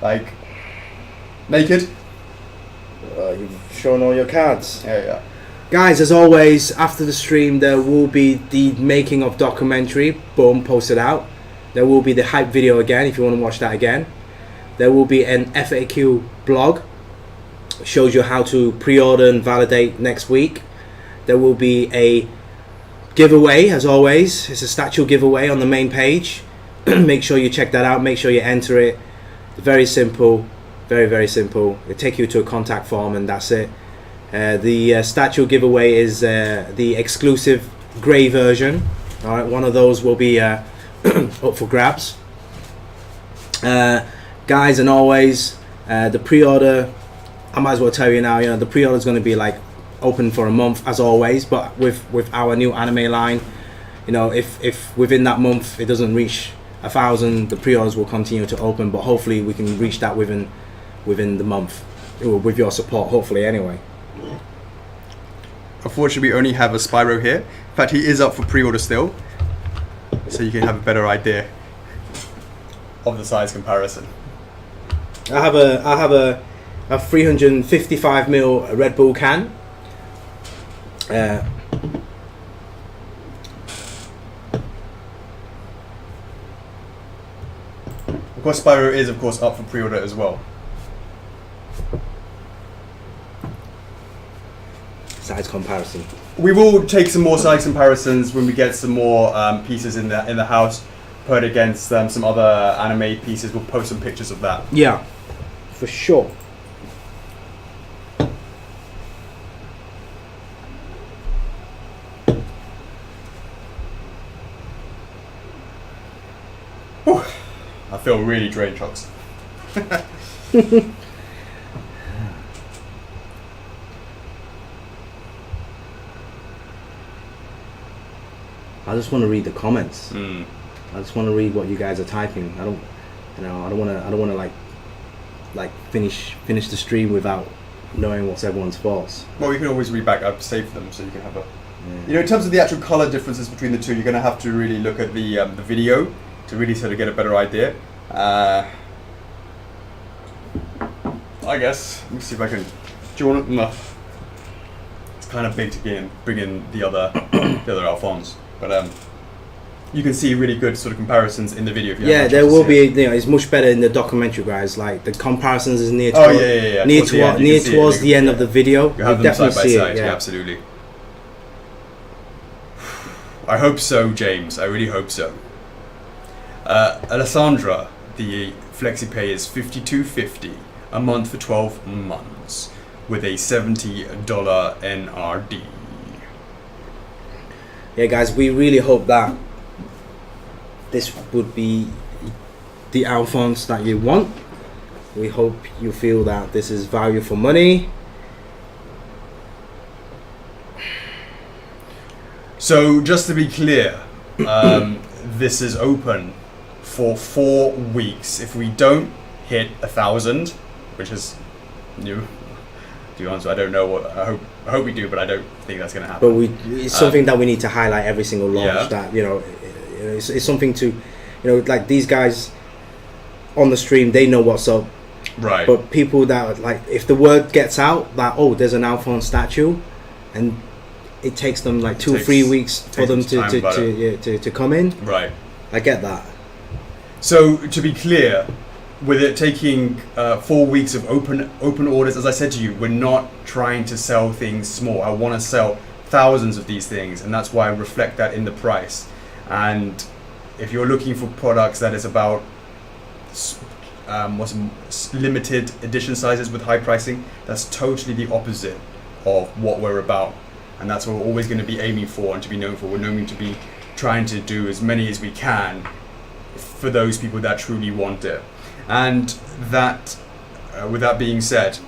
like, naked. You've shown all your cards. Yeah. Guys, as always, after the stream, there will be the making of documentary. Boom, posted out. There will be the hype video again, if you want to watch that again. There will be an FAQ blog. Shows you how to pre-order and validate next week. There will be a giveaway, as always. It's a statue giveaway on the main page. Make sure you check that out. Make sure you enter it. Very simple. Very, very simple. It'll take you to a contact form and that's it. The statue giveaway is the exclusive grey version. All right, one of those will be up for grabs. Guys, and always, the pre-order, I might as well tell you now, the pre-order is going to be like open for a month as always, but with our new anime line, if within that month it doesn't reach 1,000, the pre-orders will continue to open, but hopefully we can reach that within the month, with your support, hopefully anyway. Unfortunately, we only have a Spyro here. In fact, he is up for pre-order still, so you can have a better idea of the size comparison. I have a 355ml Red Bull can. Of course, Spyro is, of course, up for pre-order as well. Size comparison. We will take some more size comparisons when we get some more pieces in the house, put against some other anime pieces. We'll post some pictures of that. Yeah, for sure. Whew. I feel really drained, Chocks. I just want to read the comments. I just want to read what you guys are typing. I don't want to like finish the stream without knowing what's everyone's thoughts. Well, you can always read back. I've saved them, so you can have a. Yeah. In terms of the actual color differences between the two, you're going to have to really look at the video to really sort of get a better idea. I guess. Let me see if I can. Do you want to? No. It's kind of big to bring in the other Alphonse, but you can see really good sort of comparisons in the video. If you there will be. It's much better in the documentary, guys. Like the comparisons is near towards the end of the video. You have them side by side. Yeah, absolutely. I hope so, James. I really hope so. Alessandra, the FlexiPay is $52.50 a month for 12 months with a $70 NRD. Yeah, guys, we really hope that this would be the Alphonse that you want. We hope you feel that this is value for money. So, just to be clear, this is open for 4 weeks. If we don't hit 1,000, which is new, to be honest, I don't know what. I hope we do, but I don't think that's going to happen. But it's something that we need to highlight every single launch. That it's something to, like these guys on the stream, they know what's up. Right. But people that if the word gets out that there's an Alphonse statue, and it takes them like 2 or 3 weeks for them to come in. Right. I get that. So to be clear, with it taking 4 weeks of open orders, as I said to you, we're not trying to sell things small. I want to sell thousands of these things, and that's why I reflect that in the price. And if you're looking for products that is about limited edition sizes with high pricing, that's totally the opposite of what we're about. And that's what we're always going to be aiming for and to be known for. We're known to be trying to do as many as we can for those people that truly want it. And that, with that being said,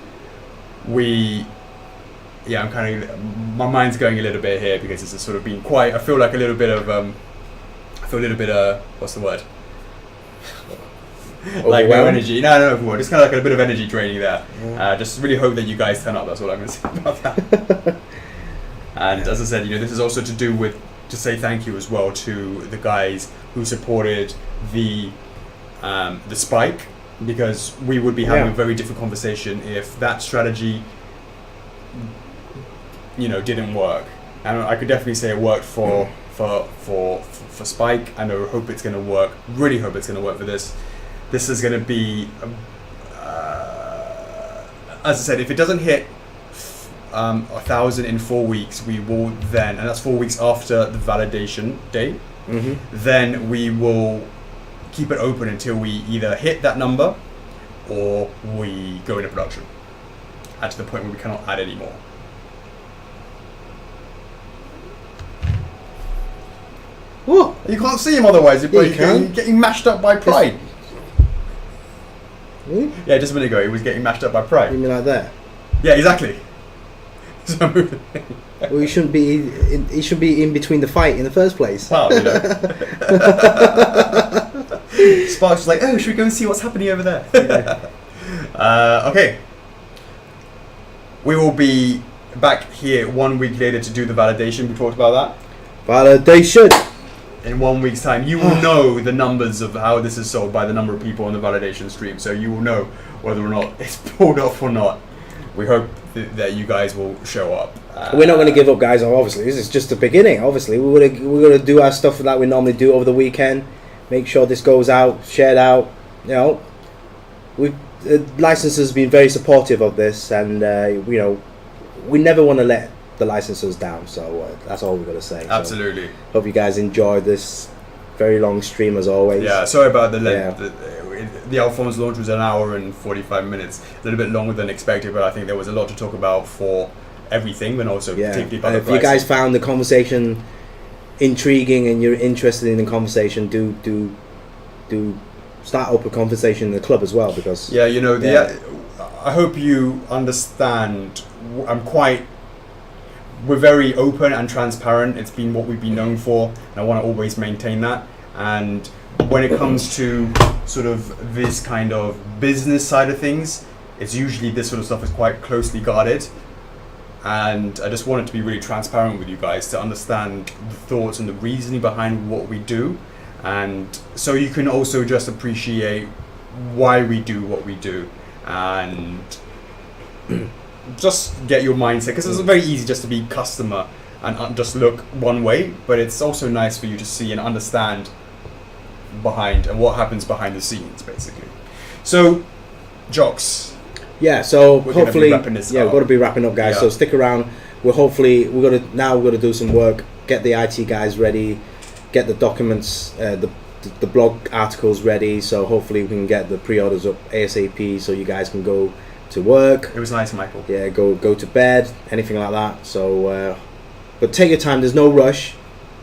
I'm kind of, my mind's going a little bit here because it's sort of been quite, I feel a little bit of, what's the word? like no Overwhelmed? energy. No, no, overwhelmed. It's kind of like a bit of energy training there. Just really hope that you guys turn up. That's all I'm going to say about that. And as I said, this is also to do with to say thank you as well to the guys who supported the spike, because we would be having a very different conversation if that strategy didn't work. And I could definitely say it worked for Spike, and I hope it's going to work. Really hope it's going to work for this. This is going to be, as I said, if it doesn't hit 1,000 in 4 weeks, we will then, and that's 4 weeks after the validation date. Then we will keep it open until we either hit that number or we go into production, and to the point where we cannot add any more. What? You can't see him otherwise. You're getting mashed up by pride. Really? Yeah, just a minute ago, he was getting mashed up by pride. You mean like that? Yeah, exactly. Well, he shouldn't be. He should be in between the fight in the first place. Well, Sparks was like, "Oh, should we go and see what's happening over there?" Okay. We will be back here 1 week later to do the validation. We talked about that. Validation. In 1 week's time, you will know the numbers of how this is sold by the number of people on the validation stream, so you will know whether or not it's pulled off or not. We hope that you guys will show up. We're not going to give up, guys. Obviously, this is just the beginning. Obviously, we're going to do our stuff that we normally do over the weekend. Make sure this goes out, shared out. The licensors have been very supportive of this, and we never want to let the licensors down. So that's all we've got to say. Absolutely. So, hope you guys enjoyed this very long stream as always. Yeah, sorry about the length. The Alphonse launch was 1 hour and 45 minutes. A little bit longer than expected, but I think there was a lot to talk about for everything, and also particularly about the if you guys found the conversation intriguing and you're interested in the conversation, do start up a conversation in the club as well, because I hope you understand. We're very open and transparent. It's been what we've been known for, and I want to always maintain that. And when it comes to sort of this kind of business side of things, it's usually this sort of stuff is quite closely guarded. And I just wanted to be really transparent with you guys to understand the thoughts and the reasoning behind what we do, and so you can also just appreciate why we do what we do, and just get your mindset, because it's very easy just to be customer and just look one way, but it's also nice for you to see and understand behind and what happens behind the scenes, basically. So, Chocks. Yeah, so we're hopefully, we've got to be wrapping up, guys. Yeah. So stick around. We're got to do some work, get the IT guys ready, get the documents, the blog articles ready. So hopefully we can get the pre-orders up ASAP, so you guys can go to work. It was nice, Michael. Yeah, go to bed, anything like that. So, but take your time. There's no rush.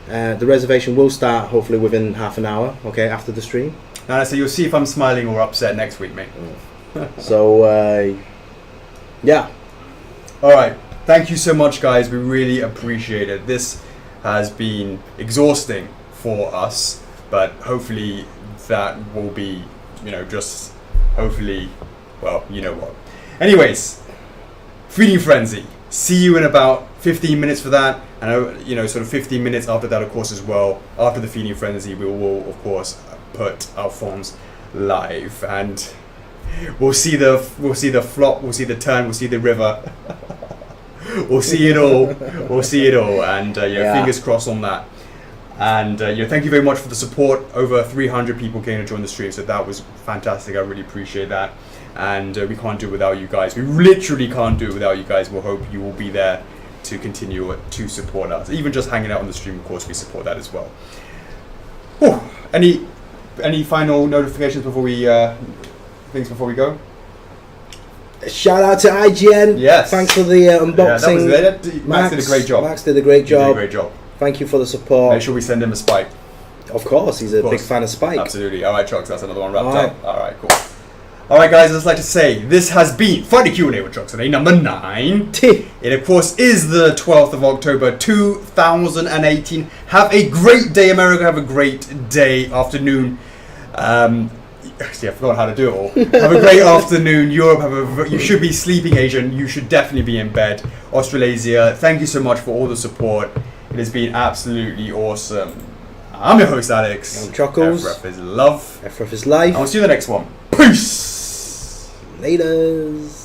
The reservation will start hopefully within half an hour. Okay, after the stream. And so you'll see if I'm smiling or upset next week, mate. So, yeah. All right. Thank you so much, guys. We really appreciate it. This has been exhausting for us, but hopefully that will be, just hopefully, well, you know what. Anyways, Feeding Frenzy. See you in about 15 minutes for that, and sort of 15 minutes after that, of course, as well. After the Feeding Frenzy, we will, of course, put Alphonse live, and we'll see the flop, we'll see the turn, we'll see the river. We'll see it all. We'll see it all, and fingers crossed on that. And thank you very much for the support. Over 300 people came to join the stream, so that was fantastic. I really appreciate that. And we can't do it without you guys. We literally can't do it without you guys. We'll hope you will be there to continue to support us. Even just hanging out on the stream, of course, we support that as well. Whew. Any final notifications before we before we go? Shout out to IGN. Yes. Thanks for the unboxing. Max did a great job. Max did a great job. He did a great job. Thank you for the support. Make sure we send him a Spike. Of course, he's a big fan of Spike. Absolutely. All right, Chocks, that's another one wrapped up. All right, cool. All right, guys, I'd just like to say this has been Friday Q&A with Chocks A, number 9. It, of course, is the 12th of October, 2018. Have a great day, America. Have a great day, afternoon, See, I forgot how to do it all. Have a great afternoon. Europe, you should be sleeping. Asian, you should definitely be in bed. Australasia, thank you so much for all the support. It has been absolutely awesome. I'm your host, Alex. I'm Chuckles. F4F is love. F4F is life. I'll see you in the next one. Peace. Laters.